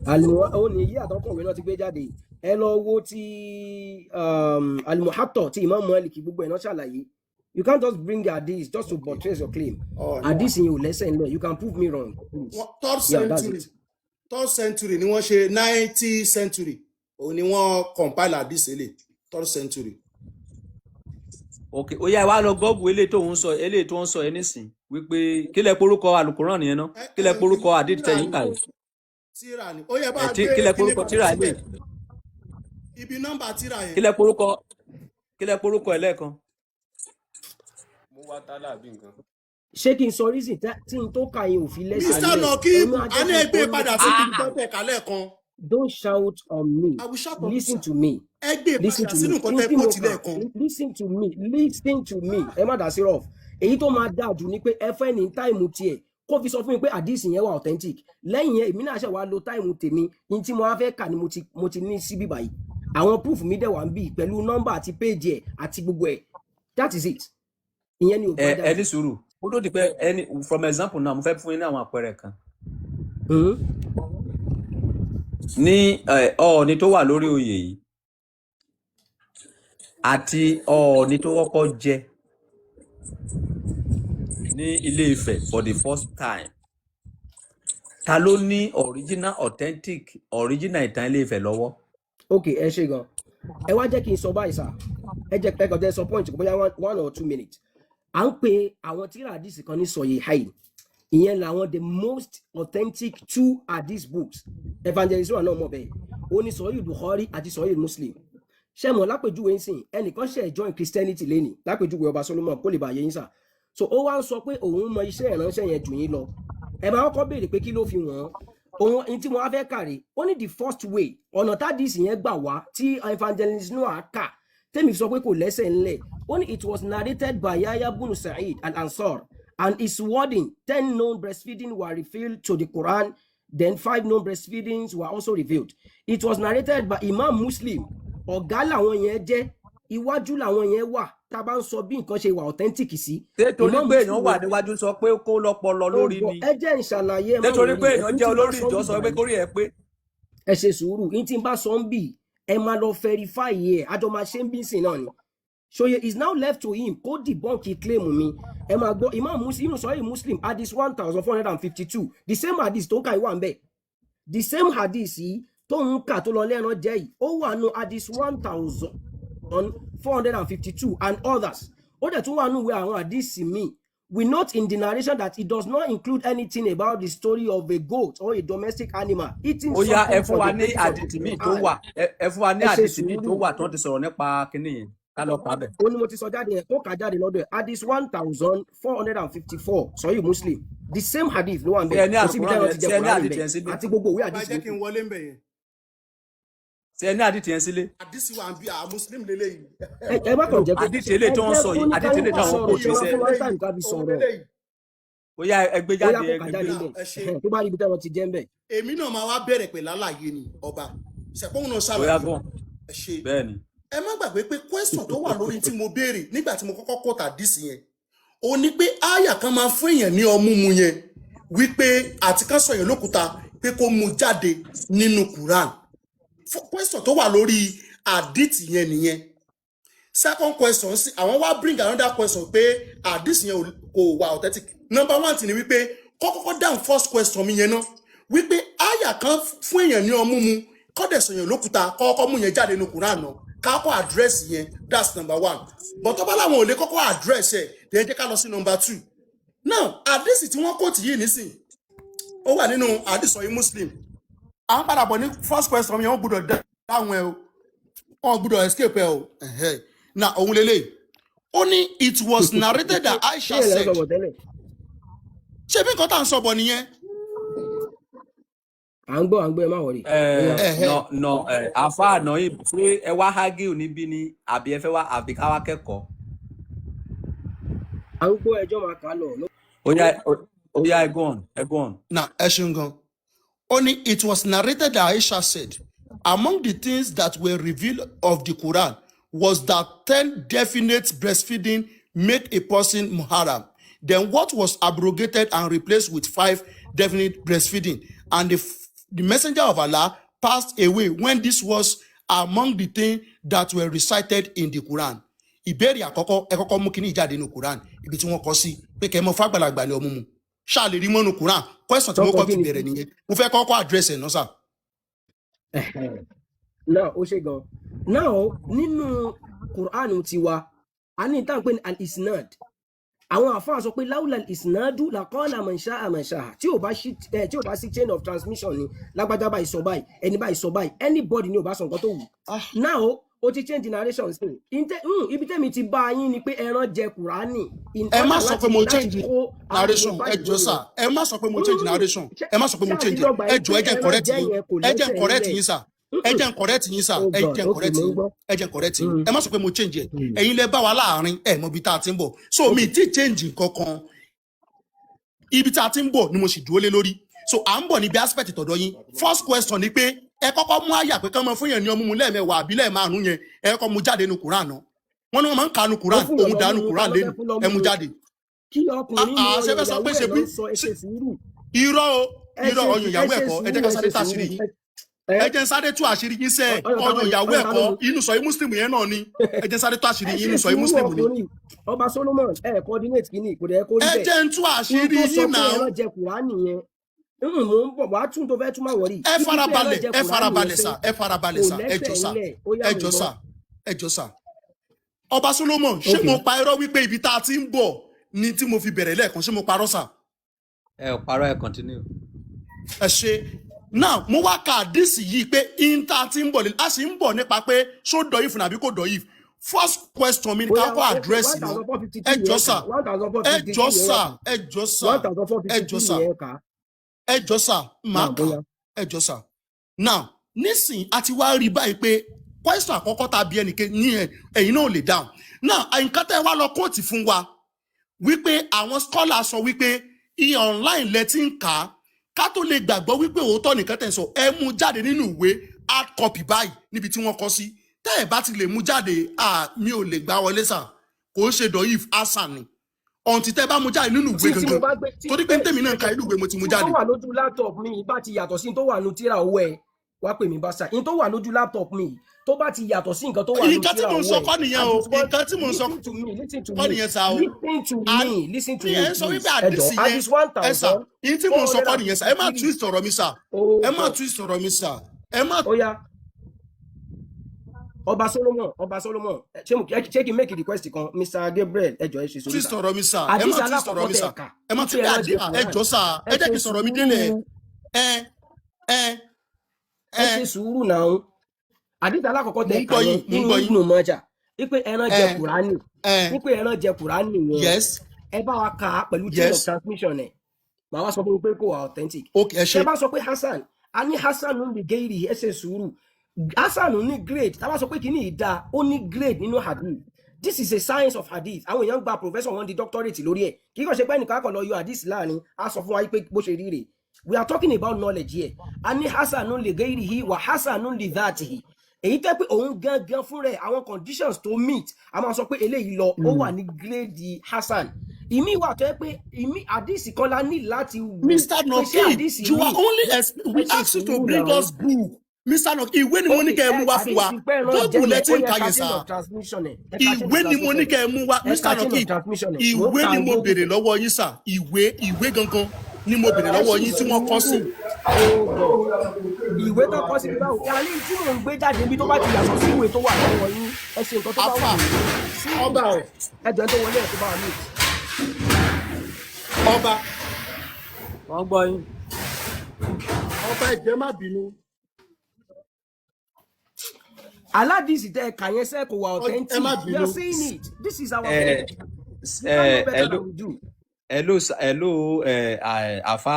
Ó ní yí àtọkùnrin náà ti gbé jáde. Ẹ lọ wo ti Al-Muhatta tí Imam Malik gbogbo ẹ̀ náà ṣàlàyé. You can't just bring hadith just to buttress your claim. Hadith yẹn ò lẹ́sẹ̀ ńlẹ̀. You can prove me wrong. Third century ni wọ́n ṣe 90th century. Òun ni wọ́n compile hadith eléyìí. 3rd century. Okay, ó yá wá lọ gọ́ọ̀gù eléyìí tó ń sọ ẹ nísìn wípé kí lẹ porúkọ Al-Qur'an yẹn náà kí lẹ porúkọ àdìtì tẹ̀yìn kàwé. Tíra ni ó yẹ bá gbé kí lẹ porúkọ tíra ilé. ibi nọ́mbà tíra yẹn. kí lẹ porúkọ ẹ lẹ́ẹ̀kan. mo wá tálà bí nǹkan. ṣé kí n sọ reason tí n tó ka yẹn ò fi lẹ́sẹ̀ Mr. Nokim a ní ẹgbẹ́ padà sí ibi tó tẹ̀ kálẹ̀ kan. Don't shout on me. Listen to me. Listen to me. Listen to me. Listen to me. Ẹ má dá sí rough. Èyí tó máa dáa jù ni pé ẹ fẹ́ ní táìmù tiẹ̀ kó fi sọ fún mi pé àdìsí yẹn wà authentic. Lẹ́yìn yẹn èmi náà ṣe wá lo táìmù tèmi ní tí mo wá fẹ́ kà ni mo ti ní síbí báyìí. Àwọn proof mi dẹ̀ wà ń bì pẹ̀lú nọ́mbà àti péèjì ẹ̀ àti gbogbo ẹ̀. That is it. Ìyẹn ni ò bá dáa. Ẹ ní sùúrù. Ó tó di pé from example náà mo fẹ́ fún yín ní àwọn àpẹẹrẹ kan. Ní Ọọ̀ni tó wà lórí oyè yìí àti Ọọ̀ni tó kọ́kọ́ jẹ ní Ilé Ifẹ̀ for the first time ta ló ní original ìtàn Ilé Ifẹ̀ lọ́wọ́. Ok, ẹ ṣe gan ẹ wá jẹ́ kí n sọ báyìí sá ẹ jẹ́ pẹ́kọ̀ tẹ́ sọ point kò bóyá 1 or 2 minutes à ń pe àwọn tíra àdìsí kan ní sọ̀yẹ̀ haid ìyẹn làwọn the most authentic 2 hadith books evangelist wa náà mọ̀ bẹ́ẹ̀ ó ní sọ̀yẹ̀ Bukhari àti sọ̀yẹ̀ Muslim ṣé mọ̀ lápèjúwe ń sìn ẹnìkan ṣe join Christianity lẹ́nìí lápèjúwe ọba Solomon kó lè bàyẹ̀ yín sà so ó wá ń sọ pé òun mọ iṣẹ́ ìránṣẹ́ yẹn jù yín lọ ẹ máa kọ́kọ́ béèrè pé kí ló fi wọ́n òun ní tí mo wá fẹ́ kàrí ó ní the first way ọ̀nà tádìsì yẹn gbà wá tí evangelist Noah kà tẹ́mi sọ pé kò lẹ́sẹ̀ ńlẹ̀ ó ní it was narrated by Yahya bin Sa'id al-Ansar and his wording 10 known breastfeeding were revealed to the Quran then 5 known breastfeedings were also revealed it was narrated by Imam Muslim ọ̀gá làwọn yẹn jẹ́ iwájú làwọn yẹn wà tá a bá ń sọ bí nǹkan ṣe wà authentic sí. nítorí pé èèyàn wà níwájú sọ pé kó lọ́pọlọ lórí ni. ẹ jẹ́ ìṣàlàyé ẹ má nítorí pé èèyàn jẹ́ olórí ìjọ sọ pé kórìí ẹ pé. ẹ ṣe sùúrù ní tí n bá sọ ń bì ẹ máa lọ verify yẹ àjọ máa ṣe ń bí sìn náà ni. Soye is now left to him kó debunk claim mi ẹ máa gbọ́ Imam Muslim sọ́yìn Muslim hadith 1452 the same hadith tó ń ka ìwà ń bẹ̀ the same hadith yìí tó ń kà tó lọ lẹ́ran jẹ́ yìí ó wà nù hadith 1452 and others ó dẹ̀ tún wà nù wẹ àwọn hadith mi we note in the narration that it does not include anything about the story of a goat or a domestic animal eating something. Ó yá ẹ fún wa ní hadith mi tó wà ẹ fún wa ní hadith mi tó wà tó ti sọ̀rọ̀ nípa kinní yẹn ká lọ pa bẹ̀. ó ní mo ti sọ jáde yẹn ó kà jáde lọ́dọ̀ ẹ̀ hadith 1454 sọ́yìn Muslim the same hadith ló wà ń bẹ̀ kò síbi tẹ́wọ́n ti jẹ́ kúrò níbẹ̀ àti gbogbo òwe hadith. jẹ́ kí n wọlé ń bẹ̀ yẹn. ṣe ní hadith yẹn sílé. hadith wa ń bí a Muslim lélẹ́yìn. ẹ má kàn jẹ́ pé hadith eléyìí tó ń sọ yìí hadith eléyìí tó ń kó tó ṣe. ó yá ẹgbẹ́ jáde ẹgbẹ́ tó bá rí ibi tẹ́wọ́n ti jẹ́ ń bẹ̀. èmi náà máa wá bẹ̀rẹ̀ pẹ̀lú àlàyé ni ọba ṣẹ̀pọ̀n náà ṣàlàyé ẹ ṣe bẹ́ẹ̀ni. ẹ má gbàgbé pé question tó wà lórí tí mo béèrè nígbà tí mo kọ́kọ́ kọ́ tàdísì yẹn ó ní pé àyà kan máa fún èèyàn ní ọmú mu yẹn wípé àti ká sọ yẹn lókùúta pé kó mu jáde nínú Quran question tó wà lórí àdìtì yẹn nìyẹn second question sí àwọn wá bring another question pé àdìsì yẹn kò wà authentic number one ti ni wípé kọ́kọ́kọ́ down first question mi yẹn náà wípé àyà kan fún èèyàn ní ọmú mu kọ́dẹ̀ sọ yẹn lókùúta kọ́kọ́ mú yẹn jáde nínú Quran náà kákọ́ àdírẹ́sì yẹn that's number one but tọ́ba làwọn ò lè kọ́kọ́ àdírẹ́sì ẹ̀ dẹ̀ jẹ́ ká lọ sí number two now àdísì tí wọ́n kóòtù yìí nísìn ó wà nínú àdísọ̀ yìí Muslim àwọn padà bọ̀ ní first question yẹn wọ́n gbọ́dọ̀ dáhùn ẹ o wọ́n gbọ́dọ̀ escape ẹ o na òun lélẹ̀ ó ní it was narrated that Aisha said ṣé bí nǹkan tá à ń sọ bọ̀ nìyẹn. à ń gbọ́ ẹ má wọrí. àfa àná yìí pé ẹ wá hágìl níbí ni àbí ẹ fẹ́ wá àbí ká wá kẹ́kọ̀ọ́. à ń gbọ́ ẹjọ́ máa kà á lọ. ó yá ẹ go on. na ẹ ṣeun gan ó ní it was narrated that Aisha said among the things that were revealed of the Quran was that 10 definite breastfeeding make a person muharram then what was abrogated and replaced with 5 definite breastfeeding and the messenger of Allah passed away when this was among the things that were recited in the Quran. Ìbéèrè àkọ́kọ́ ẹ kọ́kọ́ mú kíní ìjáde nínú Quran ibi tí wọ́n kọ sí pé kẹ́ mọ́ fàgbàlagbà ní ọmú mu ṣáà lè rí mọ́nú Quran question tí mo kọ́ fi bẹ̀rẹ̀ nìyẹn mo fẹ́ kọ́kọ́ address ẹ̀ náà sà. náà ó ṣe gan náà nínú Quran tiwa a ní ìtàn pé ní al-isnad àwọn àfáà sọ pé láwùlà ìsìnàdù làkọ́ọ̀là mọ̀ṣá àmọ̀ṣá tí ò bá sí chain of transmission ni lágbájá báyìí sọ báyìí ẹni báyìí sọ báyìí anybody ni ò bá sọ nǹkan tó wù. now o ti change narration sí ibi tẹ́mi ti bá yín ni pé ẹran jẹ Kùránì. ẹ má sọ pé mo change narration ẹ jọ sà ẹ má sọ pé mo change narration ẹ má sọ pé mo change ẹ jọ ẹ jẹ́ correct yín ẹ jẹ́ correct yín sà ẹ jẹ́ correct yín sà ẹ jẹ́ correct yín ẹ jẹ́ correct yín ẹ má sọ pé mo change ẹ ẹ̀yin lẹ bá wa láàrin ẹ mọ̀ ibi tá a ti ń bọ̀ so mi ti change kankan ibi tá a ti ń bọ̀ ni mo sì dúró lé lórí so à ń bọ̀ níbi aspect tọ̀dọ̀ yín first question ni pé ẹ kọ́kọ́ mú àyà pé kán mọ fún yẹn ní ọmú mu lẹ́ẹ̀mẹwàá àbí lẹ́ẹ̀márùn yẹn ẹ kọ́kọ́ mú jáde nu Quran náà wọ́n ní wọ́n máa ń kanu Quran òun dànù Quran lẹ́nu ẹ mú jáde. ṣe fẹ́ sọ pé ṣe bí irọ́ ọyàn ìyàwó ẹ̀kọ́ ẹ jẹ́ ká sáré tàṣírí yín ẹ jẹ́ sáré tú àṣírí yín sẹ́ ọyàn ìyàwó ẹ̀kọ́ inú sọ yín Muslim yẹn náà ni ẹ jẹ́ sáré tú àṣírí yín inú sọ yín Muslim ni. ọba Solomon coordinate kìíní kò dẹ̀ kó rí bẹ́ẹ̀ ẹ jẹ́ ń tú àṣírí yín náà. ẹ farabalẹ̀ sà ẹ jọ sà ọba Solomon ṣé mo pa irọ́ wípé ibi tá a ti ń bọ̀ ni tí mo fi bẹ̀rẹ̀ lẹ́ẹ̀kan ṣé mo parọ́ sà. ẹ ò parọ́ ẹ continue. ẹ ṣe now mo wá ka àdìsí yìí pé inter ti ń bọ̀ a sì ń bọ̀ nípa pé ṣó dọ̀yìf nàbí kò dọ̀yìf first question mi ni ká kọ́ àdírẹ́sì náà ẹ jọ sà máa kà ẹ jọ sà now nísìnyí a ti wá rí báyìí pé question àkọ́kọ́ tá a bí ẹnìkan ní ẹ̀yin náà lè dáhùn now àyìnká tẹ́ wá lọ kóòtù fún wa wípé àwọn scholar sọ wípé iye online lẹ ti ń kà á ká tó lè gbàgbọ́ wípé òótọ́ nìkan tẹ̀ ń sọ ẹ mú jáde nínú ìwé hard copy báyìí níbi tí wọ́n kọ sí tẹ́ ẹ̀ bá ti lè mú jáde mi ò lè gbá wọlé sà kò ń ṣe dọ̀yìf hasan ni ọ̀ǹtí tẹ́ bá mú jáde nínú ìwé gangan torí pé tèmi náà ka inú ìwé mo ti mú jáde. tó wà lójú laptop mi bá ti yàtọ̀ sí tó wà nínú tíra owó ẹ̀ wá pè mí bá sà in tó wà lójú laptop mi tó bá ti yàtọ̀ sí nǹkan tó wà lójú tíra owó ẹ̀. nǹkan tí mò ń sọ kọ́ nìyẹn o nǹkan tí mò ń sọ kọ́ nìyẹn sà o. listen to me ẹ sọ wípé àdìsí yẹn ẹ sà yín tí mò ń sọ kọ́ nìyẹn sà ẹ má twist ọ̀rọ̀ mi sà ẹ má twist ọ̀rọ̀ mi sà ẹ má. Ọba Solomon ṣé kí n make request kan Mr. Gabriel ẹjọ ẹ ṣe sórí twist ọ̀rọ̀ mi sà ẹ má twist ọ̀rọ̀ mi sà ẹ má twist ẹjọ sà ẹ jẹ́ kí sọ̀rọ̀ mi délẹ̀ ẹ ṣe sùúrù náà àdìsí alákọ̀ọ́kọ́ tẹ kà yẹn nínú mọ́jà wípé ẹran jẹ kùránì wípé ẹran jẹ kùránì yẹn ẹ bá wa kà á pẹ̀lú chain of transmission ẹ̀ màá wá sọ fún mi pé kò wà authentic ẹ bá sọ pé Hasan a ní Hasan ń lè géèrè ẹ ṣe sùúrù Hasan ní grade tá a bá sọ pé kí ni ìdá ó ní grade nínú hadith this is a science of hadith àwọn èèyàn gba professor wọn di doctorate lórí ẹ̀ kí kò ṣe pé ẹnìkan kò lọ yọ hadith láàrin a sọ fún wa pé bó ṣe rí rè we are talking about knowledge here a ní Hasan lè géèrè wà Hasan lè dhatihi èyí tẹ́ pé òun gangan fún rẹ̀ àwọn conditions tó meet a máa sọ pé eléyìí lọ ó wà ní grade Hasan ìmí wà tó yẹ pé ìmí àdìsí kan la ní láti wò. Mr. Nokib you are only we ask you to bring us book Mr. Nokib ìwé ni mo ní kẹ́ ẹ mú wá fún wa bọ́ọ̀bù lẹ́tí ń kàyè sá ìwé ni mo ní kẹ́ ẹ mú wá Mr. Nokib ìwé ni mo béèrè lọ́wọ́ yín sá ìwé gangan ni mo béèrè lọ́wọ́ yín tí wọ́n kọ́ sí. ìwé tó kọ́ sí báwo kí a ní tí mò ń gbé jáde níbi tó bá ti yàtọ̀ sí ìwé tó wà lọ́wọ́ yín ẹ ṣe nǹkan tó bá wà sí ọba ẹjọ́ tó wọlé ẹ̀ tó bá wà ní ọba wọ́n gbọ́ yín. ọba ẹ̀jẹ̀ má bínú. aládìsí tẹ ẹ̀ka yẹn sẹ́ kò wà authentic we are saying it this is our hello afa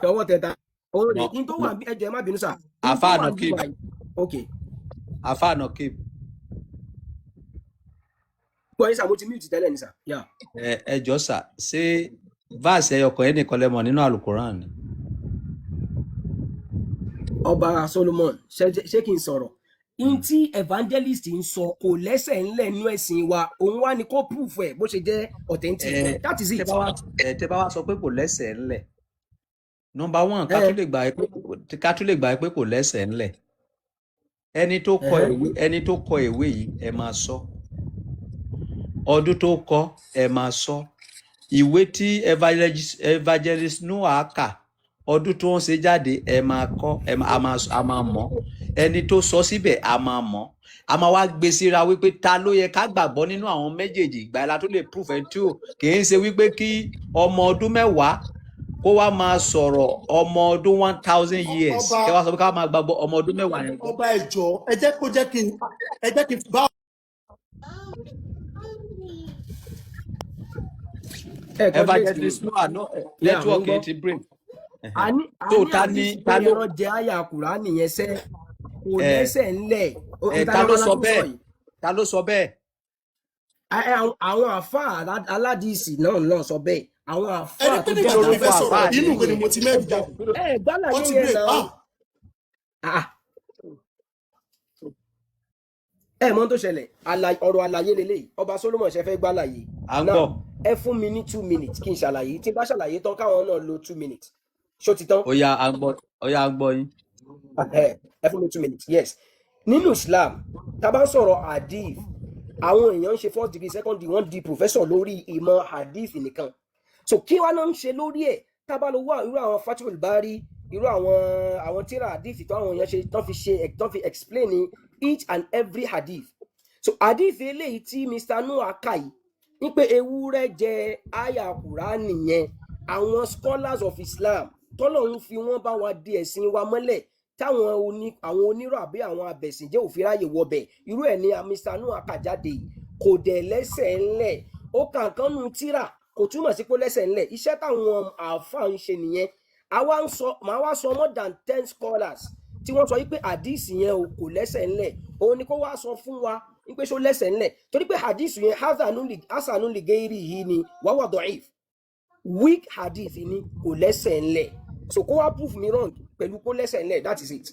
ọwọ́ tẹ̀ta òun rè ní tó wà ẹjọ́ ẹ má bínú sà afa Nokib okay afa Nokib gbọ́ yín sà mo ti mute tẹ́lẹ̀ ní sà ẹ jọ sà ṣé verse ẹyọkọ ẹnìkan lẹ́mọ̀ nínú alukoran ni. Ọba Solomon ṣé kí n sọ̀rọ̀ n tí evangelist ń sọ kò lẹ́sẹ̀ ńlẹ̀ nínú ẹ̀sìn wa òun wá ní kó proof ẹ̀ bó ṣe jẹ́ authentic that is it. tẹ́ bá wá sọ pé kò lẹ́sẹ̀ ńlẹ̀ number one ká tún lè gbà pé kò lẹ́sẹ̀ ńlẹ̀ ẹni tó kọ ìwé yìí ẹ máa sọ ọdún tó kọ ẹ máa sọ ìwé tí evangelist Noah kà ọdún tó ń ṣe jáde ẹ máa kọ a máa mọ̀ ẹni tó sọ síbẹ̀ a máa mọ̀ a máa wá gbé síra wípé ta ló yẹ ká gbàgbọ́ nínú àwọn méjèèjì ìgbà ẹ̀la tó lè proof ẹ̀ tí ò kì í ṣe wípé kí ọmọ ọdún 10 kó wá máa sọ̀rọ̀ ọmọ ọdún 1000 years kí wá sọ pé ká máa gbàgbọ́ ọmọ ọdún 10 yẹn. ọba ẹjọ ẹ jẹ́ kí n bá. evangelist Noah network ẹ ti break. tó ta ló jẹ àyà Kùránì yẹn sẹ kò lẹ́sẹ̀ ńlẹ̀. ta ló sọ bẹ́ẹ̀. àwọn àfáà aládìsí náà sọ bẹ́ẹ̀ àwọn àfáà tó jẹ́ lórí fẹ́ sọ̀rọ̀ inú ìwé ni mo ti mẹ́rin jà. gbálà yẹn yẹn náà. Mọ̀ tó ṣẹlẹ̀ ọ̀rọ̀ àlàyé lélẹ́yìí Ọba Solomon ṣe fẹ́ gbálàyé. náà ẹ fún mi ní 2 minutes kí n ṣàlàyé tí n bá ṣàlàyé tán káwọn náà lo 2 minutes ṣó ti tán. ó yá à ń gbọ́ yín. ẹ fún mi 2 minutes yes. nínú Islam tá a bá ń sọ̀rọ̀ hadith àwọn èèyàn ń ṣe 1st degree 2nd degree wọ́n di professor lórí ìmọ̀ hadith nìkan so kí wọ́n náà ń ṣe lórí ẹ̀ tá a bá lọ wá irú àwọn Fathul Bari irú àwọn tíra hadith tó àwọn èèyàn ṣe tán fi explain each and every hadith so hadith eléyìí tí Mr. Noah kà yìí ní pé ewúrẹ́ jẹ àyà Kùránì yẹn àwọn scholars of Islam tọ́lọ́run fi wọ́n bá wa di ẹ̀sìn wa mọ́lẹ̀ táwọn àwọn onírọ̀ àbí àwọn abẹ̀sìnjẹ́ òfin ráyè wọbẹ̀ irú ẹ̀ ní Mr. Noah kà jáde kò dẹ̀ lẹ́sẹ̀ ńlẹ̀ ó kà nǹkan nu tíra kò túmọ̀ sí pé lẹ́sẹ̀ ńlẹ̀ iṣẹ́ táwọn àáfàá ń ṣe nìyẹn màá wá sọ more than 10 scholars tí wọ́n sọ wípé hadith yẹn o kò lẹ́sẹ̀ ńlẹ̀ òun ni kó wá sọ fún wa wípé ṣó lẹ́sẹ̀ ńlẹ̀ torí pé hadith yẹn hasanun ligeiri yìí ni wàwà da'if weak hadith ni kò lẹ́sẹ̀ ńlẹ̀ so kó wá proof me wrong pẹ̀lú kó lẹ́sẹ̀ ńlẹ̀ that is it.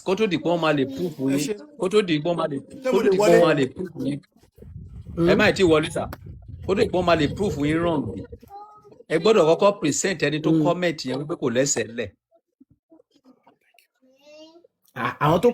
kó tó di pé wọ́n máa lè proof yín kó tó di pé wọ́n máa lè proof yín ẹ má ti wọlé sá kó tó di pé wọ́n máa lè proof yín wrong ẹ gbọ́dọ̀ kọ́kọ́ present ẹni tó comment yẹn wípé kò lẹ́sẹ̀ ńlẹ̀. àwọn tó